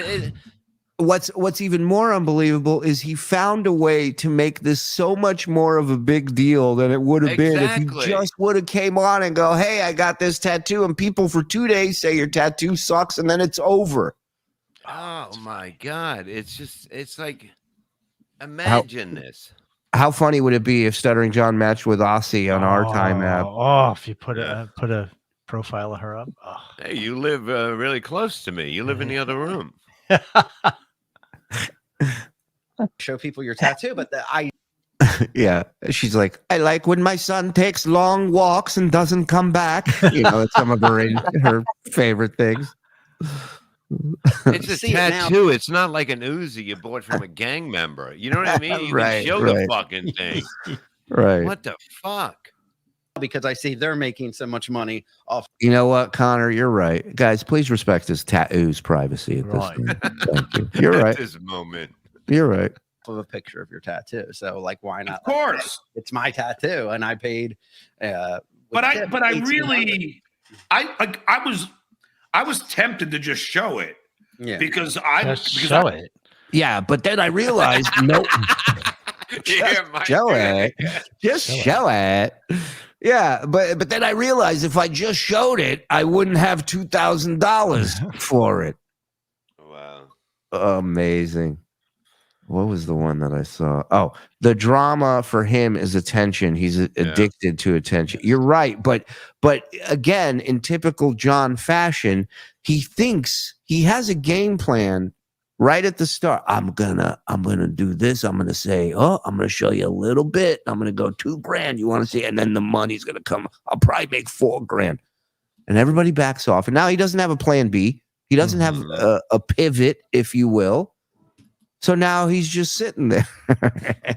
What's even more unbelievable is he found a way to make this so much more of a big deal than it would have been if Exactly. he just would have came on and go, "Hey, I got this tattoo," and people for 2 days say your tattoo sucks, and then it's over. Oh my God! It's like, imagine this. How funny would it be if Stuttering John matched with Aussie on our time app? Oh, if you put a profile of her up. Oh. Hey, you live really close to me. You live in the other room. show people your tattoo, but I Yeah, she's like, I like when my son takes long walks and doesn't come back. You know, it's some of her favorite things. It's a See it now. tattoo. It's not like an Uzi you bought from a gang member. You know what I mean? You Right, can show the right. fucking thing. Right. What the fuck? because I see they're making so much money off. You know what, Connor? You're right. Guys, please respect his tattoo's privacy at this Right. time. Thank you. You're At right. this moment. You're right. Of a picture of your tattoo, so like, why not? Of course, it's my tattoo, and I paid. But I really, I was tempted to just show it. Yeah. Because I Just because show I- it. Yeah, but then I realized no. Yeah, Mike. Show it. Just show it. Yeah, but then I realized if I just showed it, I wouldn't have $2,000 for it. Wow. Amazing. What was the one that I saw? Oh, the drama for him is attention. He's addicted to attention. You're right, but again, in typical John fashion, he thinks he has a game plan right at the start. I'm gonna do this. I'm gonna say, oh, I'm gonna show you a little bit. I'm gonna go $2,000. You want to see? And then the money's gonna come. I'll probably make $4,000. And everybody backs off. And now he doesn't have a plan B. He doesn't have a pivot, if you will. So now he's just sitting there,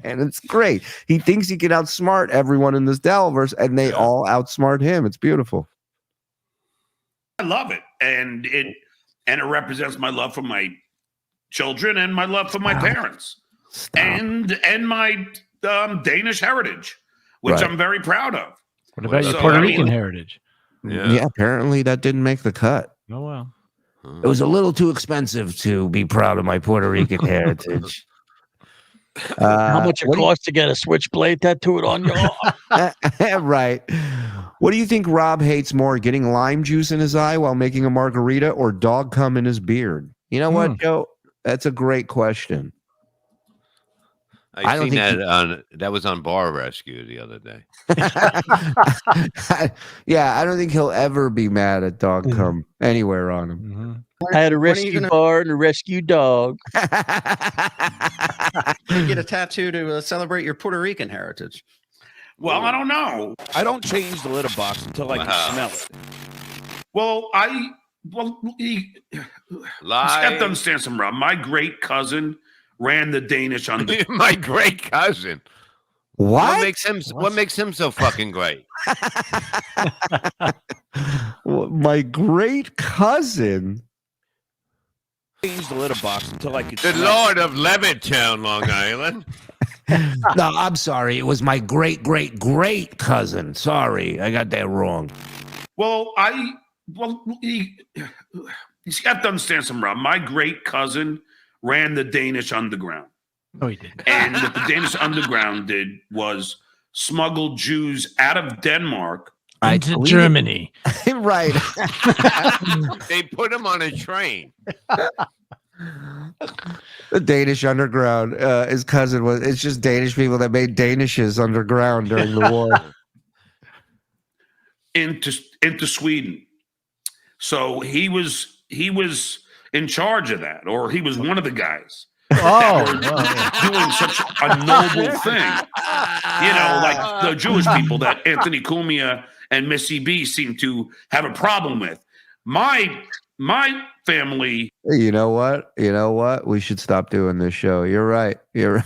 and it's great. He thinks he can outsmart everyone in this Dabbleverse, and they all outsmart him. It's beautiful. I love it, and it represents my love for my children and my love for my parents, and my Danish heritage, which I'm very proud of. What about your Puerto Rican heritage? Yeah, apparently that didn't make the cut. Oh well. It was a little too expensive to be proud of my Puerto Rican heritage. How much it costs to get a switchblade tattooed on your arm? Right. What do you think Rob hates more, getting lime juice in his eye while making a margarita or dog cum in his beard? You know what, Joe? That's a great question. I seen that that was on Bar Rescue the other day. Yeah, I don't think he'll ever be mad at dog cum anywhere on him. I had a rescue bar and a rescue dog. You get a tattoo to celebrate your Puerto Rican heritage. Well, I don't know. I don't change the litter box until I can smell it. Well, you have to understand something, Rob. My great cousin ran the Danish under. My great cousin. What makes him so fucking great? My great cousin. Change the litter box until I can. The Lord of Levittown, Long Island. No, I'm sorry. It was my great cousin. Sorry, I got that wrong. Well, you have to understand something, Rob. My great cousin ran the Danish underground. No, he didn't. And what the Danish underground did was smuggle Jews out of Denmark into Germany. Right. They put him on a train. The Danish underground. His cousin was. It's just Danish people that made Danishes underground during the war. into Sweden. So he was in charge of that, or he was one of the guys that were doing such a noble thing. You know, like the Jewish people that Anthony Cumia and Missy B seem to have a problem with. My family. You know what? We should stop doing this show. You're right. You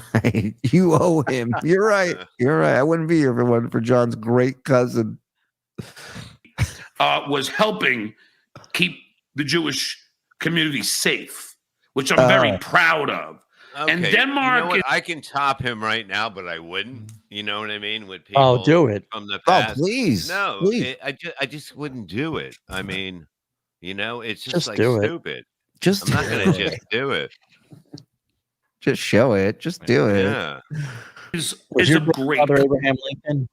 owe him. You're right. I wouldn't be here if it wasn't for John's great cousin. Was helping keep the Jewish community safe, which I'm very proud of. Okay. And Denmark, you know I can top him right now, but I wouldn't. You know what I mean? With people do it from the past. Oh, please. No, please. I just wouldn't do it. I mean, it's just like do stupid. I'm not gonna just do it. Just show it. Just do it. Yeah. is your a great. brother Abraham Lincoln?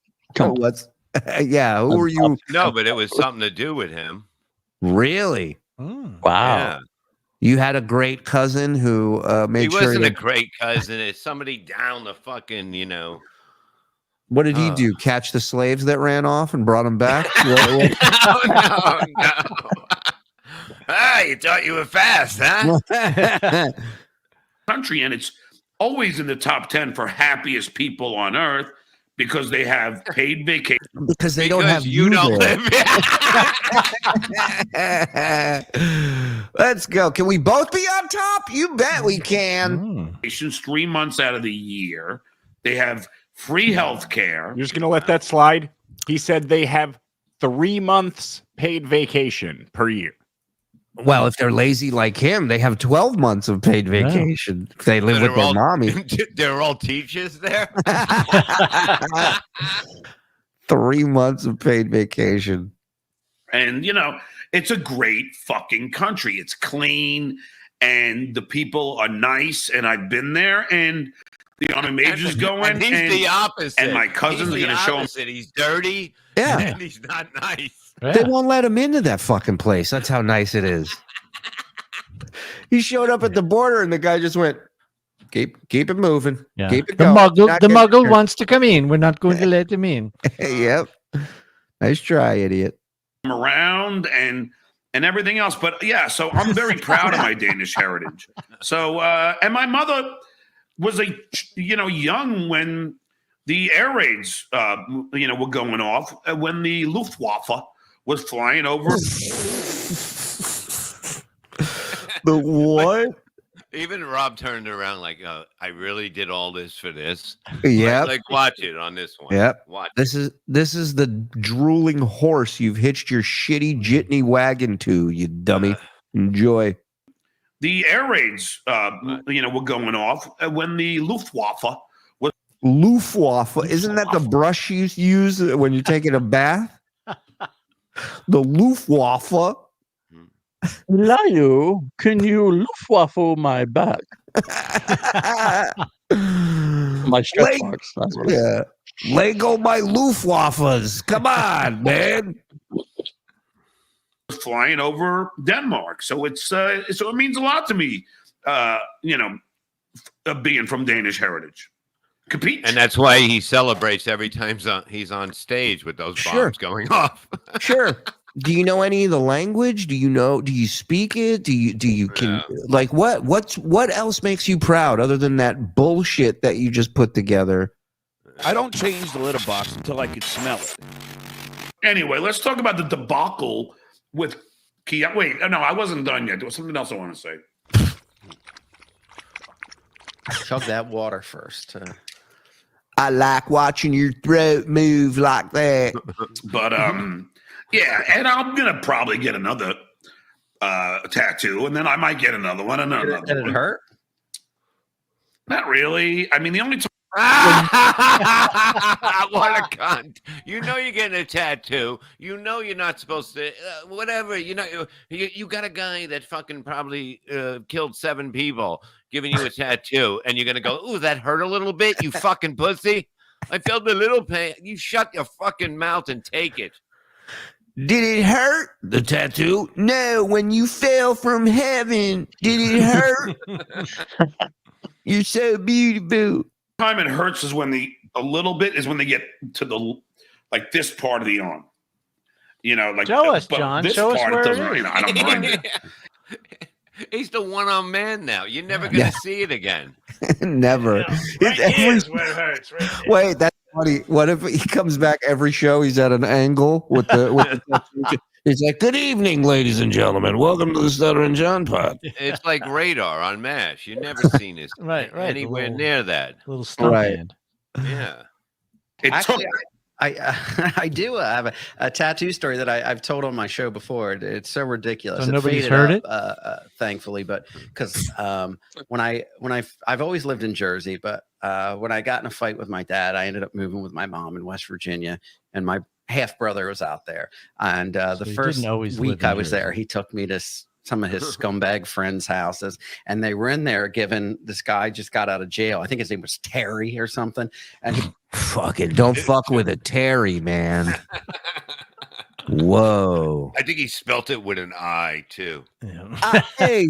Yeah. Who were you? No, but it was something to do with him. Really? Wow. Yeah. You had a great cousin who made sure. He wasn't a great cousin. It's somebody down the fucking, What did he do? Catch the slaves that ran off and brought them back? No. You thought you were fast, huh? Country, and it's always in the top 10 for happiest people on earth because they have paid vacation. Because they don't have you don't there. live. Let's go. Can we both be on top? You bet we can. 3 months out of the year. They have free health care. You're just going to let that slide? He said they have 3 months paid vacation per year. Well, if they're lazy like him, they have 12 months of paid vacation. If they live with their mommy. They're all teachers there? 3 months of paid vacation. And, it's a great fucking country. It's clean, and the people are nice, and I've been there, and the Army Major's going. And he's the opposite. And my cousin's going to show him. He's dirty. Yeah. And he's not nice. They won't let him into that fucking place. That's how nice it is. He showed up at the border, and the guy just went, Keep it moving. Yeah. Keep it The going. muggle, Not the getting muggle hurt. wants to come in. We're not going to let him in. Yep. Nice try, idiot. Around and everything else. But yeah, so I'm very proud of my Danish heritage. So and my mother was young when the air raids were going off, when the Luftwaffe was flying over. The what? Even Rob turned around like, I really did all this for this. Yep. Like watch it on this one. Yep. Watch. This is the drooling horse you've hitched your shitty jitney wagon to, you dummy. Enjoy. The air raids were going off when the Luftwaffe was. Luftwaffe. Isn't that the brush you use when you're taking a bath? The Luftwaffe. Lio, can you Luftwaffe my back? My stretch marks. That's what Yeah. Lego my Luftwaffes. Come on, man. Flying over Denmark. So it means a lot to me, being from Danish heritage. Compete. And that's why he celebrates every time he's on stage with those bombs going off. Sure. Do you know any of the language? Do you speak it? Do you like what else makes you proud other than that bullshit that you just put together? I don't change the litter box until I can smell it. Anyway, let's talk about the debacle with Kia. Wait, no, I wasn't done yet. There was something else I want to say. Chug that water first. I like watching your throat move like that. But yeah, and I'm gonna probably get another tattoo, and then I might get another one. And another Did it one. hurt? Not really. I mean, the only time. What a cunt. You know you're getting a tattoo. You know you're not supposed to, whatever. You know, you got a guy that fucking probably killed 7 people giving you a tattoo, and you're going to go, ooh, that hurt a little bit, you fucking pussy. I felt a little pain. You shut your fucking mouth and take it. Did it hurt? The tattoo? No, when you fell from heaven. Did it hurt? You're so beautiful. Time it hurts is when they get to the this part of the arm. You know, like show us, but John. This Show us part where doesn't. it is. I don't mind it. He's the one-armed man now. You're never going to see it again. Never. Right here is where it hurts. Right here. Wait, that's funny. What if he comes back every show? He's at an angle with the he's like, "Good evening, ladies and gentlemen. Welcome to the Stuttering John Pod." It's like radar on MASH. You've never seen this right. anywhere near that. Little stunt band. Yeah. Actually, I do have a tattoo story that I've told on my show before. It's so ridiculous. So nobody's faded heard up, it? thankfully, but because I've always lived in Jersey, but when I got in a fight with my dad, I ended up moving with my mom in West Virginia, and my half brother was out there. And the first week I was there, he took me to some of his scumbag friends' houses, and they were in there giving this guy just got out of jail. I think his name was Terry or something. And he, fucking don't fuck with a Terry, man. Whoa. I think he spelt it with an I too. Hey,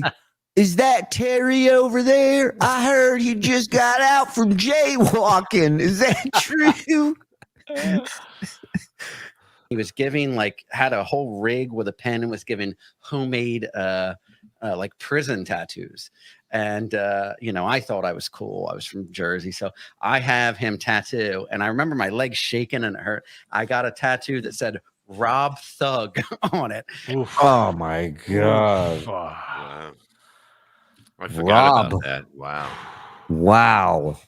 is that Terry over there? I heard he just got out from jaywalking. Is that true? He was giving had a whole rig with a pen and was giving homemade prison tattoos. And I thought I was cool. I was from Jersey, so I have him tattoo. And I remember my legs shaking and it hurt. I got a tattoo that said "Rob Thug" on it. Oof. Oh my god! Wow. I forgot about that. Wow. Wow.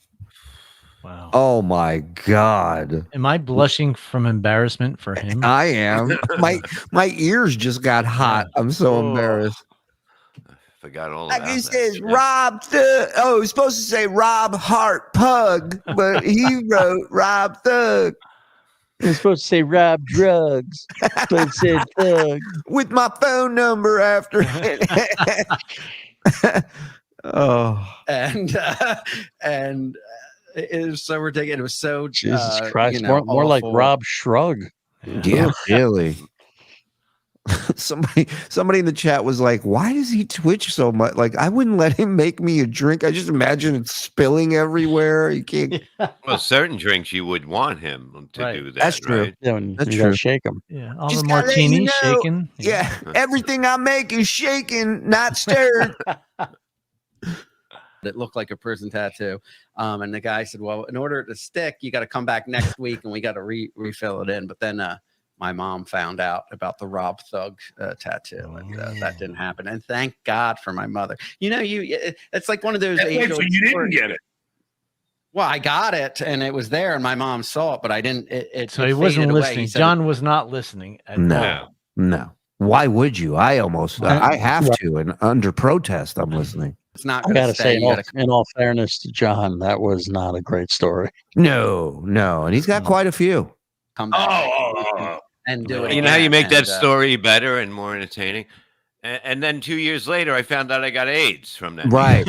Wow. Oh my god. Am I blushing from embarrassment for him? I am. My ears just got hot. I'm so embarrassed. Forgot all Like about he that. says, Rob Thug. Oh, he's supposed to say Rob Hart Pug, but he wrote Rob Thug. It's supposed to say Rob Drugs, but it said Thug. With my phone number after it. Oh. And it was so ridiculous. It was so Jesus Christ, more like awful. Rob Shrug. Yeah, really. somebody in the chat was like, why does he twitch so much? Like, I wouldn't let him make me a drink. I just imagine it spilling everywhere. You can't. Well, certain drinks you would want him to do that. That's true. Right? Yeah, when That's you gotta true. shake them. Yeah, all Just the gotta let you martinis know. shaken. Yeah, everything I make is shaken, not stirred. It looked like a prison tattoo. And the guy said, well, in order to stick, you got to come back next week and we got to refill it in. But then my mom found out about the Rob Thug tattoo, and that didn't happen. And thank God for my mother. You know, it's like one of those. So you didn't get it. Well, I got it, and it was there, and my mom saw it, but I didn't. So he wasn't listening. John was not listening. No. Why would you? I have to, and under protest, I'm listening. It's not. I gotta say, in all fairness to John, that was not a great story. No, and he's got quite a few. Come back and do it. You know how you make that and, story better and more entertaining? And then 2 years later, I found out I got AIDS from that. Right.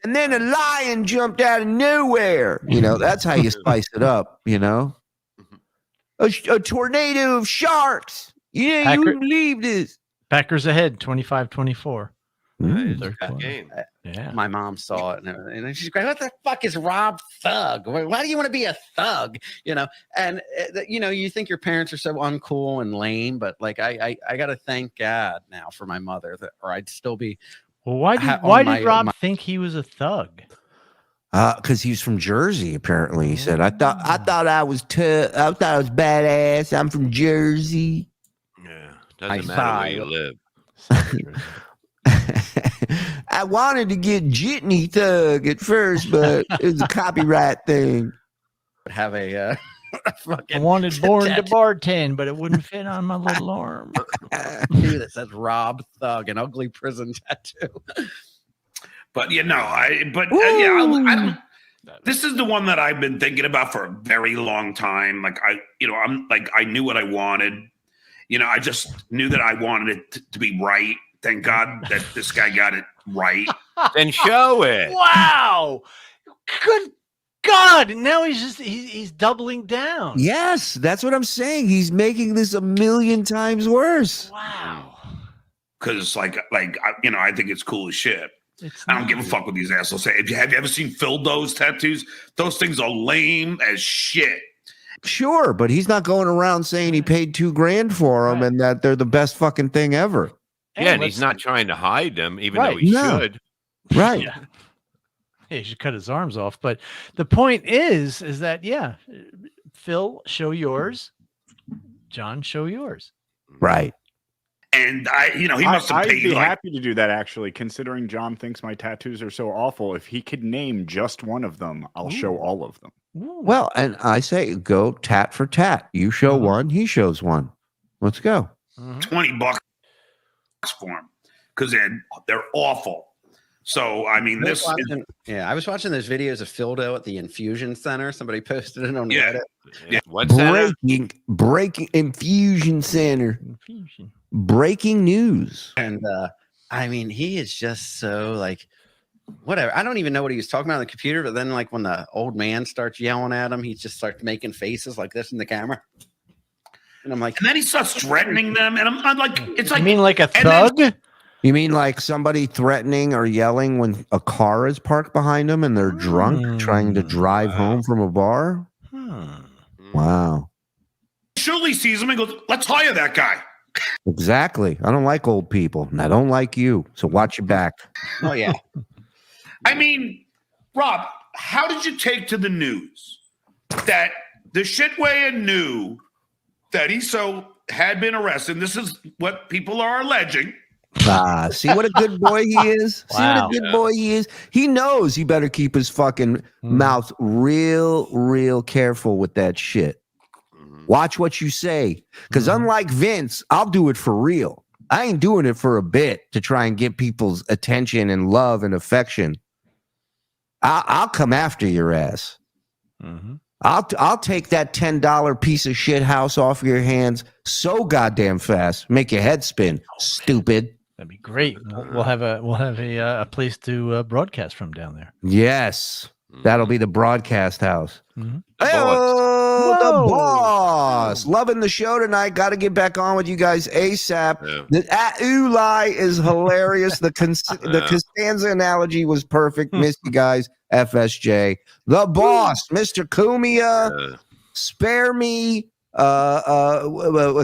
And then a lion jumped out of nowhere. You know, that's how you spice it up, you know? A tornado of sharks. Yeah, you wouldn't believe this. Packers ahead, 25-24. Yeah. My mom saw it and she's going, what the fuck is Rob Thug? Why do you want to be a thug? You know, and you know, you think your parents are so uncool and lame, but like I got to thank God now for my mother, or I'd still be. Well, why did Rob think he was a thug? Because he's from Jersey, apparently. He said, I thought I was tough. I thought I was badass. I'm from Jersey. Yeah. Doesn't matter where you live. I wanted to get Jitney Thug at first, but it was a copyright thing. Have a I wanted Born to Bartend, but it wouldn't fit on my little arm. Dude, that says Rob Thug, an ugly prison tattoo. But you know, I don't. This is the one that I've been thinking about for a very long time. Like I knew what I wanted. You know, I just knew that I wanted it to be right. Thank God that this guy got it right. Then show it. Wow. Good God. Now he's doubling down. Yes, that's what I'm saying. He's making this a million times worse. Wow. Because I think it's cool as shit. I don't give a fuck what these assholes say. Have you ever seen Phil Doe's tattoos? Those things are lame as shit. Sure, but he's not going around saying he paid $2,000 for them and that they're the best fucking thing ever. Yeah, and he's not trying to hide them, even though he should. Right. Yeah, he should cut his arms off. But the point is that, Phil, show yours. John, show yours. Right. And he must have I'd paid. be happy to do that, actually, considering John thinks my tattoos are so awful. If he could name just one of them, I'll show all of them. Well, and I say go tat for tat. You show one, he shows one. Let's go. $20 for them because they're awful. So I mean, I was watching those videos of Phildo at the infusion center. Somebody posted it on Reddit. Yeah. What's that? Breaking infusion center. Breaking news. And I mean, he is just so like whatever. I don't even know what he was talking about on the computer, but then like when the old man starts yelling at him, he just starts making faces like this in the camera. And I'm like, and then he starts threatening them, and I'm like, it's like, you mean like a thug? You mean like somebody threatening or yelling when a car is parked behind them and they're drunk trying to drive home from a bar? Wow. Shuli sees him and goes, let's hire that guy. Exactly. I don't like old people, and I don't like you. So watch your back. Oh, yeah. I mean, Rob, how did you take to the news that the shitway knew that he had been arrested? This is what people are alleging. See what a good boy he is? See what a good boy he is? He knows he better keep his fucking mouth real careful with that shit. Watch what you say. Because unlike Vince, I'll do it for real. I ain't doing it for a bit to try and get people's attention and love and affection. I'll come after your ass. I'll take that $10 piece of shit house off your hands so goddamn fast, make your head spin. Stupid. That'd be great. We'll have a place to broadcast from down there. Yes, that'll be the broadcast house. Hey-oh! the Whoa. boss. Loving the show tonight. Got to get back on with you guys ASAP. The lie is hilarious. The Costanza analogy was perfect. Miss you guys. FSJ. The boss, Mr. Cumia. Spare me.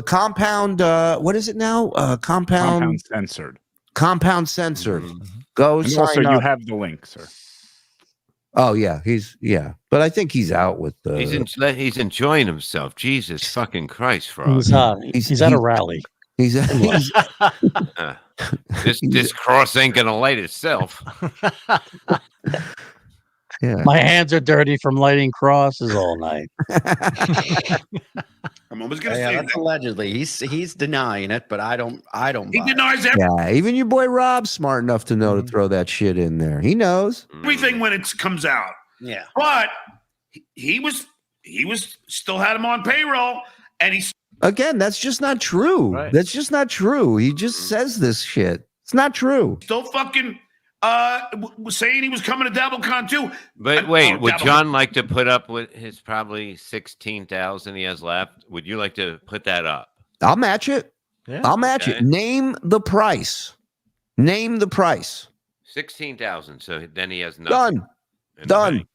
Compound. What is it now? Compound censored. Compound censored. Go And sign also, you up. have the link, sir. Oh yeah, but I think he's out with the. He's enjoying himself. Jesus fucking Christ, Frog. He's at a rally. He's this cross ain't gonna light itself. Yeah. My hands are dirty from lighting crosses all night. I'm always gonna Yeah, say that's that. allegedly. He's denying it, but I don't. He buy it. denies Yeah, even your boy Rob's smart enough to know to throw that shit in there. He knows everything when it comes out. Yeah. But he was still had him on payroll, and he's again. That's just not true. Right. That's just not true. He just says this shit. It's not true. still fucking saying he was coming to DabbleCon too. But wait, would Dabble- John like to put up with his probably 16,000 he has left? Would you like to put that up? I'll match it. Yeah. I'll match it. Name the price. Name the price. 16,000. So then he has nothing. Done. Done.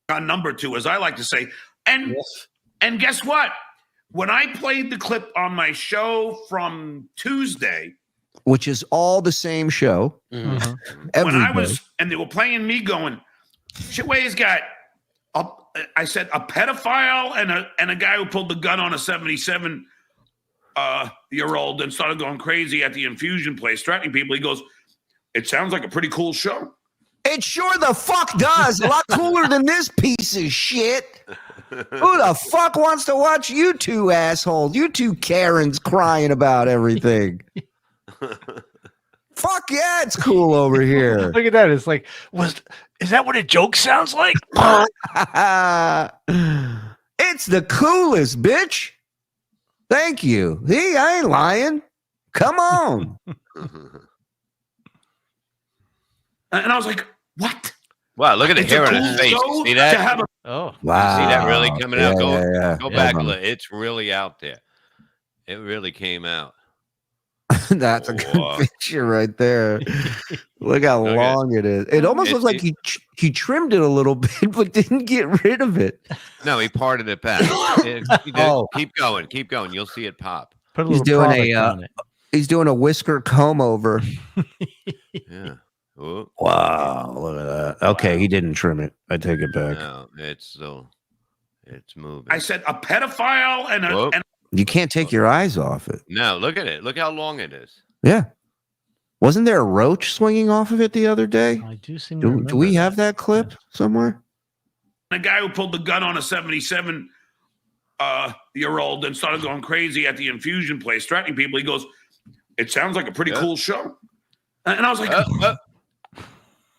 on number two, as I like to say. And guess what? When I played the clip on my show from Tuesday, Which is all the same show. when Every I day. was, and they were playing me going, Shitway's got, I said, a pedophile and a guy who pulled the gun on a 77-year-old and started going crazy at the infusion place, threatening people. He goes, it sounds like a pretty cool show. It sure the fuck does. A lot cooler than this piece of shit. Who the fuck wants to watch you two assholes? You two Karens crying about everything. Fuck yeah, it's cool over here. Look at that. It's like, is that what a joke sounds like? It's the coolest, bitch. Thank you. See, I ain't lying. Come on. And I was like, what? Wow, look at the It's a hair on cool his face. show See to that? have a- Oh, Wow. See that really coming out? Go, Yeah. go Yeah, back a man. little. It's really out there. It really came out. That's a good picture right there. Look how Look at- long it is. It almost looks like he trimmed it a little bit, but didn't get rid of it. No, he parted it back. Keep going. Keep going. You'll see it pop. Put a He's little doing product on it. he's doing a whisker comb over. Yeah. Oh, Wow, look at that. Okay, he didn't trim it. I take it back. no, it's moving. I said, a pedophile and Whoa. a You can't take your eyes off it. No, look at it. Look how long it is. Yeah. Wasn't there a roach swinging off of it the other day? I do seem to Do we have that clip somewhere? a guy who pulled the gun on a 77-year-old and started going crazy at the infusion place, threatening people. He goes, it sounds like a pretty cool show. And I was like,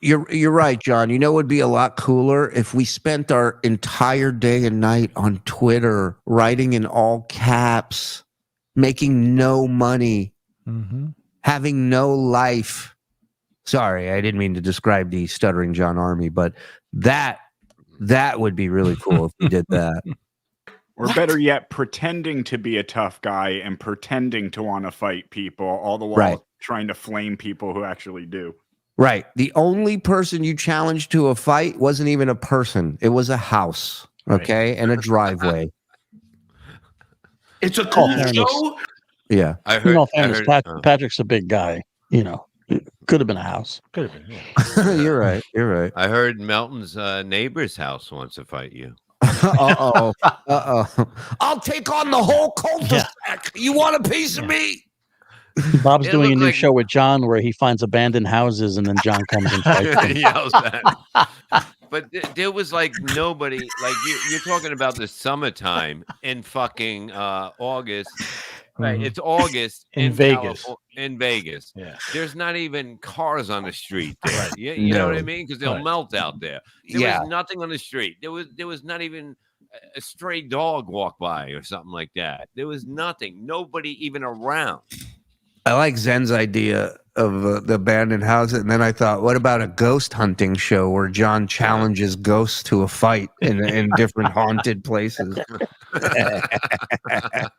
You're right, John. You know, it would be a lot cooler if we spent our entire day and night on Twitter writing in all caps, making no money, having no life. Sorry, I didn't mean to describe the Stuttering John Army, but that would be really cool if we did that. Or better yet, pretending to be a tough guy and pretending to want to fight people, all the while Right. trying to flame people who actually do. Right. The only person you challenged to a fight wasn't even a person. It was a house, okay, and a driveway. it's a cool fairness. show. Yeah. I In heard. all I fairness, heard Patrick's a big guy. You know, it could have been a house. Could have been. Yeah. You're right. You're right. I heard Melton's neighbor's house wants to fight you. Uh-oh. Uh-oh. I'll take on the whole cul-de-sac. You want a piece of me? Bob's It doing a looked new like- show with John where he finds abandoned houses and then John comes and fights He him. yells back. But there was like nobody. Like you're talking about the summertime in fucking August. Right, it's August In Vegas. In Vegas, Yeah. there's not even cars on the street there. You know what I mean? Because they'll Right. melt out there. There Yeah. was nothing on the street. There was not even a stray dog walk by or something like that. There was nothing. Nobody even around. I like Zen's idea of the abandoned house, and then I thought, what about a ghost hunting show where John challenges ghosts to a fight in different haunted places?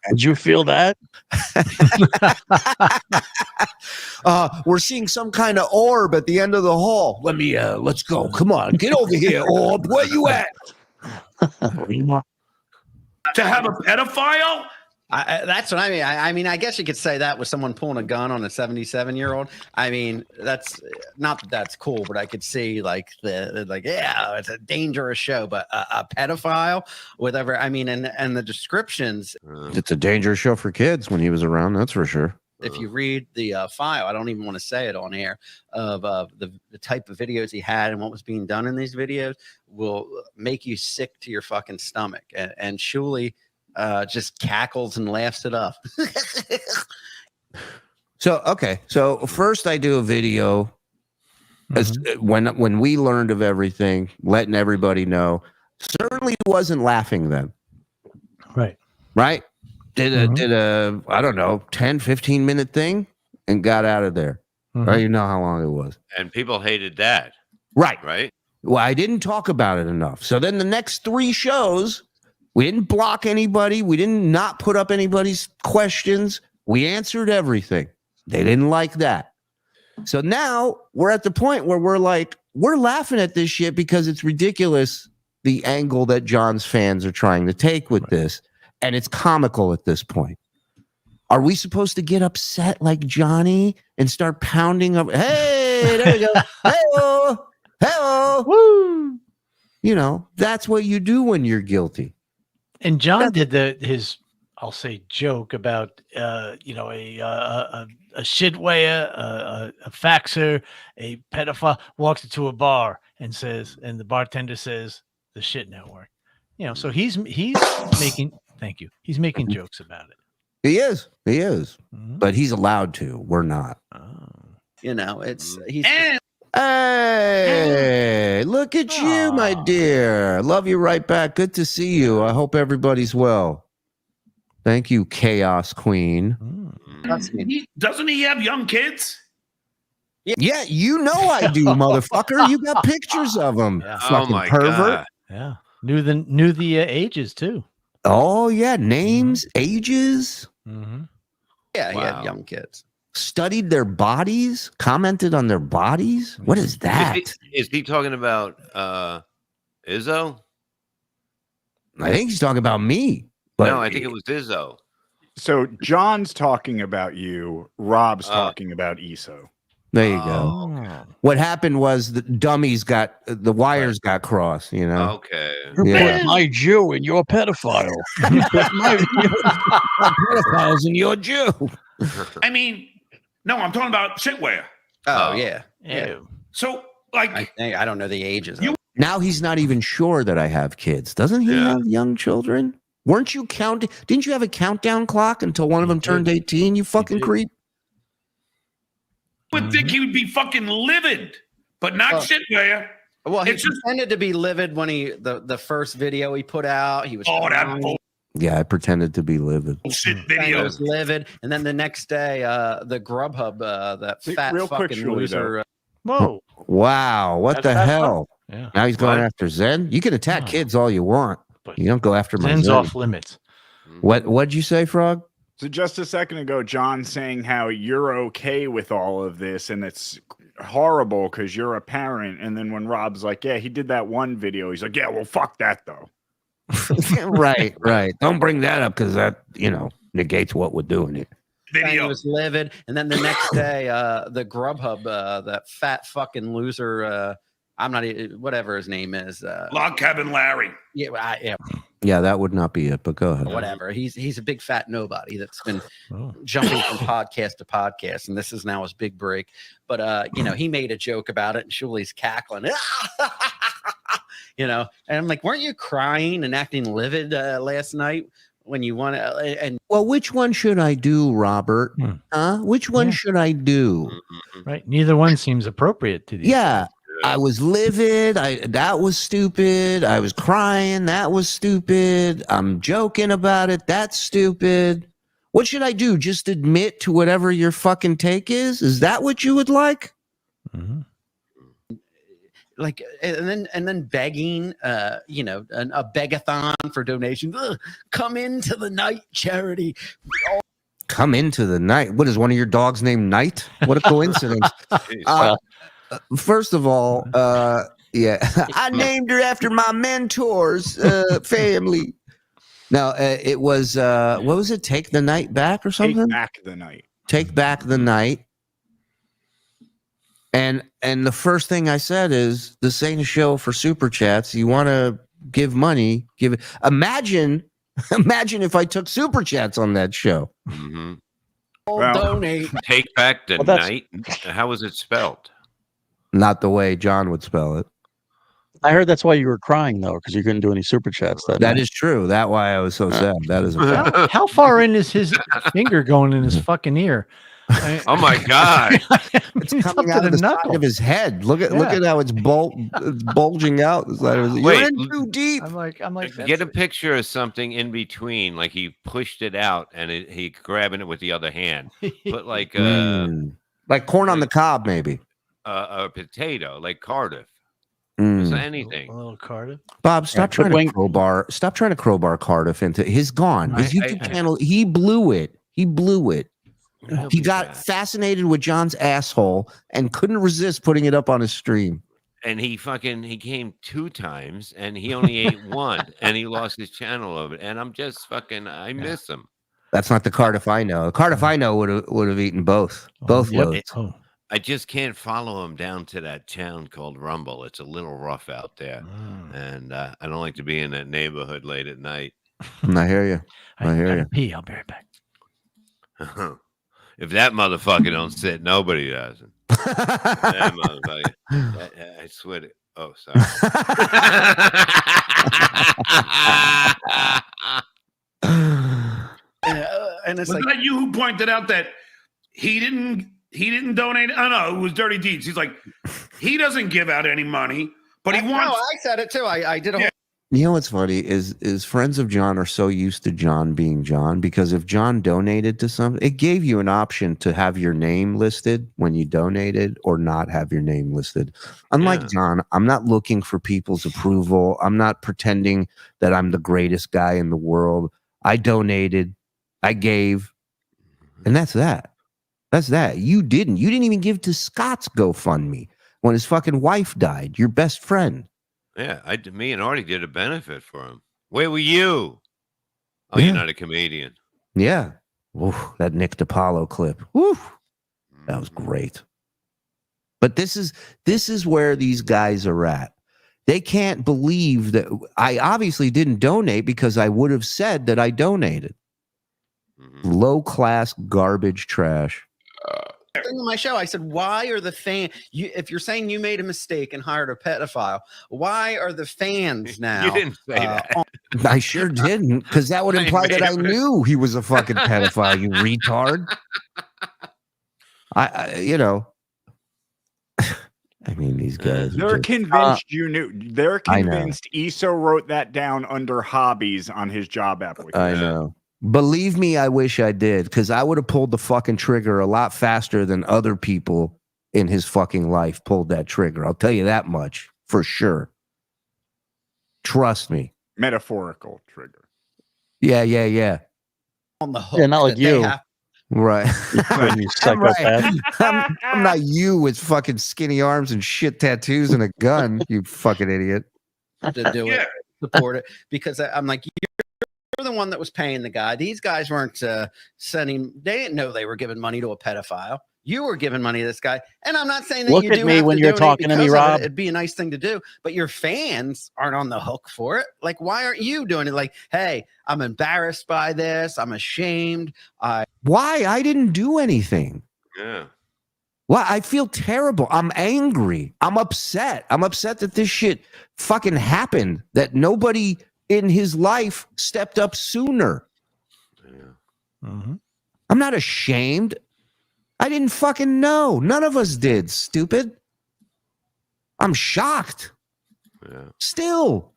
Did you feel that? We're seeing some kind of orb at the end of the hall. Let's go. Come on, get over here, orb. Where you at? To have a pedophile? That's what I mean. I mean, I guess you could say that with someone pulling a gun on a 77-year-old. I mean, that's not that that's cool, but I could see like yeah, it's a dangerous show, but a pedophile, whatever. I mean, and the descriptions. It's a dangerous show for kids when he was around. That's for sure. If you read the file, I don't even want to say it on air, of the type of videos he had and what was being done in these videos will make you sick to your fucking stomach. And Shuli just cackles and laughs it up. So first I do a video as when we learned of everything, letting everybody know. Certainly wasn't laughing then. Right? Did a I don't know, 10, 15 minute thing and got out of there. Right? You know how long it was. And people hated that. Right. Well, I didn't talk about it enough. So then the next 3 shows, we didn't block anybody. We didn't not put up anybody's questions. We answered everything. They didn't like that. So now we're at the point where we're like, we're laughing at this shit because it's ridiculous, the angle that John's fans are trying to take with this. And it's comical at this point. Are we supposed to get upset like Johnny and start pounding up? Hey, there we go. Hello. Hello. Woo. You know, that's what you do when you're guilty. And John did his, I'll say, joke about a shitweigher, a faxer, a pedophile walks into a bar and says, and the bartender says, the shit network. You know, so he's making. Thank you. He's making jokes about it. He is, but he's allowed to. We're not. You know, he's. Hey, look at you, my dear. Love you right back. Good to see you. I hope everybody's well. Thank you, Chaos Queen. Doesn't he have young kids? Yeah, you know I do, motherfucker. You got pictures of them. Yeah. Fucking pervert. God. Yeah, knew the ages too. Oh yeah, names, ages. Yeah, he had young kids. Studied their bodies, commented on their bodies. What is that? Is he talking about Izzo? I think he's talking about me. But No, I think it was Izzo. So John's talking about you. Rob's talking about Eso. There you go. What happened was the dummies the wires got crossed, you know. Okay. You put my Jew in your pedophile. You put my pedophiles in your Jew. I mean, no, I'm talking about shitwear. Oh, yeah. So, like, I don't know the ages. Now he's not even sure that I have kids. Doesn't he have young children? Weren't you counting? Didn't you have a countdown clock until one of them turned 18? You fucking creep. I would think he would be fucking livid, but not shitwear. Well, he pretended to be livid when the first video he put out. He was Yeah, I pretended to be livid. Shit video. Was livid, and then the next day, the Grubhub, that fat real quick, fucking Shuli, loser. Whoa! Wow, what the hell? Yeah. Now he's going after Zen. You can attack kids all you want. You don't go after my Zen's Zen. off limits. What'd you say, Frog? So just a second ago, John saying how you're okay with all of this and it's horrible because you're a parent. And then when Rob's like, yeah, he did that one video. He's like, yeah, well, fuck that though. Right. Don't bring that up because that, negates what we're doing here. He was livid. And then the next day, the Grubhub, that fat fucking loser, I'm not whatever his name is. Log Cabin Larry. Yeah, that would not be it, but go ahead. Whatever. He's a big fat nobody that's been jumping from podcast to podcast, and this is now his big break. But he made a joke about it, and Shuli's cackling. And I'm like, weren't you crying and acting livid last night when you want to? And well, which one should I do, Robert? Which one should I do? Right. Neither one seems appropriate to these. Yeah. I was livid. That was stupid. I was crying. That was stupid. I'm joking about it. That's stupid. What should I do? Just admit to whatever your fucking take is? Is that what you would like? Like, and then begging, you know, a begathon for donations. Ugh, come into the night charity. Come into the night. What is one of your dogs named Night? What a coincidence. First of all, yeah, I named her after my mentor's family. No, it was what was it? Take the Night Back or something? Take back the night. Take back the night. And the first thing I said is, this ain't a show for super chats. You want to give money? Give it. Imagine if I took super chats on that show. Well, donate. Take back the night. How was it spelled? Not the way John would spell it. I heard that's why you were crying though, because you couldn't do any super chats. That is true. That's why I was so sad. That is a fact. How far in is his finger going in his fucking ear? Oh my God! It's coming out of the side of his head. Look at how it's bulging out. The side of his, Wait, you're in too deep. I'm like, get a picture of something in between, like he pushed it out and he grabbing it with the other hand. Put like like corn on the cob, maybe. A potato, like Cardiff. Just anything. A little Cardiff. Bob, stop trying to crowbar. Stop trying to crowbar Cardiff into. He's gone. His YouTube channel. He blew it. He blew it. He got fascinated with John's asshole and couldn't resist putting it up on his stream. And he came 2 times and he only ate 1 and he lost his channel over it. And I'm just I miss him. That's not the Cardiff I know. The Cardiff I know would have eaten both loads. I just can't follow him down to that town called Rumble. It's a little rough out there. And I don't like to be in that neighborhood late at night. I hear you. I hear you. Pee. I'll be right back. If that motherfucker don't sit, nobody doesn't. That motherfucker. I swear to. Oh, sorry. And it's was like, that you who pointed out that he didn't donate? Oh no, it was Dirty Deeds. He's like, he doesn't give out any money, but he wants. No, I said it too. I did a whole. You know what's funny is friends of John are so used to John being John, because if John donated to something, it gave you an option to have your name listed when you donated or not have your name listed. Unlike John, I'm not looking for people's approval. I'm not pretending that I'm the greatest guy in the world. I donated, I gave, and that's that. That's that. You didn't even give to Scott's GoFundMe when his fucking wife died, your best friend. Yeah, me and Artie did a benefit for him. Where were you? Oh, you're not a comedian. Yeah. Oof, that Nick DiPaolo clip. Oof, that was great. But this is where these guys are at. They can't believe that I obviously didn't donate, because I would have said that I donated. Low class garbage trash. In my show, I said, why are the fans, if you're saying you made a mistake and hired a pedophile, why are the fans now? You didn't say that. I sure didn't, because that would imply that I knew he was a fucking pedophile, you retard. You know, I mean, these guys. They're convinced you knew. They're convinced Eso wrote that down under hobbies on his job application. I know. Believe me, I wish I did, because I would have pulled the fucking trigger a lot faster than other people in his fucking life pulled that trigger. I'll tell you that much for sure. Trust me. Metaphorical trigger. Yeah. On the hook. Yeah, not like you. Right. You psychopath. I'm not you with fucking skinny arms and shit tattoos and a gun, you fucking idiot. To do it, support it, because I'm like, you're the one that was paying the guy. These guys weren't sending. They didn't know they were giving money to a pedophile. You were giving money to this guy, and I'm not saying that Look you at do me have when to you're donate talking to me, because of it. Rob. It'd be a nice thing to do, but your fans aren't on the hook for it. Like, why aren't you doing it? Like, hey, I'm embarrassed by this. I'm ashamed. Why? I didn't do anything. Yeah. Well, I feel terrible. I'm angry. I'm upset. I'm upset that this shit fucking happened, that nobody in his life stepped up sooner. I'm not ashamed. I didn't fucking know. None of us did, stupid. I'm shocked. Yeah. Still.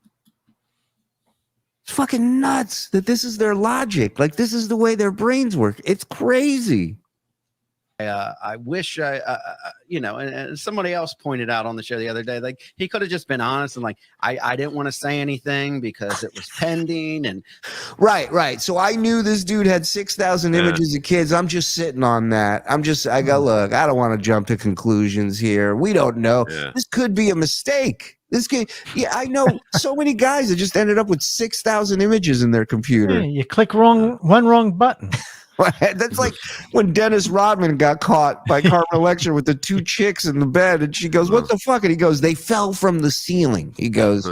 It's fucking nuts that this is their logic. Like, this is the way their brains work. It's crazy. I wish and somebody else pointed out on the show the other day, like he could have just been honest and like, I didn't want to say anything because it was pending and right. So I knew this dude had 6,000 images of kids. I'm just sitting on that. I go, look, I don't want to jump to conclusions here. We don't know. Yeah. This could be a mistake. I know so many guys that just ended up with 6,000 images in their computer. Yeah, you click one wrong button. That's like when Dennis Rodman got caught by Carmen Electra with the two chicks in the bed, and she goes, "What the fuck?" And he goes, "They fell from the ceiling." He goes,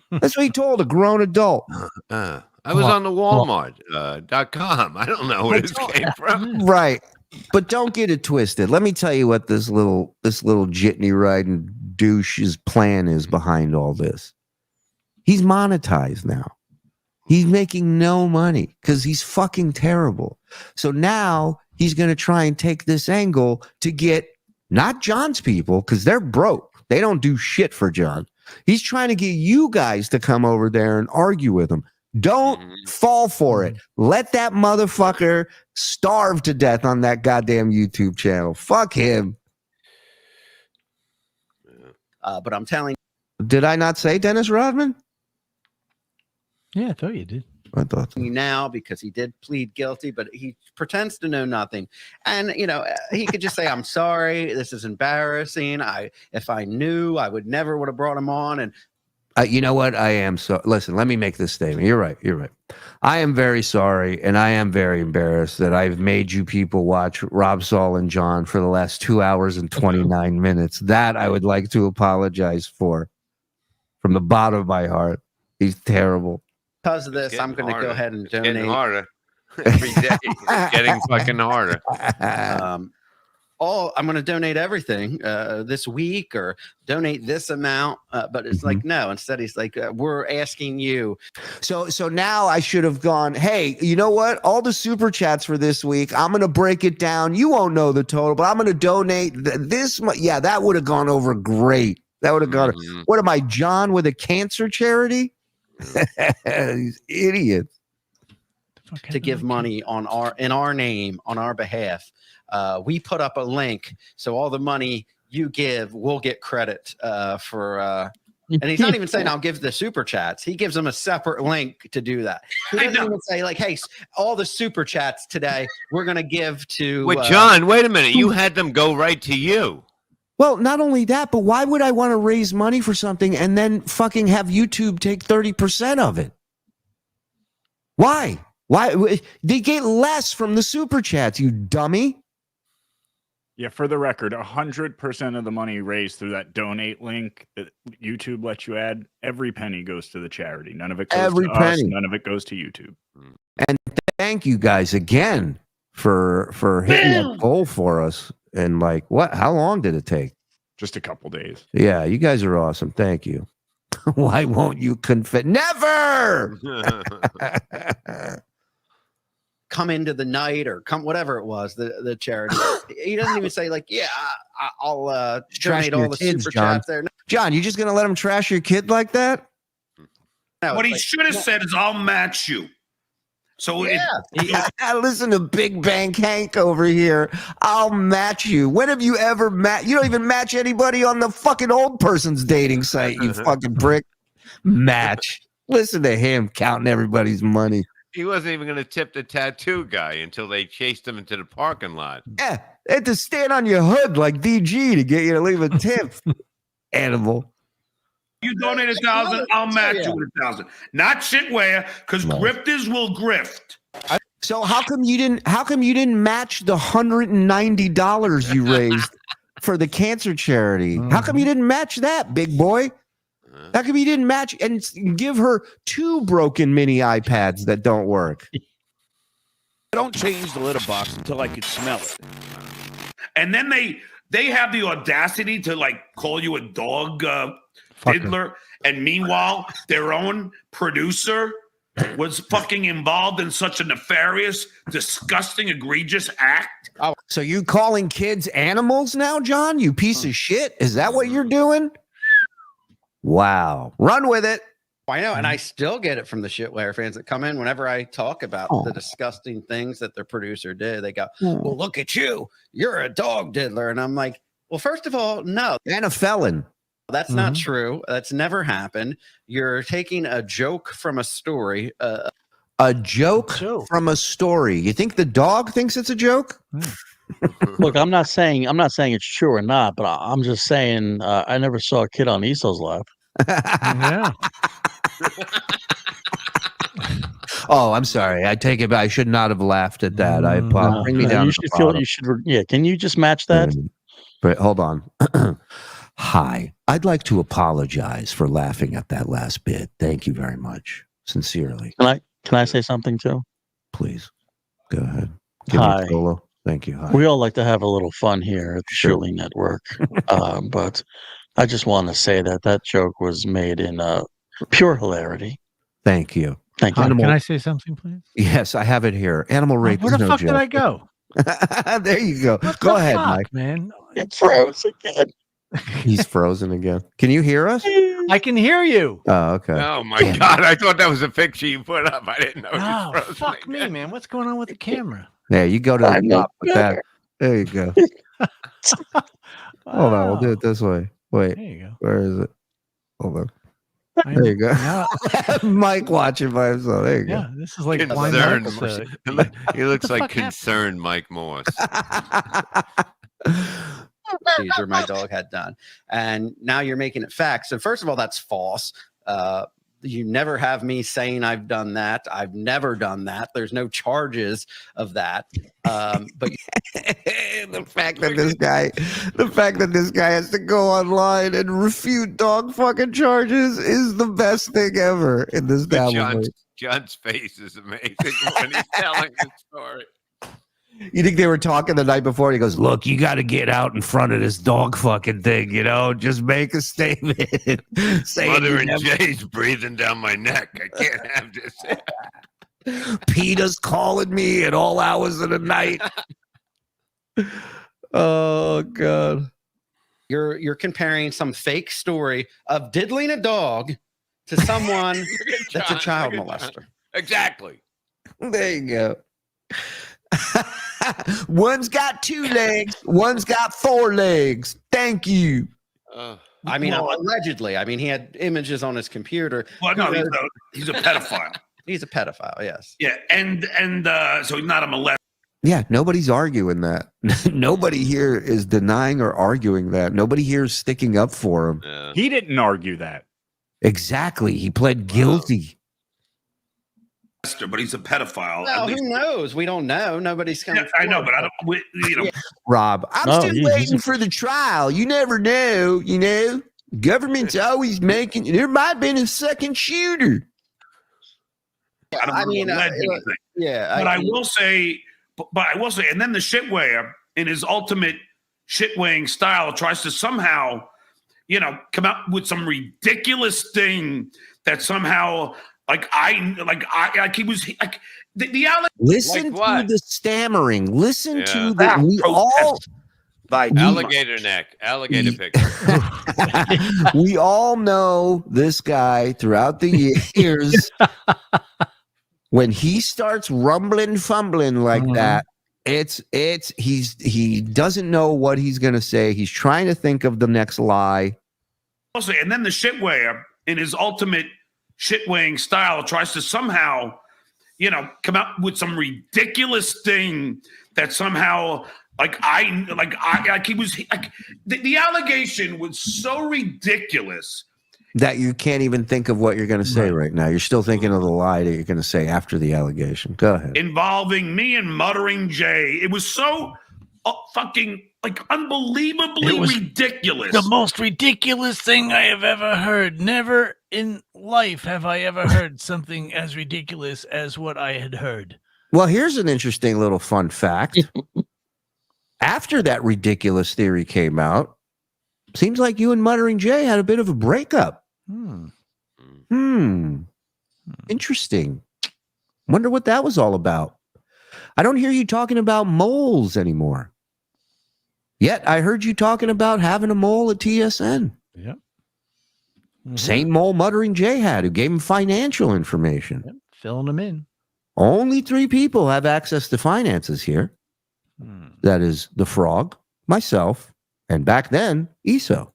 "That's what he told a grown adult." I was on the Walmart.com. I don't know where this came from. Right, but don't get it twisted. Let me tell you what this little jitney riding douche's plan is behind all this. He's monetized now. He's making no money because he's fucking terrible. So now he's going to try and take this angle to get not John's people because they're broke. They don't do shit for John. He's trying to get you guys to come over there and argue with him. Don't fall for it. Let that motherfucker starve to death on that goddamn YouTube channel. Fuck him. But I'm telling you. Did I not say Dennis Rodman? Yeah, I thought you did. I thought so. Now because he did plead guilty, but he pretends to know nothing. And he could just say, "I'm sorry. This is embarrassing. If I knew, I would have brought him on." And you know what? I am so. Listen, let me make this statement. You're right. I am very sorry, and I am very embarrassed that I've made you people watch Rob, Saul, and John for the last 2 hours and 29 minutes. That I would like to apologize for, from the bottom of my heart. He's terrible. Because of this, I'm going to go ahead and donate. It's getting harder every day. It's getting fucking harder. I'm going to donate everything this week or donate this amount. But it's like, no, instead he's like, we're asking you. So now I should have gone, hey, you know what? All the super chats for this week, I'm going to break it down. You won't know the total, but I'm going to donate this. Yeah, that would have gone over great. That would have gone. What am I, John, with a cancer charity? These idiots. To give money in our name, on our behalf. We put up a link, so all the money you give, we'll get credit for. And he's not even saying I'll give the super chats. He gives them a separate link to do that. He doesn't even say like, "Hey, all the super chats today, we're gonna give to." Wait, John, wait a minute. You had them go right to you. Well, not only that, but why would I want to raise money for something and then fucking have YouTube take 30% of it? Why? They get less from the super chats, you dummy. Yeah, for the record, 100% of the money raised through that donate link that YouTube lets you add, every penny goes to the charity. None of it goes to us. None of it goes to YouTube. And thank you guys again for hitting that goal for us. And like, how long did it take? Just a couple days. Yeah, you guys are awesome. Thank you. Why won't you confess? Never! Come into the night or come, whatever it was, the charity. He doesn't even say like, yeah, I'll donate all the kids, super John. chats there. No. John, you just going to let him trash your kid like that? No, what he should have said is, "I'll match you." So listen to Big Bang Hank over here. I'll match you. When have you ever you don't even match anybody on the fucking old person's dating site, you fucking prick. Match. Listen to him counting everybody's money. He wasn't even going to tip the tattoo guy until they chased him into the parking lot. Yeah, they had to stand on your hood like DG to get you to leave a tip. Animal. You donate 1,000, I'll match you with 1,000. Not shitware, because grifters will grift. So how come you didn't match the $190 you raised for the cancer charity? How come you didn't match that, big boy? How come you didn't match and give her 2 broken mini iPads that don't work? I don't change the litter box until I could smell it. And then they have the audacity to like call you a dog fiddler. And meanwhile, their own producer was fucking involved in such a nefarious, disgusting, egregious act. Oh, so you calling kids animals now, John? You piece of shit? Is that what you're doing? Wow. Run with it. I know, and I still get it from the shitware fans that come in whenever I talk about the disgusting things that their producer did. They go, "Well, look at you, you're a dog diddler," and I'm like, "Well, first of all, no, and a felon. That's not true. That's never happened. You're taking a joke from a story." A joke from a story. You think the dog thinks it's a joke? Look, I'm not saying it's true or not, but I'm just saying I never saw a kid on Esau's lap. Yeah. Oh, I'm sorry. I take it back. I should not have laughed at that. I bring me down. You should feel. You should. Yeah. Can you just match that? But hold on. Hi. I'd like to apologize for laughing at that last bit. Thank you very much. Sincerely. Can I say something too? Please. Go ahead. Give me a solo. Thank you. Hi. We all like to have a little fun here at the Shuli Network, but I just want to say that joke was made in pure hilarity. Thank you. Thank you. Can I say something, please? Yes, I have it here. Animal rape Where is the no fuck joke. did I go? There you go. What Go the ahead, fuck, Mike. Man, it froze again. He's frozen again. Can you hear us? I can hear you. Oh, okay. Oh my God! I thought that was a picture you put up. I didn't know. Oh, it was frozen fuck me, again. man. What's going on with the camera? Yeah, you go to the top with that. There you go. Hold on, we'll do it this way. Wait. There you go. Where is it? Hold on. There you go. Mike watching by himself. There you go. Yeah, this is like Concerned. Wine He looks like fuck happened? concerned Mike Morse. Or my dog had done, and now you're making it facts. So first of all, that's false. You never have me saying I've done that. I've never done that. There's no charges of that. But the fact that this guy has to go online and refute dog fucking charges is the best thing ever in this Dabbleverse. John's face is amazing when he's telling the story. You think they were talking the night before? And he goes, "Look, you got to get out in front of this dog fucking thing, just make a statement." Mother and Jay's breathing down my neck. I can't have this. PETA's calling me at all hours of the night. Oh God. you're comparing some fake story of diddling a dog to someone that's a child molester. Exactly. There you go. One's got 2 legs, one's got 4 legs. Thank you. I mean, allegedly. I mean, he had images on his computer. Well, no, he's a pedophile. He's a pedophile, yes. Yeah, and so he's not a molester. Yeah, nobody's arguing that. Nobody here is denying or arguing that. Nobody here is sticking up for him. He didn't argue that. Exactly. He pled guilty. But he's a pedophile. Well, who knows? We don't know. Nobody's coming. Yeah, I know, but I don't. Rob, I'm still waiting for the trial. You never know. Government's always making. There might have been a second shooter. I mean, yeah. But I will say, and then the shitweigher, in his ultimate shitweighing style, tries to somehow, come out with some ridiculous thing that somehow. He was the listen to the stammering. Listen to the we all alligator neck, alligator picture. We all know this guy throughout the years. When he starts rumbling, fumbling like that, he doesn't know what he's gonna say. He's trying to think of the next lie. Also, and then the shitweigher, in his ultimate shitweighing style, tries to somehow, come out with some ridiculous thing that somehow, he was the allegation was so ridiculous that you can't even think of what you're going to say right now. You're still thinking of the lie that you're going to say after the allegation. Go ahead. Involving me and Muttering Jay. It was so fucking unbelievably ridiculous. The most ridiculous thing I have ever heard. Never in life have I ever heard something as ridiculous as what I had heard. Well, here's an interesting little fun fact. After that ridiculous theory came out, seems like you and Muttering Jay had a bit of a breakup. Interesting. Wonder what that was all about. I don't hear you talking about moles anymore. Yet I heard you talking about having a mole at TSN. Yep. Same mole muttering Jay had, who gave him financial information. Yep, filling them in. Only 3 people have access to finances here. That is the frog, myself, and back then, ESO.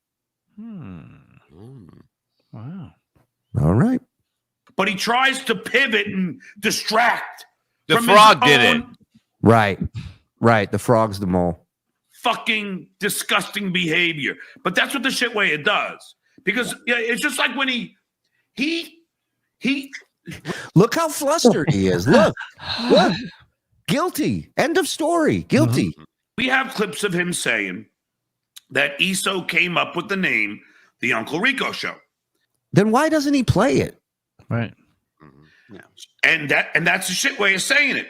Wow. All right. But he tries to pivot and distract. The from frog his did it. own Right. The frog's the mole. Fucking disgusting behavior. But that's what the shitway does. Because it's just like when he Look how flustered he is. Look. Guilty. End of story. Guilty. We have clips of him saying that ESO came up with the name The Uncle Rico Show. Then why doesn't he play it? Right. And that's the shit way of saying it.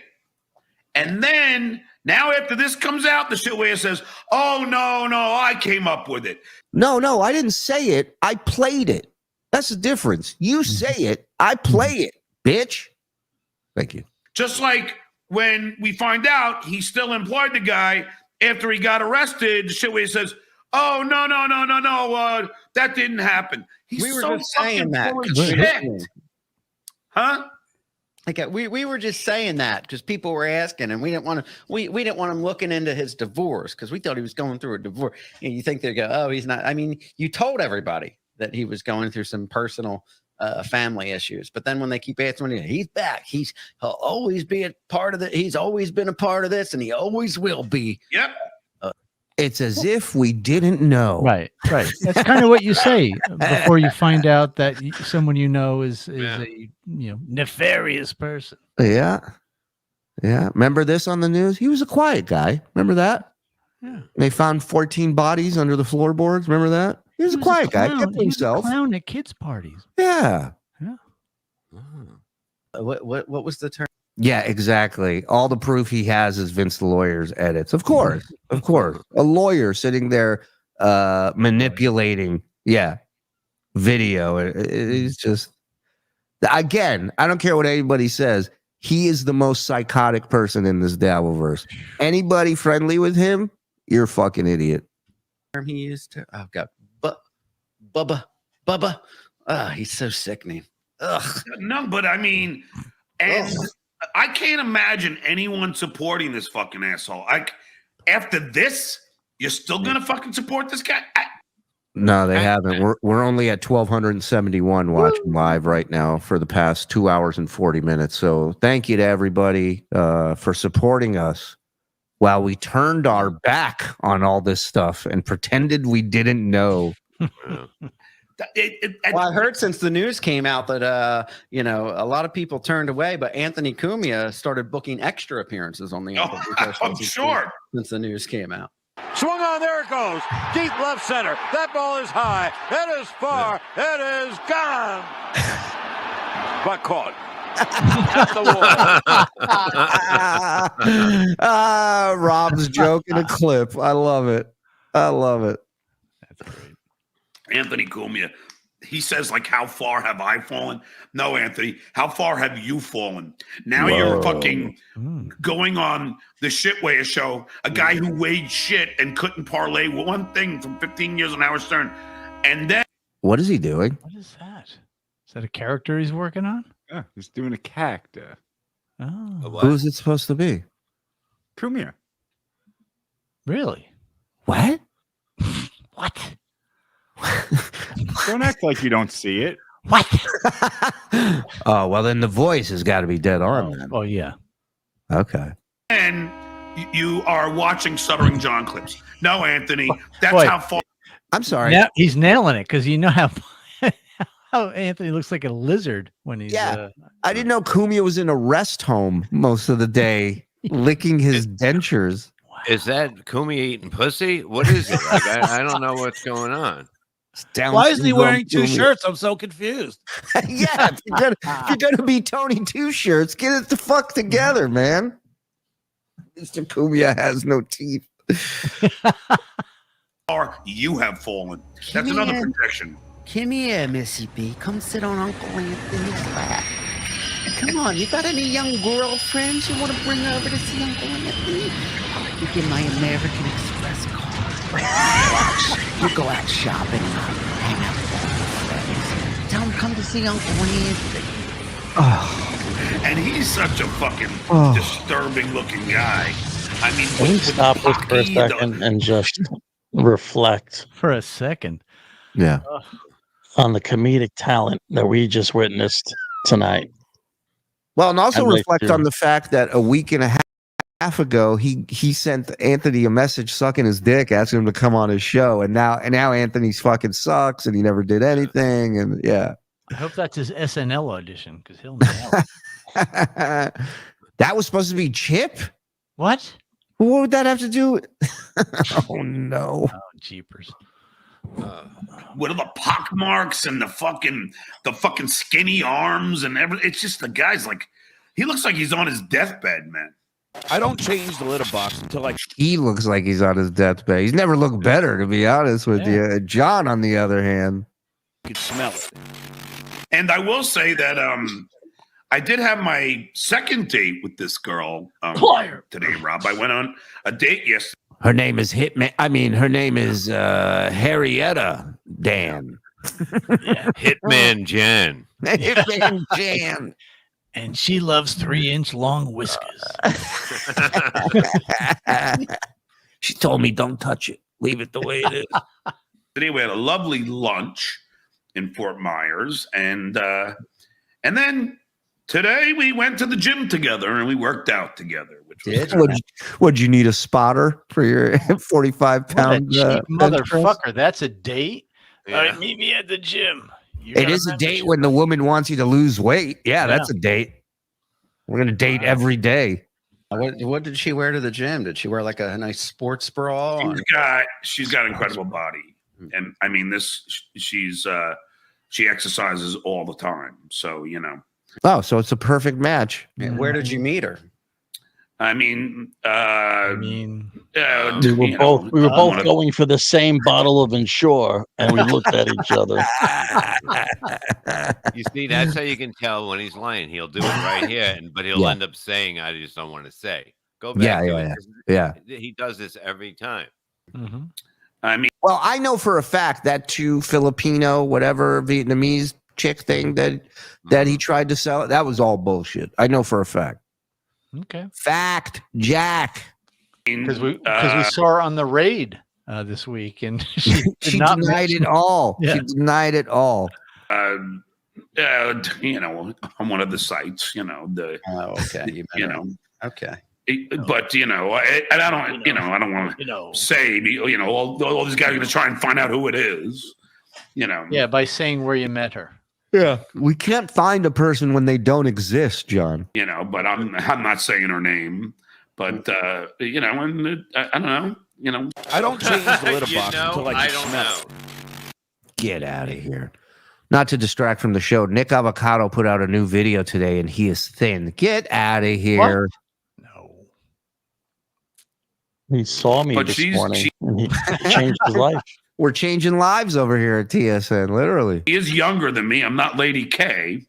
And then now after this comes out, the shit way says, "Oh no, I came up with it." No, I didn't say it. I played it. That's the difference. You say it, I play it, bitch. Thank you. Just like when we find out he still employed the guy after he got arrested, the shit way says, "Oh no, that didn't happen." We were just saying that. Shit. Huh? Okay, we were just saying that because people were asking, and we didn't want to. We didn't want him looking into his divorce because we thought he was going through a divorce. And you think they go, "Oh, he's not." I mean, you told everybody that he was going through some personal family issues, but then when they keep asking, he's back. He'll always be a part of it. He's always been a part of this, and he always will be. Yep. It's as if we didn't know. Right. That's kind of what you say before you find out that someone you know is a nefarious person. Yeah. Remember this on the news? He was a quiet guy. Remember that? Yeah. They found 14 bodies under the floorboards. Remember that? He was a quiet guy. Kept to himself. He was a clown at kids' parties. Yeah. What was the term? Yeah, exactly. All the proof he has is Vince the lawyer's edits. Of course. A lawyer sitting there manipulating, video. It's just, again, I don't care what anybody says. He is the most psychotic person in this Dabbleverse. Anybody friendly with him, you're a fucking idiot. He used to. Oh God, Bubba. He's so sickening. Ugh. No, but I mean, and I can't imagine anyone supporting this fucking asshole. Like after this, you're still gonna fucking support this guy? No, they haven't. We're only at 1,271 watching live right now for the past 2 hours and 40 minutes. So thank you to everybody for supporting us while we turned our back on all this stuff and pretended we didn't know. Well, I heard since the news came out that a lot of people turned away, but Anthony Cumia started booking extra appearances on the. I'm sure since the news came out. Swung on, there it goes. Deep left center. That ball is high. It is far. It is gone. But caught. At the wall. Rob's joke in a clip. I love it. That's great. Anthony Cumia, he says, like, how far have I fallen? No, Anthony, how far have you fallen? Now you're fucking going on the shitway show, a guy who weighed shit and couldn't parlay one thing from 15 years on Howard Stern. And then what is he doing? What is that? Is that a character he's working on? Yeah, he's doing a character. Oh, Who's it supposed to be? Cumia. Really? What? What? Don't act like you don't see it. What? Oh, well, then the voice has got to be dead on. Then. Oh, yeah. Okay. And you are watching Stuttering John clips. No, Anthony, that's Boy. how far. I'm sorry. Now, he's nailing it because you know how Anthony looks like a lizard when he's. Yeah. I didn't know Cumia was in a rest home most of the day, licking his dentures. Is that Cumia eating pussy? What is it? Like, I don't know what's going on. Why isn't he wearing two shirts? I'm so confused. Yeah, if you're gonna be Tony Two Shirts, get it the fuck together, man. Mr. Cumia has no teeth. Or you have fallen. That's another projection. Come here, Missy B. Come sit on Uncle Anthony's lap. Come on, you got any young girlfriends you want to bring over to see Uncle Anthony? I'll give you my American Express card. You go out shopping and hang out with all your friends. to see Uncle Anthony. And he's such a fucking disturbing looking guy. I mean, Can we stop this for a second and just reflect for a second? Yeah. On the comedic talent that we just witnessed tonight. Well, and also I'd like reflect to- on the fact that a week and a half ago, he sent Anthony a message sucking his dick, asking him to come on his show, and now Anthony's fucking sucks, and he never did anything, and yeah. I hope that's his SNL audition because he'll nail it. That was supposed to be Chip. What? What would that have to do? Oh no! Oh, jeepers! What are the pock marks and the fucking skinny arms and everything? It's just the guy's like, he looks like he's on his deathbed, man. I don't change the litter box until He looks like he's on his deathbed. He's never looked better, to be honest with you. John, on the other hand, you can smell it. And I will say that I did have my second date with this girl today, Rob. I went on a date yesterday. her name is Hitman. I mean, her name is Harrietta Dan. Hitman Jan. Hitman Jan. And she loves 3-inch long whiskers. She told me, don't touch it. Leave it the way it is. Today we had a lovely lunch in Fort Myers, and then today we went to the gym together and we worked out together. Which was Would you need a spotter for your 45-pound motherfucker? That's a date. All right, meet me at the gym. It is a date when the woman wants you to lose weight. Yeah, that's a date. We're gonna date every day. What did she wear to the gym? Did she wear like a nice sports bra? She's got incredible body, and I mean she exercises all the time, so you know. Oh, so it's a perfect match. And where did you meet her? I mean, we were both going for the same bottle of Ensure, and we looked at each other. You see, that's how you can tell when he's lying. He'll do it right here, but he'll end up saying, "I just don't want to say." Go back to it. Yeah. He does this every time. Mm-hmm. I mean, well, I know for a fact that Filipino, whatever Vietnamese chick thing that he tried to sell, that was all bullshit. I know for a fact. Okay. Fact, Jack. Because we saw her on the raid this week, and she denied it all. Yeah. She denied it all. You know, on one of the sites, you know, okay. But you know, and I don't, I don't want to say, all these guys are going to try and find out who it is, you know. Yeah, by saying where you met her. Yeah, we can't find a person when they don't exist, John. You know, but I'm not saying her name, but you know, and I don't know, you know. I don't change the litter box until I I can don't smell know. it. Get out of here. Not to distract from the show, Nick Avocado put out a new video today, and he is thin. Get out of here. He saw me But this she's- morning, and he changed his life. We're changing lives over here at TSN, literally. He is younger than me. I'm not Lady K,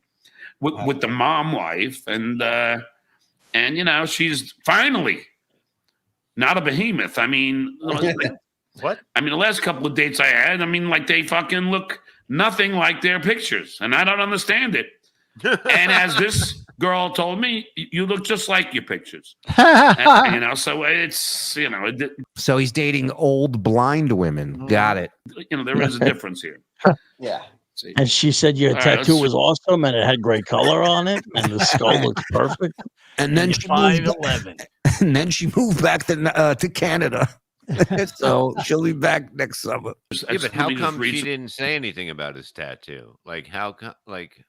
with the mom wife, and you know, she's finally not a behemoth. I mean, what? I mean, the last couple of dates I had, I mean, like they fucking look nothing like their pictures, and I don't understand it. And as this girl told me, you look just like your pictures. And, you know, so it's, you know, So he's dating old blind women. Got it. you know, there is a difference here. Yeah. And she said your All right, tattoo let's- was awesome, and it had great color on it, and the skull looked perfect. And then she moved, 5'11". and then she moved back to Canada. So she'll be back next summer. Yeah, but how come she didn't say anything about his tattoo? Like,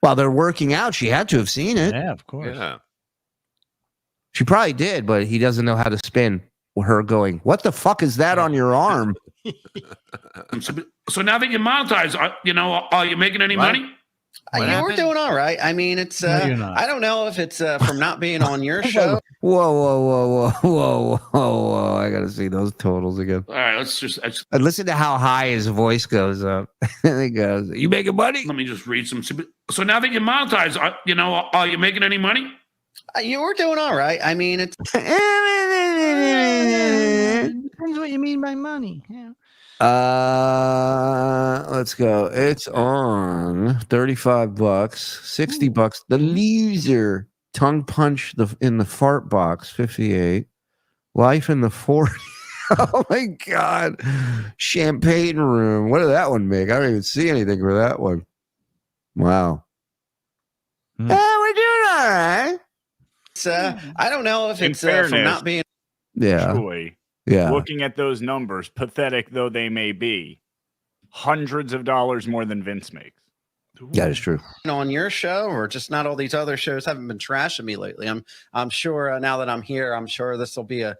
While they're working out, she had to have seen it. Yeah, of course. yeah. She probably did, but he doesn't know how to spin. Her going, what the fuck is that on your arm? So now that you monetize, you know, are you making any money? Yeah, we're doing all right. I mean, it's you're not. I don't know if it's from not being on your show. Whoa. I got to see those totals again. All right, let's just And listen to how high his voice goes up. He goes, you making money? let me just read some. So now that you monetize, you know, are you making any money? You were doing all right. I mean, it's Depends what you mean by money. Yeah. Let's go. It's on $35, $60. The loser tongue punch in the fart box, 58. Life in the 40. Oh my God. Champagne room. What did that one make? I don't even see anything for that one. Wow. Hmm. We're doing all right. It's, I don't know if In it's from fairness, not being. Yeah. Julie, Yeah. looking at those numbers, pathetic though they may be, hundreds of dollars more than Vince makes. That is true. On your show, or just not all these other shows haven't been trashing me lately. I'm sure now that I'm here, I'm sure this will be a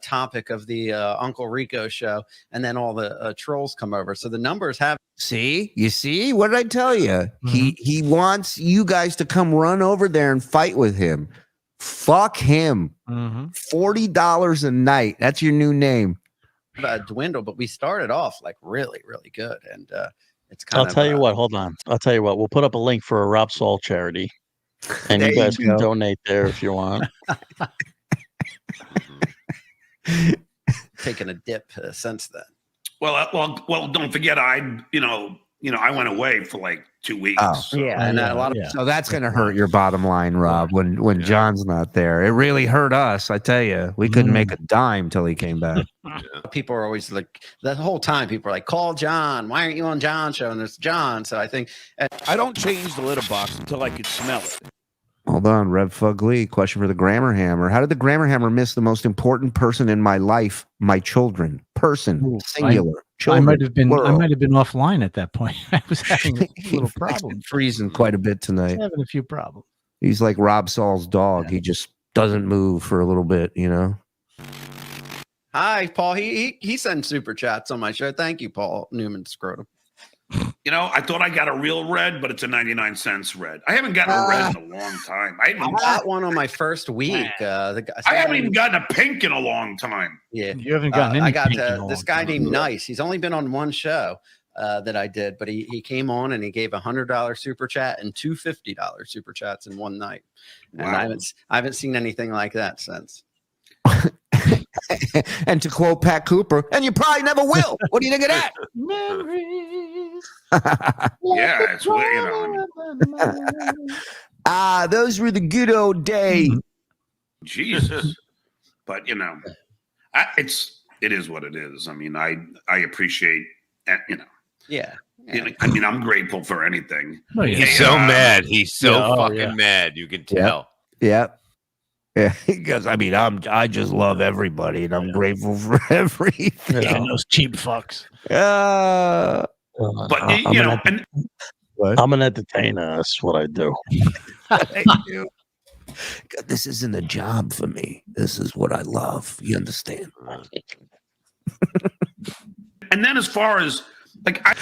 topic of the Uncle Rico show, and then all the trolls come over. So the numbers have. You see? What did I tell you? He wants you guys to come run over there and fight with him. Fuck him. $40 a night. That's your new name. Dwindle, but we started off like really, really good, and it's kind I'll of. tell you what. Hold on. I'll tell you what. We'll put up a link for a Rob Saul charity, and There you guys you can go. donate there if you want. Taking a dip since then. Well, don't forget, I went away for like 2 weeks. Oh, yeah, and a lot of. So that's going to hurt your bottom line, Rob, when John's not there. It really hurt us, I tell you. We couldn't make a dime till he came back. People are always like, the whole time people are like, call John. Why aren't you on John's show? And there's John. So I think. I don't change the litter box until I can smell it. Hold on, Rev Fugly. Question for the Grammar Hammer. How did the Grammar Hammer miss the most important person in my life? My children. Person. Singular. I might Children, have been plural. offline at that point. I was having a little He's been problem. freezing quite a bit tonight. Having a few problems. He's like Rob Saul's dog. He just doesn't move for a little bit, you know? Hi, Paul. He sends super chats on my show. Thank you, Paul Newman Scrotum. I thought I got a real red, but it's a 99-cent red. I haven't gotten a red in a long time. I got one on my first week. I haven't even gotten a pink in a long time. Yeah, you haven't gotten any. I got pink in a this long guy time. named Nice. He's only been on one show that I did, but he came on and he gave $100 super chat and two $50 super chats in one night. And Wow. I haven't seen anything like that since. And to quote Pat Cooper, and you probably never will. What do you think of that? Memories. Yeah, it's weird, Those were the good old days. Jesus. But it is what it is. I mean, I appreciate, Yeah. I'm grateful for anything. Oh, yeah. He's so mad. He's so Yeah, oh, fucking yeah. mad. You can tell. Yep. Yeah, he goes, I just love everybody and I'm grateful for everything. And those cheap fucks. But I'm an entertainer. That's what I do. God, this isn't a job for me. This is what I love. You understand? and then as far as I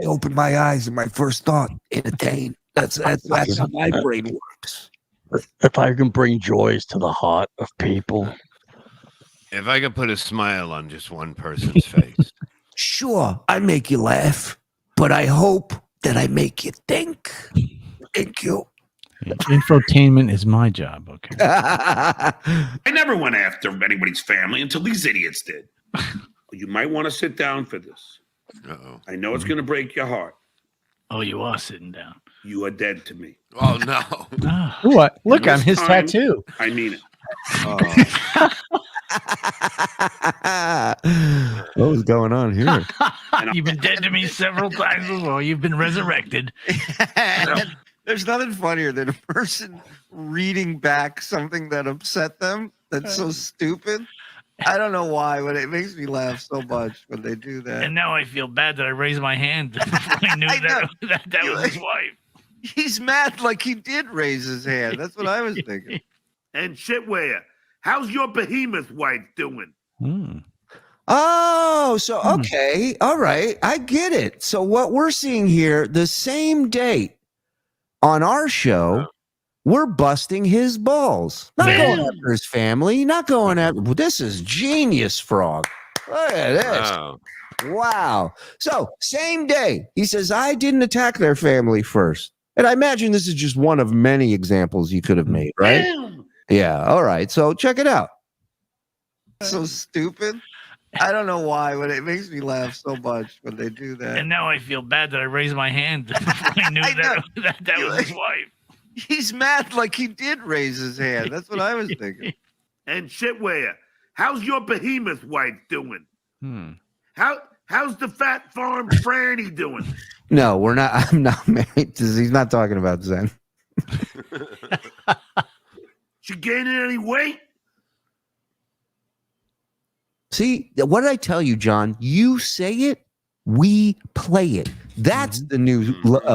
opened my eyes and my first thought, entertain. That's how my brain works. If I can bring joys to the heart of people. If I could put a smile on just one person's face. Sure, I make you laugh, but I hope that I make you think. Thank you. Infotainment is my job. Okay. I never went after anybody's family until these idiots did. You might want to sit down for this. Uh-oh. I know it's going to break your heart. Oh, you are sitting down. You are dead to me. Oh, no. What? Look And on this his time, tattoo. I mean it. What was going on here? You've been dead to me several times before. You've been resurrected. There's nothing funnier than a person reading back something that upset them. That's so stupid. I don't know why, but it makes me laugh so much when they do that. And now I feel bad that I raised my hand when I knew that was his wife. He's mad like he did raise his hand. That's what I was thinking. And shitware, how's your behemoth wife doing? Oh, so okay. All right. I get it. So what we're seeing here, the same date on our show, we're busting his balls. Not going after his family, not going after. Well, this is genius, Frog. Look at this. Wow. So same day, he says, I didn't attack their family first. And I imagine this is just one of many examples you could have made, right? Yeah. All right. So check it out. So stupid. I don't know why, but it makes me laugh so much when they do that. And now I feel bad that I raised my hand before I knew that was his wife. He's mad like he did raise his hand. That's what I was thinking. And shitware, how's your behemoth wife doing? How's the fat farm Franny doing? No, we're not. I'm not married. He's not talking about Zen. She gaining any weight? See, what did I tell you, John? You say it, we play it. That's the new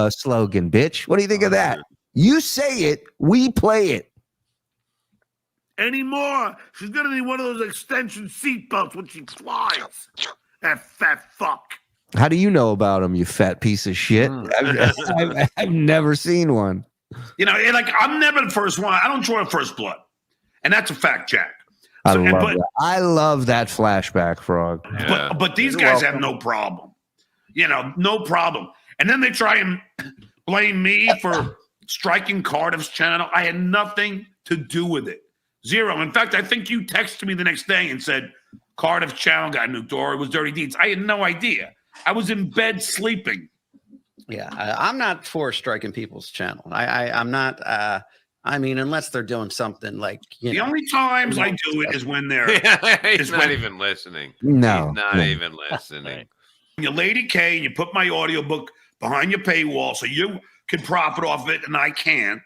slogan, bitch. What do you think of that? You say it, we play it. Anymore. She's gonna need one of those extension seatbelts when she flies. That fat fuck. How do you know about him, you fat piece of shit? I've never seen one. You know, like I'm never the first one. I don't draw first blood, and that's a fact, Jack. I love that. I love that flashback, Frog. But these guys have no problem. You know, no problem. And then they try and blame me for striking Cardiff's channel. I had nothing to do with it. Zero. In fact, I think you texted me the next day and said Cardiff's channel got nuked or it was Dirty Deeds. I had no idea. I was in bed sleeping. Yeah, I'm not for striking people's channel. I'm not. I mean, unless they're doing something like the only times I do it is when they're he's not even listening. No, he's not even listening. You Lady K, and you put my audiobook behind your paywall so you can profit off it, and I can't.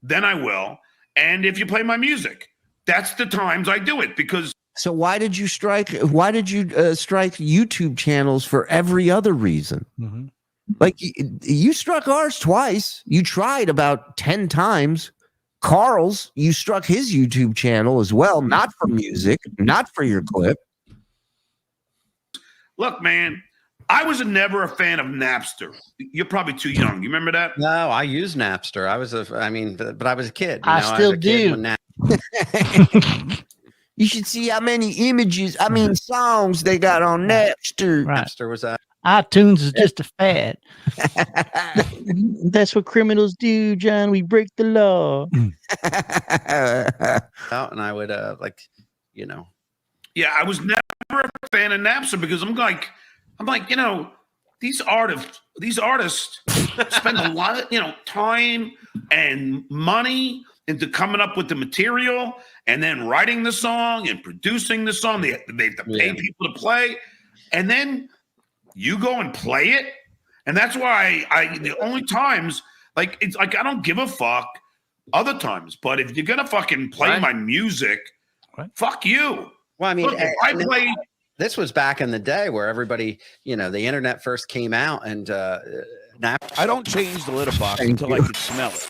Then I will. And if you play my music, that's the times I do it because. So why did you strike? Why did you strike YouTube channels for every other reason? Like you struck ours twice. You tried about 10 times. Karl's, you struck his YouTube channel as well, not for music, not for your clip. Look, man, I was never a fan of Napster. You're probably too young. You remember that? No, I used Napster. But I was a kid. I still do. You should see how many songs they got on Napster. Napster was iTunes is just a fad. That's what criminals do, John. We break the law. out, and I would Yeah, I was never a fan of Napster because I'm like, you know, these artists spend a lot of time and money into coming up with the material and then writing the song and producing the song. They have to pay people to play, and then you go and play it. And that's why the only times, like, it's like I don't give a fuck other times, but if you're gonna fucking play my music, fuck you. Well, I mean, look, I play. This was back in the day where everybody, the internet first came out, and I don't change the litter box until I can smell it.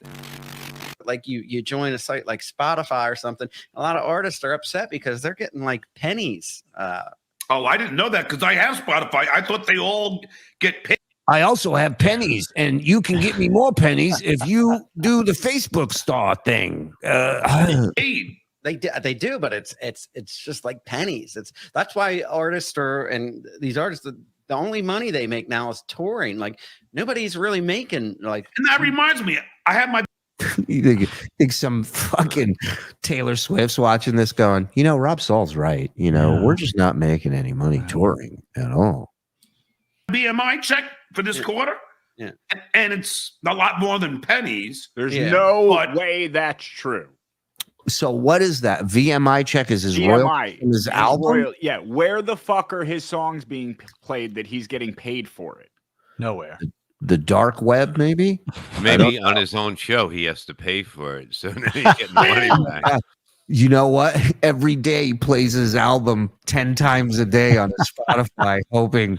Like you join a site like Spotify or something. A lot of artists are upset because they're getting like pennies. Oh, I didn't know that because I have Spotify. I thought they all get paid. I also have pennies, and you can get me more pennies if you do the Facebook star thing. They do, but it's just like pennies. That's why artists these artists, the only money they make now is touring. Like nobody's really making like. And that reminds me, I have my. You think some fucking Taylor Swift's watching this going, Rob Saul's right. We're just not making any money touring at all. BMI check for this quarter. Yeah. And it's a lot more than pennies. There's no way that's true. So what is that? VMI check is his royalty from his album? Yeah. Where the fuck are his songs being played that he's getting paid for it? Nowhere. The dark web, maybe? Maybe on his own show he has to pay for it, so now he's getting money back. You know what? Every day he plays his album 10 times a day on his Spotify, hoping.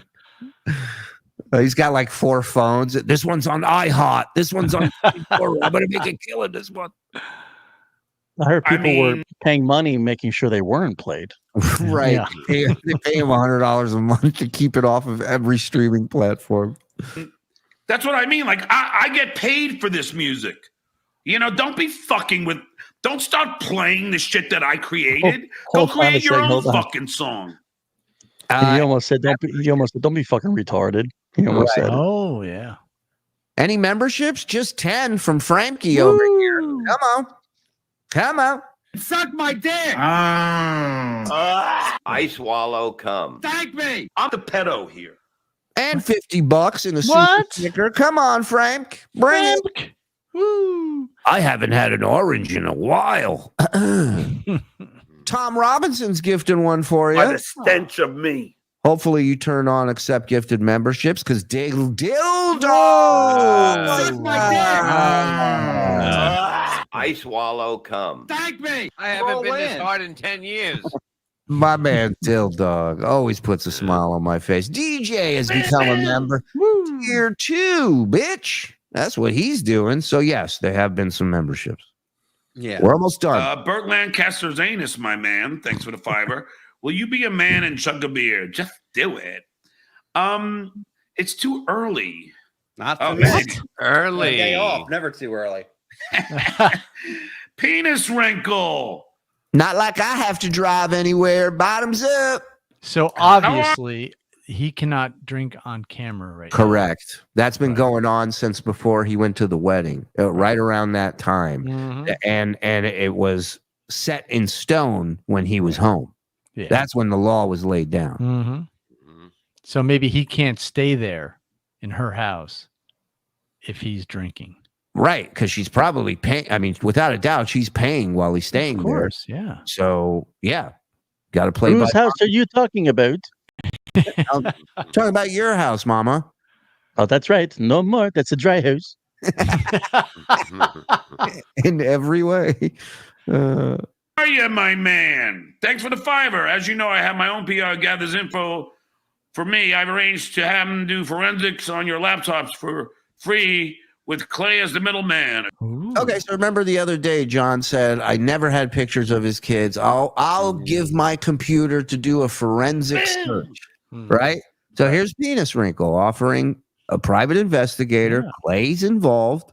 He's got like 4 phones. This one's on iHot. This one's on. I'm gonna make a killing this one. I heard people were paying money, making sure they weren't played. Right? Yeah. They pay him $100 a month to keep it off of every streaming platform. That's what I mean. Like, I get paid for this music. Don't be fucking with. Don't start playing the shit that I created. Go create your own fucking song. He almost said, "Don't be fucking retarded." He almost said, "Oh yeah." Any memberships? Just 10 from Frankie over here. Come on. Suck my dick. I swallow cum. Thank me. I'm the pedo here. And $50 in a super What? sticker. Come on, Frank. Bring it. Woo. I haven't had an orange in a while. Tom Robinson's gifting one for By you. the stench of me. Hopefully you turn on accept gifted memberships because dildo. Suck my dick. I swallow cum. Thank me. I haven't been this hard in 10 years. My man Dildog always puts a smile on my face. DJ has become a member. Tier 2, bitch. That's what he's doing. So yes, there have been some memberships. Yeah. We're almost done. Burt Lancaster's anus, my man. Thanks for the fiver. Will you be a man and chug a beer? Just do it. It's too early. Not for Oh, me. man. Early. Day off. Never too early. Penis wrinkle. Not like I have to drive anywhere. Bottoms up. So obviously he cannot drink on camera right now. Correct. That's been going on since before he went to the wedding, right around that time. Mhm. And it was set in stone when he was home. Yeah. That's when the law was laid down. Mhm. So maybe he can't stay there in her house if he's drinking. Right, because she's probably paying. I mean, without a doubt, she's paying while he's staying Of course, yeah. So, yeah, got to play. Whose house are you talking about? I'm talking about your house, Mama. Oh, that's right. No more. That's a dry house. In every way. Are you, my man? Thanks for the fiver. As you know, I have my own PR gathers info for me. I've arranged to have them do forensics on your laptops for free with Clay as the middleman. Okay, so remember the other day, John said I never had pictures of his kids. I'll give my computer to do a forensic search, right? So here's Penis Wrinkle offering a private investigator. Clay's involved.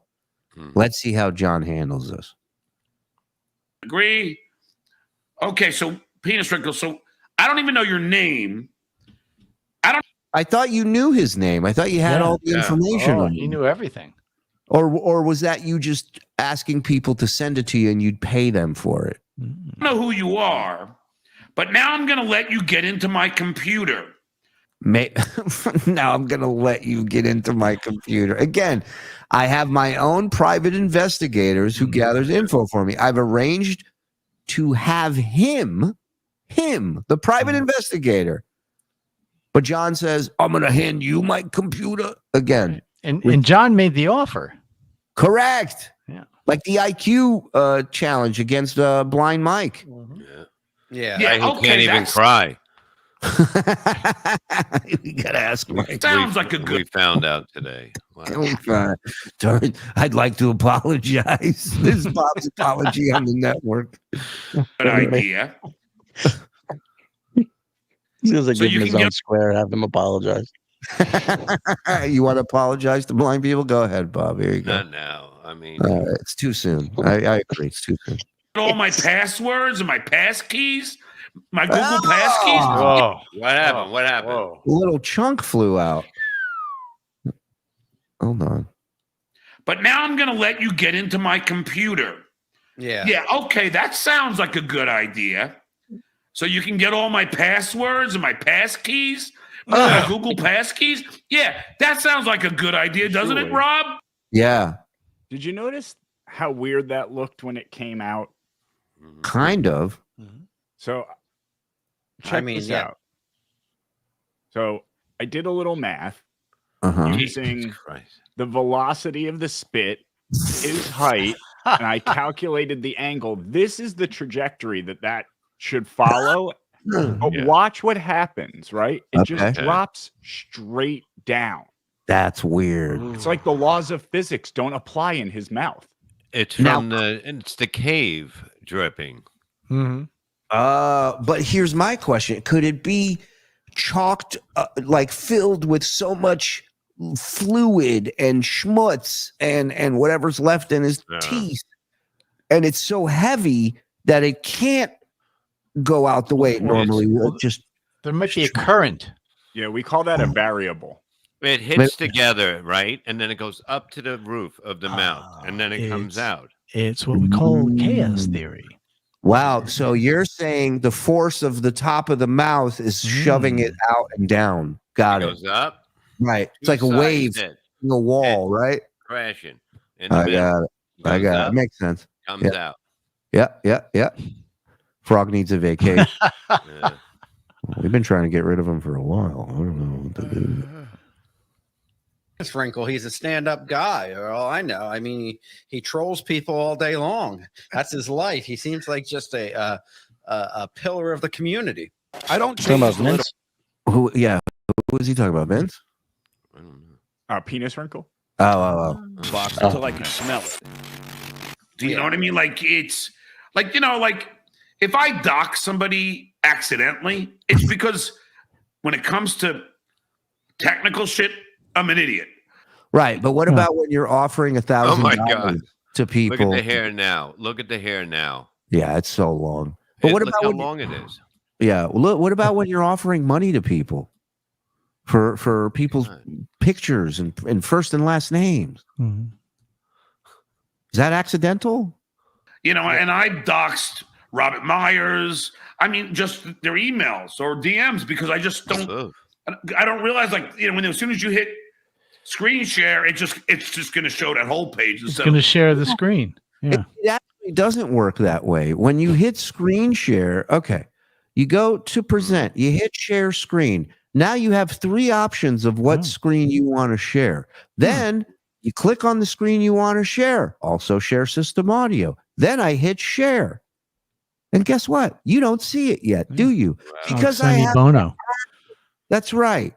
Let's see how John handles this. Agree? Okay, so Penis Wrinkle. So I don't even know your name. I thought you knew his name. I thought you had all the information on He him. knew everything. Or was that you just asking people to send it to you and you'd pay them for it? I don't know who you are, but now I'm going to let you get into my computer. Now I'm going to let you get into my computer. Again, I have my own private investigators who gathers info for me. I've arranged to have him, the private investigator. But John says, I'm going to hand you my computer again. And John made the offer. Correct. Yeah. Like the IQ challenge against Blind Mike. Yeah. Guy who can't even cry. We got to ask Mike. Sounds like a We good. found out today. Wow. I'd like to apologize. This is Bob's apology on the network. Good idea. Feels like So give you him his can own get- square, have him apologize. You want to apologize to blind people? Go ahead, Bob. Here you go. Not now. I mean, It's too soon. I agree. It's too soon. All my passwords and my pass keys, my Google pass keys. Oh, what happened? What happened? whoa. A little chunk flew out. Hold on. But now I'm going to let you get into my computer. Yeah. Yeah, okay, that sounds like a good idea. So you can get all my passwords and my pass keys, my Google pass keys. Yeah, that sounds like a good idea, doesn't it, Surely. Rob? Yeah, Did you notice how weird that looked when it came out? kind of. So check this out. So I did a little math Uh-huh. using the velocity of the spit, his height, and I calculated the angle. This is the trajectory that should follow. But watch what happens, right? It just Okay. drops straight down. That's weird. It's like the laws of physics don't apply in his mouth. It's from it's the cave dripping. But here's my question: could it be chalked, like filled with so much fluid and schmutz and whatever's left in his teeth, and it's so heavy that it can't go out the way it normally would? Just there might be a current. Yeah, we call that a variable. It hits together, right? And then it goes up to the roof of the mouth, and then it comes out. It's what we call chaos theory. Wow. So you're saying the force of the top of the mouth is shoving it out and down. Got it. Goes up. Right. It's like a wave in the wall, right? Crashing. In the I middle. got it. I Goes got up, it. Makes sense. Comes out. Yeah. Frog needs a vacation. Yeah. We've been trying to get rid of him for a while. I don't know what to do. This Wrinkle, he's a stand-up guy, or all I know. I mean, he trolls people all day long. That's his life. He seems like just a pillar of the community. I don't Talking change about the little Vince? Who? Yeah. Who was he talking about? Vince? I don't know. Penis wrinkle. Oh. box until I can smell it. Do you know what I mean? Like it's like, like if I dock somebody accidentally, it's because when it comes to technical shit, I'm an idiot. Right. But what about when you're offering $1,000 to people? Look at the hair now. Look at the hair now. Yeah, it's so long. But what Look about how when long it is? Yeah. Look, what about when you're offering money to people for people's pictures and first and last names? Mhm. Is that accidental? And I doxed Robert Myers. I mean, just their emails or DMs because I just don't. I don't realize, like, when as soon as you hit screen share, it's just going to show that whole page. It's going to share the screen. Yeah. It actually doesn't work that way. When you hit screen share, okay, you go to present, you hit share screen. Now you have 3 options of what screen you want to share. Then you click on the screen you want to share. Also share system audio. Then I hit share. And guess what? You don't see it yet, do you? Because I have Bono. That's right.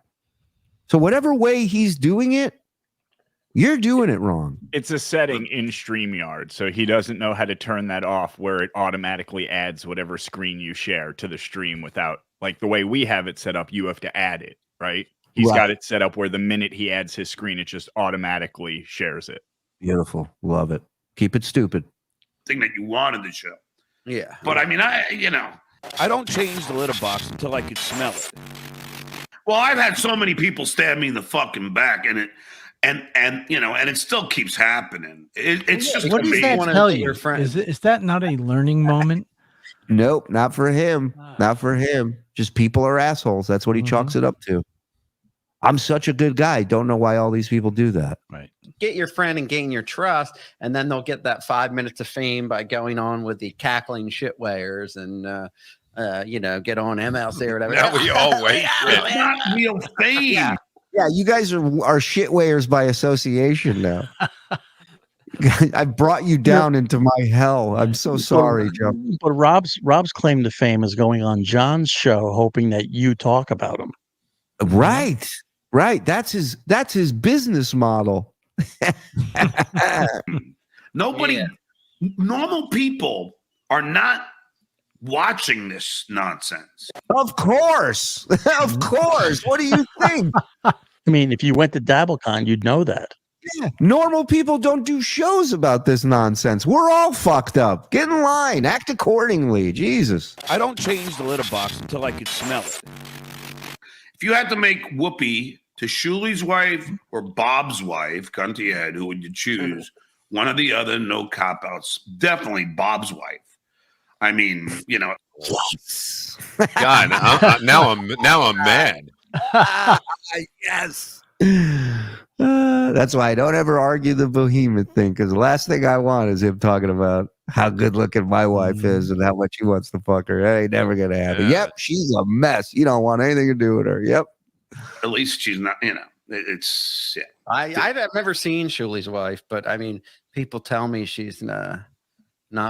So whatever way he's doing it, you're doing it wrong. It's a setting in StreamYard, so he doesn't know how to turn that off where it automatically adds whatever screen you share to the stream without, like the way we have it set up, you have to add it, right? He's got it set up where the minute he adds his screen, it just automatically shares it. Beautiful. Love it. Keep it stupid. Thing that you wanted to show. Yeah. But I mean, I don't change the litter box until I can smell it. Well, I've had so many people stab me in the fucking back, and it still keeps happening. It's just What does amazing. that tell you? Is that not a learning moment? Nope, not for him. Not for him. Just people are assholes. That's what he chalks it up to. I'm such a good guy. Don't know why all these people do that. Right. Get your friend and gain your trust, and then they'll get that 5 minutes of fame by going on with the cackling shitwayers and get on MLC or whatever. Now we always It's not real fame. Yeah, you guys are shitwayers by association now. I brought you down into my hell. I'm so sorry, Joe. But Rob's claim to fame is going on John's show, hoping that you talk about him. Right. That's his business model. Normal people are not watching this nonsense. Of course. Of course. What do you think? I mean, if you went to DabbleCon, you'd know that. Yeah. Normal people don't do shows about this nonsense. We're all fucked up. Get in line. Act accordingly. Jesus. I don't change the litter box until I can smell it. If you had to make Whoopi to Shuli's wife or Bob's wife, gun to your head, who would you choose? One or the other, no cop-outs. Definitely Bob's wife. I mean, Yes. God, now I'm mad. Yes. That's why I don't ever argue the behemoth thing, because the last thing I want is him talking about how good looking my wife is and how much he wants to fuck her. That ain't never gonna happen. Yep, she's a mess. You don't want anything to do with her. Yep. At least she's not, it's I've never seen Shuli's wife, but I mean, people tell me she's not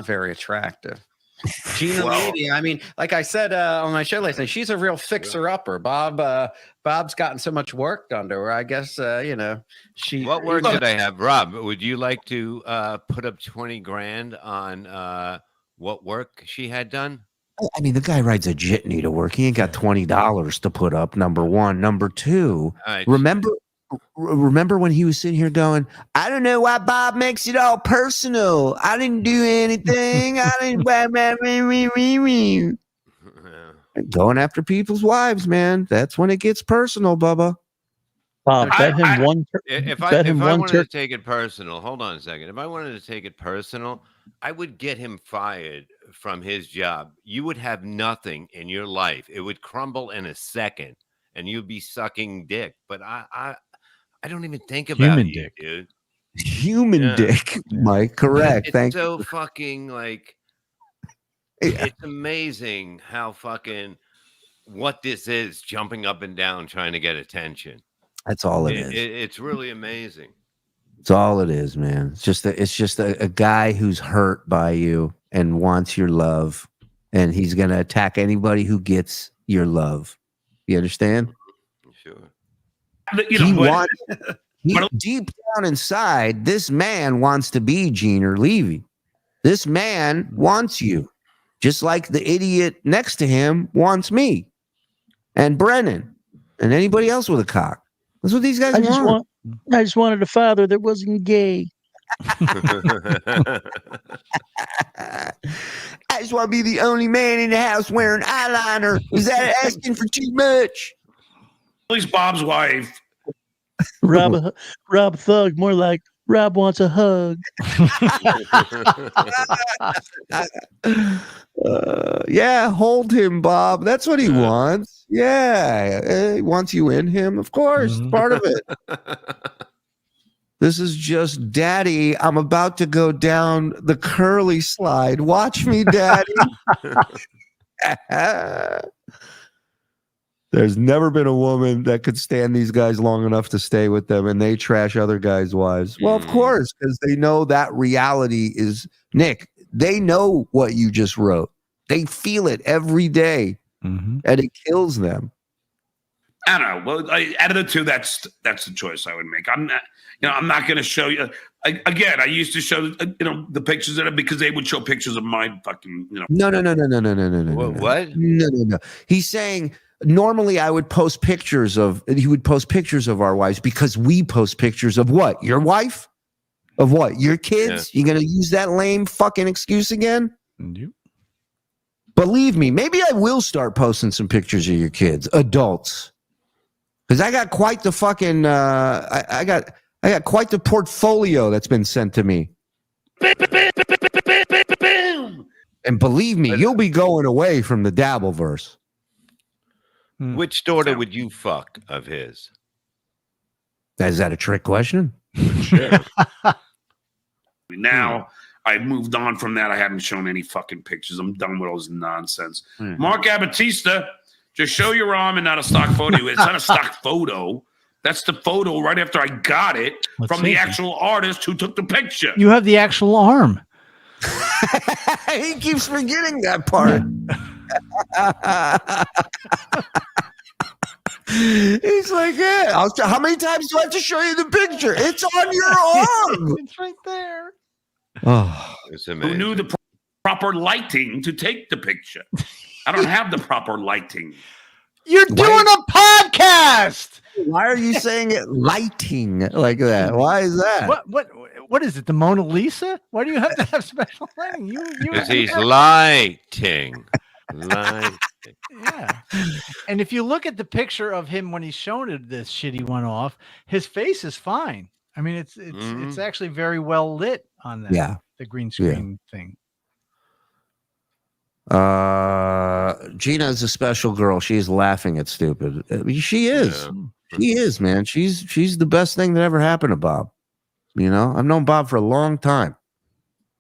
very attractive. Gina Lady, I mean, like I said on my show last night, she's a real fixer-upper. Bob's gotten so much work done to her. I guess she. What work did I have, Rob? Would you like to put up 20 grand on what work she had done? I mean, the guy rides a jitney to work. He ain't got $20 to put up. Number one. Number two. Right. Remember when he was sitting here going, I don't know why Bob makes it all personal. I didn't do anything. I didn't. Going after people's wives, man. That's when it gets personal, Bubba. Bob, bet him one. If I wanted to take it personal, hold on a second. If I wanted to take it personal, I would get him fired from his job, you would have nothing in your life. It would crumble in a second, and you'd be sucking dick. But I don't even think about Human you, dick. dude. Human dick, Mike. Correct. It's Thank so you. fucking like. Yeah. It's amazing how fucking what this is, jumping up and down trying to get attention. That's all it is. It's really amazing. It's all it is, man. It's just a guy who's hurt by you and wants your love, and he's gonna attack anybody who gets your love. You understand? Sure. Deep down inside, this man wants to be Gene or Levy. This man wants you, just like the idiot next to him wants me, and Brennan, and anybody else with a cock. That's what these guys want. I just wanted a father that wasn't gay. I just want to be the only man in the house wearing eyeliner. Is that asking for too much? At least Bob's wife. Rob Thug, more like Rob wants a hug. Yeah, hold him, Bob. That's what he wants. Yeah, he wants you in him, of course. Part of it. This is just, Daddy, I'm about to go down the curly slide. Watch me, Daddy. There's never been a woman that could stand these guys long enough to stay with them, and they trash other guys' wives. Well, of course, because they know that reality is, Nick, they know what you just wrote. They feel it every day, and it kills them. I don't know. Well, out of the two, that's the choice I would make. I'm not going to show you. Again, I used to show the pictures of it because they would show pictures of my fucking No. What? No. He's saying normally I would post pictures of. He would post pictures of our wives because we post pictures of what? Your wife? Of what? Your kids? Yeah. You gonna use that lame fucking excuse again? Nope. Believe me, maybe I will start posting some pictures of your kids, adults. Because I got quite the fucking I got quite the portfolio that's been sent to me. And believe me, you'll be going away from the Dabbleverse. Which daughter would you fuck of his? Is that a trick question? Sure. Now I've moved on from that. I haven't shown any fucking pictures. I'm done with all this nonsense. Mark Abatista. Just show your arm and not a stock photo. It's not a stock photo. That's the photo right after I got it from the actual artist who took the picture. You have the actual arm. He keeps forgetting that part. He's like, yeah. How many times do I have to show you the picture? It's on your arm. It's right there. Oh, it's amazing. Who knew the proper lighting to take the picture? I don't have the proper lighting. You're doing a podcast. Why are you saying it lighting like that? Why is that? What is it? The Mona Lisa? Why do you have to have special lighting? Because he's lighting. Yeah. And if you look at the picture of him when he's shown it this shitty one off, his face is fine. I mean, it's actually very well lit on that. Yeah. The green screen thing. Gina's a special girl. She's laughing at stupid. I mean, she is. Yeah. She is, man. She's the best thing that ever happened to Bob. You know, I've known Bob for a long time.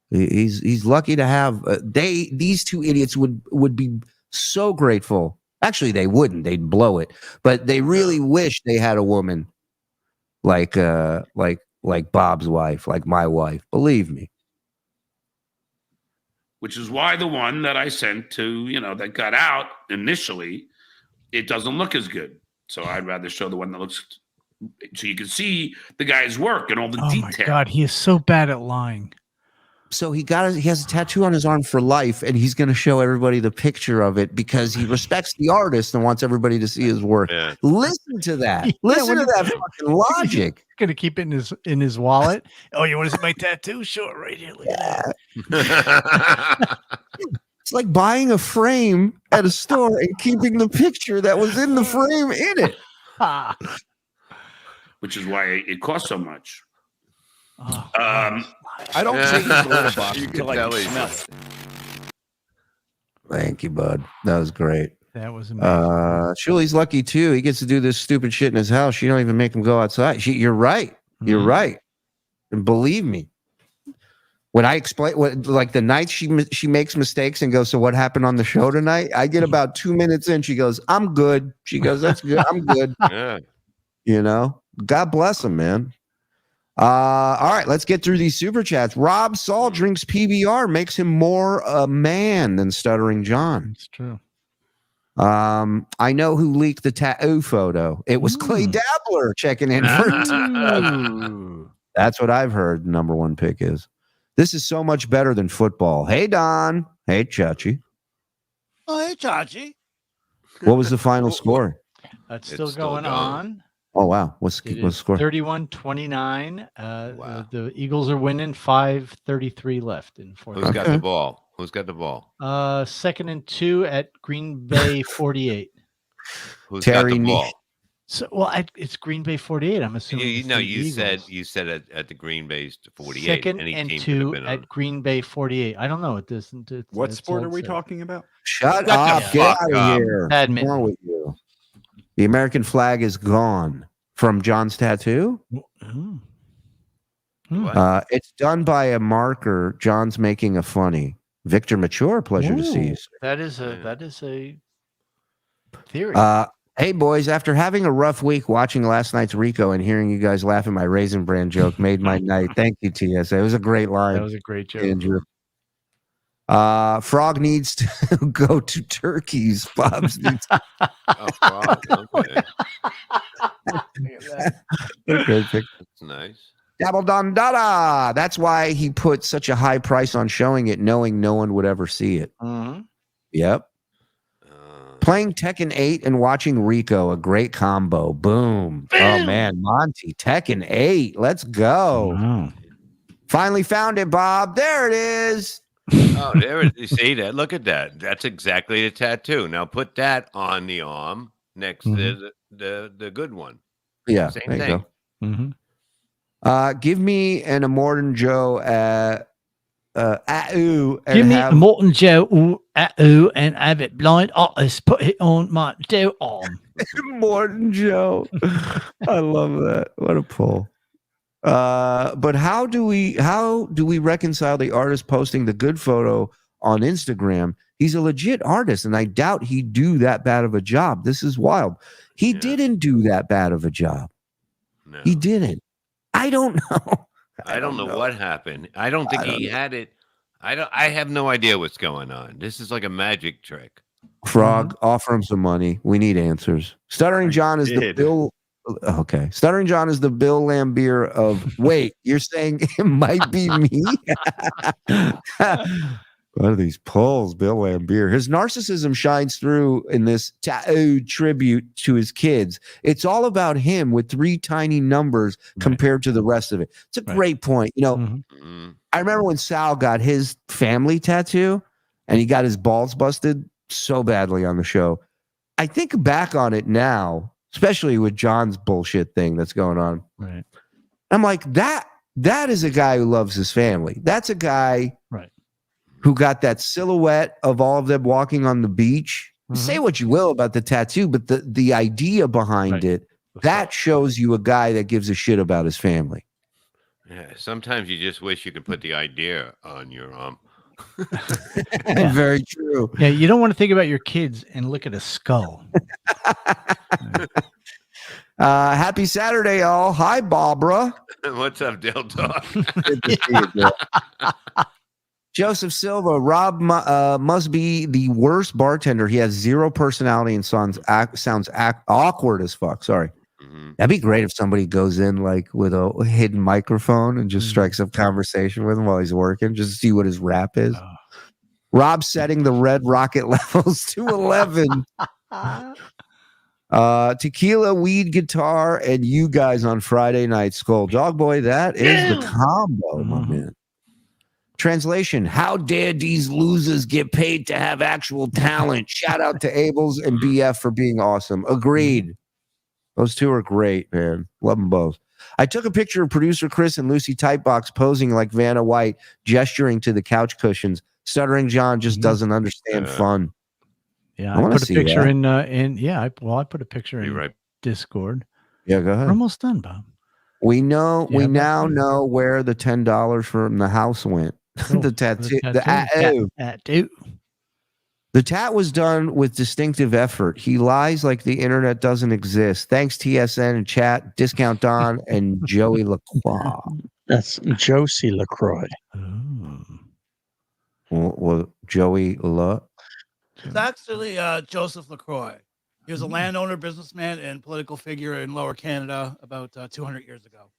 He's lucky to have these two idiots would be so grateful. Actually, they wouldn't. They'd blow it. But they really wish they had a woman like Bob's wife, like my wife. Believe me. Which is why the one that I sent to, that got out initially, it doesn't look as good. So I'd rather show the one that looks, so you can see the guy's work and all the detail. Oh my God, he is so bad at lying. So he has a tattoo on his arm for life, and he's going to show everybody the picture of it because he respects the artist and wants everybody to see his work. Yeah. Listen to that. Listen to that fucking logic. He's going to keep it in his wallet. Oh, you want to see my tattoo? Sure, right here. Look at that. It's like buying a frame at a store and keeping the picture that was in the frame in it. Which is why it costs so much. I don't change the litter box until I can smell it. Thank you, bud. That was great. That was amazing. Shuli's lucky too. He gets to do this stupid shit in his house. You don't even make him go outside. You're right. You're right. And believe me, when I explain like the night she makes mistakes and goes, so what happened on the show tonight? I get about 2 minutes in. She goes, I'm good. She goes, that's good. I'm good. Yeah. You know, God bless him, man. All right, let's get through these super chats. Rob Saul drinks PBR, makes him more a man than Stuttering John. It's true. I know who leaked the tattoo photo. It was Clay Dabbler checking in for That's what I've heard. Number one pick is. This is so much better than football. Hey, Don. Hey, Chachi. Oh, hey, Chachi. What was the final score? That's still going on. Oh, wow. What's the score? 31-29. The Eagles are winning. 5:33 left in fourth. Who's got the ball? Who's got the ball? 2nd and 2 at Green Bay 48. Who's got the ball? So, it's Green Bay 48. I'm assuming. You said at the Green Bay's 48. 2nd and 2 at Green Bay 48. I don't know. It doesn't. What sport are we talking about? Shut up! Get out of here. What's wrong with you? The American flag is gone from John's tattoo. It's done by a marker. John's making a funny. Victor Mature, pleasure to see you. That is a theory. Hey boys, after having a rough week watching last night's Rico and hearing you guys laugh at my Raisin Bran joke made my night. Thank you, TSA. It was a great line. That was a great joke. Andrew. Frog needs to go to Turkey's. Bob's needs Okay. Okay, That's nice. Dabble Don Dada. That's why he put such a high price on showing it, knowing no one would ever see it. Yep. Playing Tekken 8 and watching Rico, a great combo. Boom. Oh, man. Monty, Tekken 8. Let's go. Finally found it, Bob. There it is. Oh, there it is. See that? Look at that. That's exactly the tattoo. Now put that on the arm next to the good one. Yeah. Same there thing. You go. Give me an Immortan Joe Give me a Morton Joe and have it blind artist put it on my Joe arm. Morton Joe. I love that. What a pull. But how do we reconcile the artist posting the good photo on Instagram? He's a legit artist, and I doubt he'd do that bad of a job. This is wild. He didn't do that bad of a job. No. He didn't. I don't know. I don't know what happened. I don't think he had it. I have no idea what's going on. This is like a magic trick. Frog, offer him some money. We need answers. Stuttering John is the Bill. Okay. Stuttering John is the Bill Lambier of. Wait, you're saying it might be me? What are these pulls, Bill Lambier? His narcissism shines through in this tattoo tribute to his kids. It's all about him with 3 tiny numbers compared to the rest of it. It's a great point. You know, I remember when Sal got his family tattoo and he got his balls busted so badly on the show. I think back on it now, especially with John's bullshit thing that's going on. Right. I'm like, that is a guy who loves his family. That's a guy who got that silhouette of all of them walking on the beach. Say what you will about the tattoo, but the idea behind it, that shows you a guy that gives a shit about his family. Yeah, sometimes you just wish you could put the idea on your arm. Very true. Yeah, you don't want to think about your kids and look at a skull. Happy Saturday, y'all. Hi, Barbara. What's up, Del Dog? Good to see you, Bill. Joseph Silva, Rob must be the worst bartender. He has zero personality and sounds awkward as fuck. Sorry. That'd be great if somebody goes in like with a hidden microphone and just strikes up conversation with him while he's working, just to see what his rap is. Rob setting the red rocket levels to 11. Tequila, weed, guitar, and you guys on Friday night. Skull Dog Boy, that is the combo, my man. Translation: how dare these losers get paid to have actual talent? Shout out to Abels and BF for being awesome. Agreed. Those two are great, man. Love them both. I took a picture of producer Chris and Lucy Tightbox posing like Vanna White, gesturing to the couch cushions. Stuttering John just doesn't understand fun. Yeah, I I wanna put a see picture that. I put a picture in right. Discord. Yeah, go We're ahead. almost done, Bob. We know. Yeah, We but- now know where the $10 from the house went. The tattoo. tattoo. The tat was done with distinctive effort. He lies like the internet doesn't exist. Thanks, TSN and chat, Discount Don, and Joey LaCroix. That's Josie LaCroix. Well, Joey La. It's actually Joseph LaCroix. He was a landowner, businessman, and political figure in Lower Canada about 200 years ago.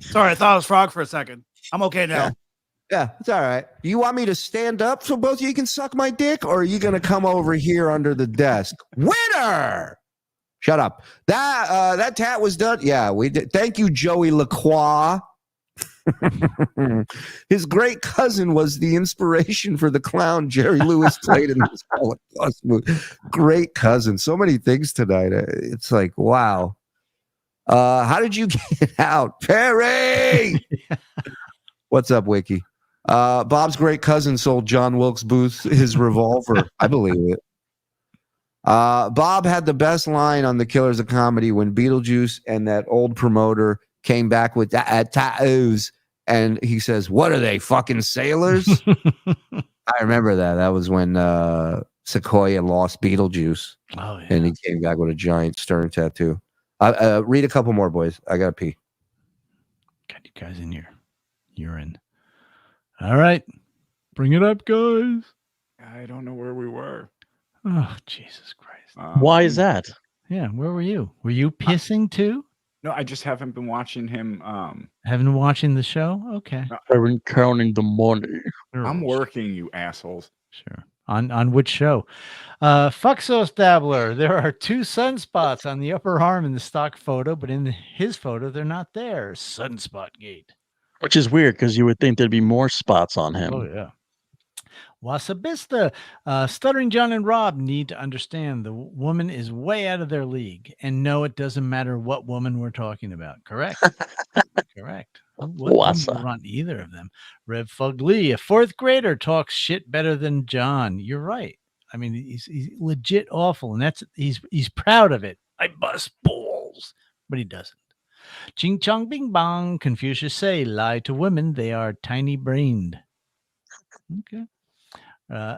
Sorry, I thought it was Frog for a second. I'm okay now. Yeah, it's all right. You want me to stand up so both of you can suck my dick, or are you going to come over here under the desk? Winner! Shut up. That tat was done. Yeah, we did. Thank you, Joey LaCroix. His great cousin was the inspiration for the clown Jerry Lewis played in this Holocaust movie. Great cousin. So many things tonight. It's like, wow. How did you get out? Perry! What's up, Wiki? Bob's great cousin sold John Wilkes Booth his revolver. I believe it. Bob had the best line on The Killers of Comedy when Beetlejuice and that old promoter came back with tattoos, and he says, "What are they, fucking sailors?" I remember that. That was when Sequoia lost Beetlejuice. Oh, yeah. And he came back with a giant stern tattoo. Read a couple more, boys. I gotta pee. Got you guys in your urine. All right. Bring it up, guys. I don't know where we were. Oh, Jesus Christ. Why is that? Yeah, where were you? Were you pissing too? No, I just haven't been watching him. Haven't been watching the show? Okay. I'm counting the money. I'm working, you assholes. Sure. On which show? Fuck Sauce Dabbler. There are 2 sunspots on the upper arm in the stock photo, but in his photo, they're not there. Sunspot gate. Which is weird because you would think there'd be more spots on him. Oh, yeah. Wasabista, Stuttering John and Rob need to understand the woman is way out of their league. And no, it doesn't matter what woman we're talking about. Correct? Correct. What's on either of them? Rev Fugly, a 4th grader, talks shit better than John. You're right. I mean, he's legit awful, and he's proud of it. I bust balls, but he doesn't. Ching chong bing bong. Confucius say, lie to women, they are tiny brained. Okay.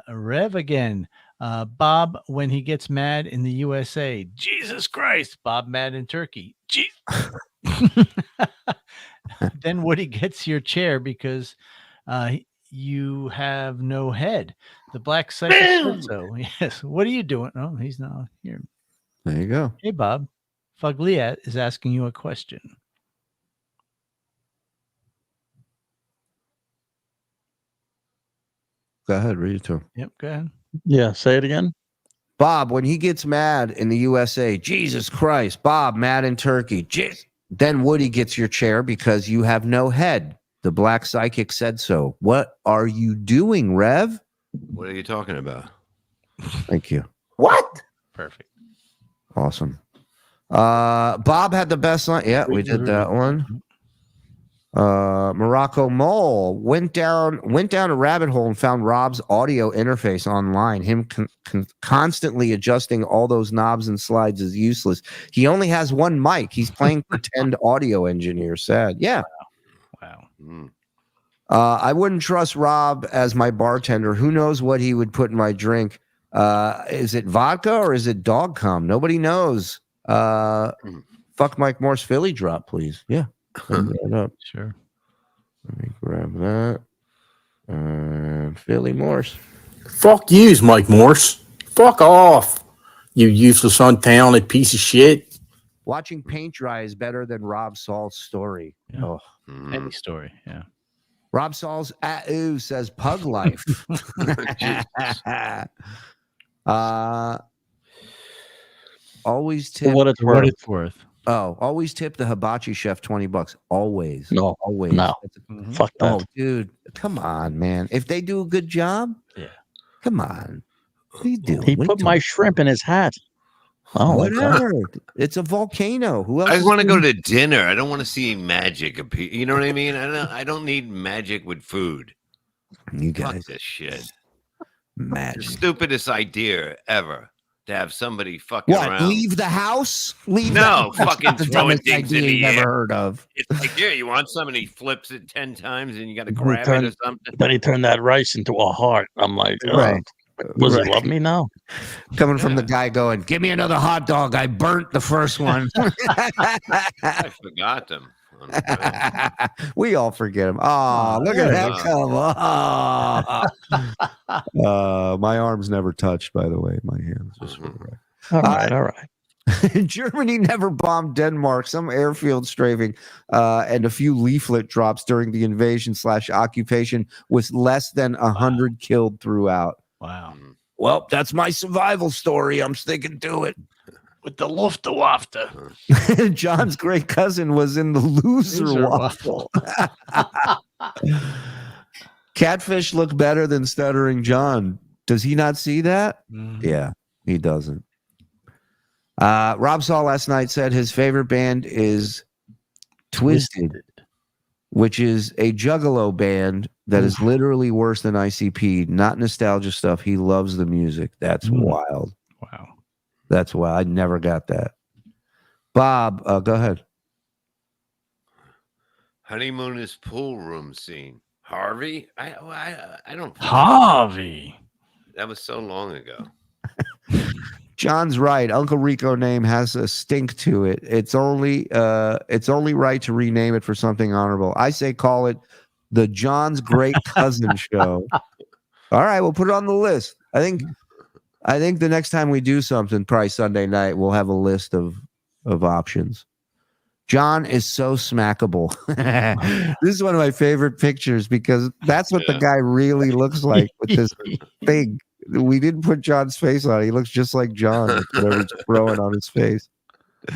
Rev again. Bob, when he gets mad in the USA. Jesus Christ. Bob mad in Turkey. Jesus. Then Woody gets your chair because you have no head. The black psychic said so. Yes. What are you doing? Oh, he's not here. There you go. Hey, Bob. Fugliat is asking you a question. Go ahead, read it to him. Yep, go ahead. Yeah, say it again. Bob, when he gets mad in the USA, Jesus Christ. Bob, mad in Turkey. Then Woody gets your chair because you have no head. The black psychic said so. What are you doing, Rev? What are you talking about? Thank you. What? Perfect. Awesome. Bob had the best line. Yeah, we did that one. Morocco Mole went down a rabbit hole and found Rob's audio interface online. Him constantly adjusting all those knobs and slides is useless. He only has one mic. He's playing pretend audio engineer. Sad. Yeah. Wow. I wouldn't trust Rob as my bartender. Who knows what he would put in my drink? Is it vodka or is it dog cum? Nobody knows. Fuck Mike Morse Philly drop, please. Yeah. Up. Sure. Let me grab that. Philly Morse. Fuck yous, Mike Morse. Fuck off, you useless, untalented piece of shit. Watching paint dry is better than Rob Saul's story. Yeah. Oh, Any story, yeah. Rob Saul's ooh says pug life. Always tip What it's worth. What it's worth. Oh, always tip the hibachi chef $20. Always. No, always. no. Fuck that. Oh, dude, come on, man. If they do a good job, yeah. Come on. What are you doing? He put my shrimp in his hat. Oh, whatever. It's a volcano. Who else? I just want to go to dinner. I don't want to see magic appear. You know what I mean? I don't need magic with food. You Fuck guys, this shit. magic. The stupidest idea ever to have somebody fucking What? around. Leave the house? Leave No, the house. fucking The throwing dumbest things in idea the you've air. ever heard of. It's like, yeah, you want something? He flips it 10 times and you got to Then he grab it or turned- something. Then he turned that rice into a heart. I'm like, Right. Does Right. he love me now? Coming from the guy going, give me another hot dog. I burnt the first one. I forgot them. We all forget him. Oh, look at that come. My arms never touched, by the way. My hands. Just for the record. All right, all right. Germany never bombed Denmark. Some airfield strafing and a few leaflet drops during the invasion/occupation with less than 100 killed throughout. Wow. Well, that's my survival story. I'm sticking to it. With the Luftwaffe. John's great cousin was in the loser waffle. Catfish look better than Stuttering John. Does he not see that? Yeah, he doesn't. Rob Saul last night said his favorite band is Twisted, which is a Juggalo band that is literally worse than ICP. Not nostalgia stuff. He loves the music. That's wild. Wow. That's why I never got that. Bob, go ahead. Honeymoon is pool room scene. Harvey? I don't. Harvey. That was so long ago. John's right. Uncle Rico name has a stink to it. It's only right to rename it for something honorable. I say call it the John's Great Cousin Show. All right, we'll put it on the list. I think the next time we do something, probably Sunday night, we'll have a list of options. John is so smackable. This is one of my favorite pictures because that's what the guy really looks like with this thing. We didn't put John's face on it. He looks just like John with whatever he's throwing on his face.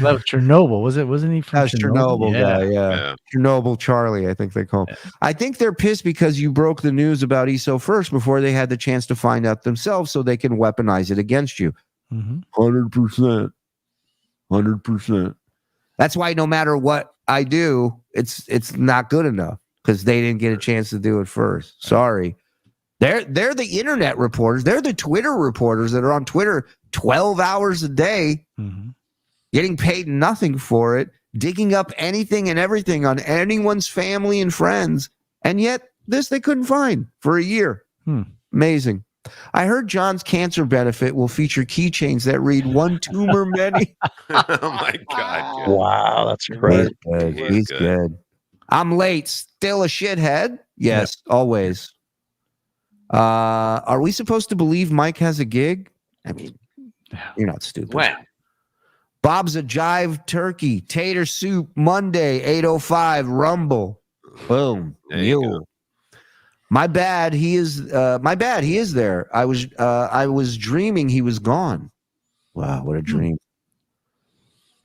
That was Chernobyl, was it? Wasn't he from That's Chernobyl guy, yeah. Yeah. Chernobyl Charlie, I think they call him. I think they're pissed because you broke the news about ESO first before they had the chance to find out themselves so they can weaponize it against you. 100%. 100%. That's why no matter what I do, it's not good enough because they didn't get a chance to do it first. Sorry. They're the internet reporters. They're the Twitter reporters that are on Twitter 12 hours a day, getting paid nothing for it, digging up anything and everything on anyone's family and friends. And yet this they couldn't find for a year. Amazing. I heard John's cancer benefit will feature keychains that read one tumor many. Oh my God. Wow, that's great. He's good. I'm late. Still a shithead? Yes, always. Are we supposed to believe Mike has a gig? I mean, you're not stupid. When? Bob's a jive turkey, tater soup, Monday, 8:05, Rumble. Boom. There you Mule. My bad. He is there. I was dreaming he was gone. Wow, what a dream.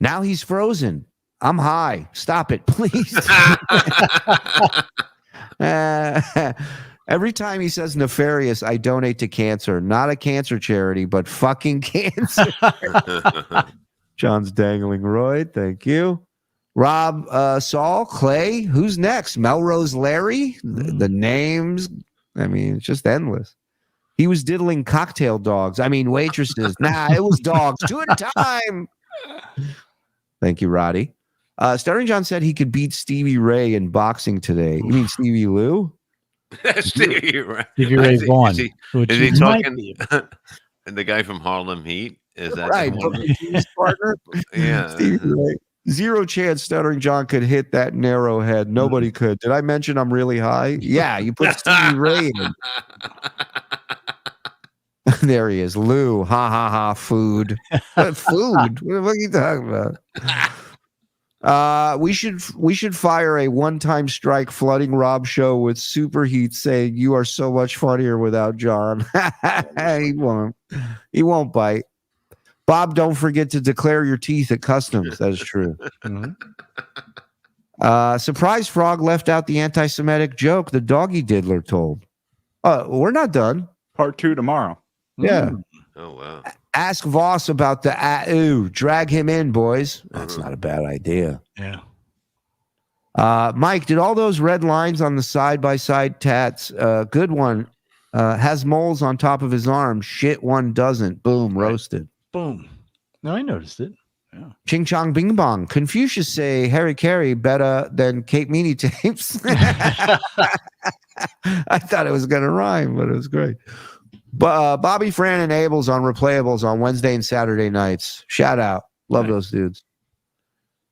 Now he's frozen. I'm high. Stop it, please. Every time he says nefarious, I donate to cancer. Not a cancer charity, but fucking cancer. John's dangling Royd. Thank you. Rob, Saul, Clay. Who's next? Melrose Larry? The names. I mean, it's just endless. He was diddling cocktail dogs. I mean, waitresses. Nah, it was dogs. Two at a time. Thank you, Roddy. Stuttering John said he could beat Stevie Ray in boxing today. You mean Stevie Lou? Stevie Ray. Stevie Ray Vaughan. Is which he might talking? be. And the guy from Harlem Heat? Is that Right. the one? His partner? Yeah. Stevie Ray. Zero chance Stuttering John could hit that narrow head. Nobody could. Did I mention I'm really high? Yeah, you put Stevie Ray in. There he is. Lou. Ha ha ha. Food. What food? What the fuck are you talking about? We should fire a one-time strike flooding Rob show with superheat saying you are so much funnier without John. He won't. He won't bite. Bob, don't forget to declare your teeth at customs. That is true. Surprise Frog left out the anti-Semitic joke the doggy diddler told. We're not done. Part 2 tomorrow. Yeah. Oh wow. Ask Voss about the ooh. Drag him in, boys. That's not a bad idea. Yeah. Mike, did all those red lines on the side-by-side tats? Good one. Has moles on top of his arm. Shit, one doesn't. Boom, roasted. Boom. No, I noticed it. Yeah. Ching chong bing bong. Confucius say Harry Carey better than Kate Meany tapes. I thought it was going to rhyme, but it was great. Bobby, Fran, and Abel's on Replayables on Wednesday and Saturday nights. Shout out. Love those dudes.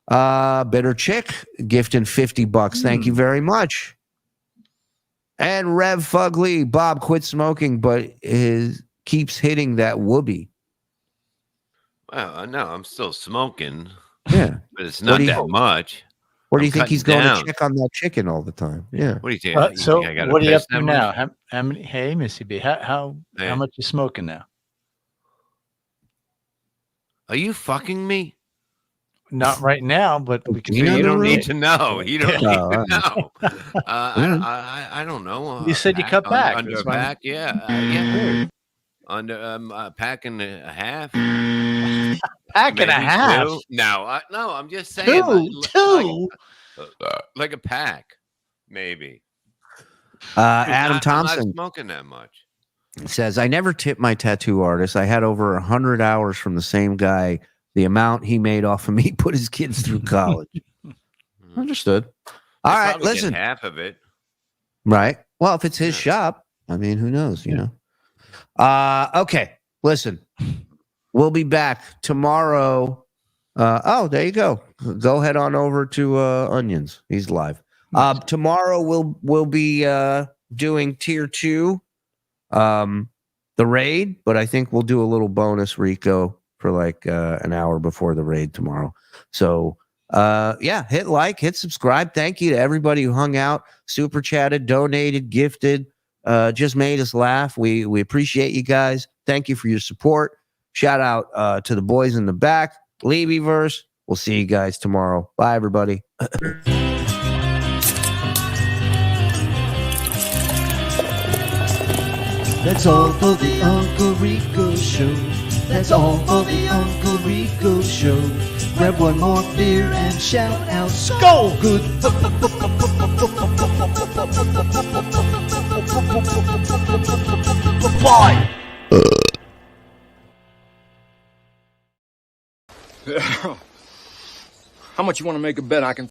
Bitter Chick gifting $50. Thank you very much. And Rev Fugly, Bob quit smoking, but keeps hitting that whoopee. Well, no, I'm still smoking. Yeah, but it's not that much. Or do you think he's going down. to check on that chicken all the time? Yeah. What do you think? So think I gotta what are you up piss to that now? much? How many? Hey, Missy B, how much you smoking now? Are you fucking me? Not right now, but we can. You don't need to know. You don't need Yeah. to know. I don't know. You said you cut back. Under a That's why- pack, yeah. Under pack and a half. Pack and a Maybe half. two. No, no, I'm just saying. Two. Like a pack, maybe. Adam I'm Thompson not smoking that much. says, I never tipped my tattoo artist. I had over 100 hours from the same guy. The amount he made off of me put his kids through college. Understood. All right, Probably get listen. half of it. Right. Well, if it's his shop, I mean, who knows, you know? Okay, listen. We'll be back tomorrow. Oh, there you go. Go head on over to Onions. He's live. Tomorrow we'll be doing tier 2, the raid, but I think we'll do a little bonus Rico for like an hour before the raid tomorrow. So yeah, hit like, hit subscribe. Thank you to everybody who hung out, super chatted, donated, gifted, just made us laugh. We appreciate you guys. Thank you for your support. Shout out to the boys in the back, Levyverse. We'll see you guys tomorrow. Bye, everybody. That's all for the Uncle Rico Show. That's all for the Uncle Rico Show. Grab one more beer and shout out, Skull Good. Bye. How much you want to make a bet I can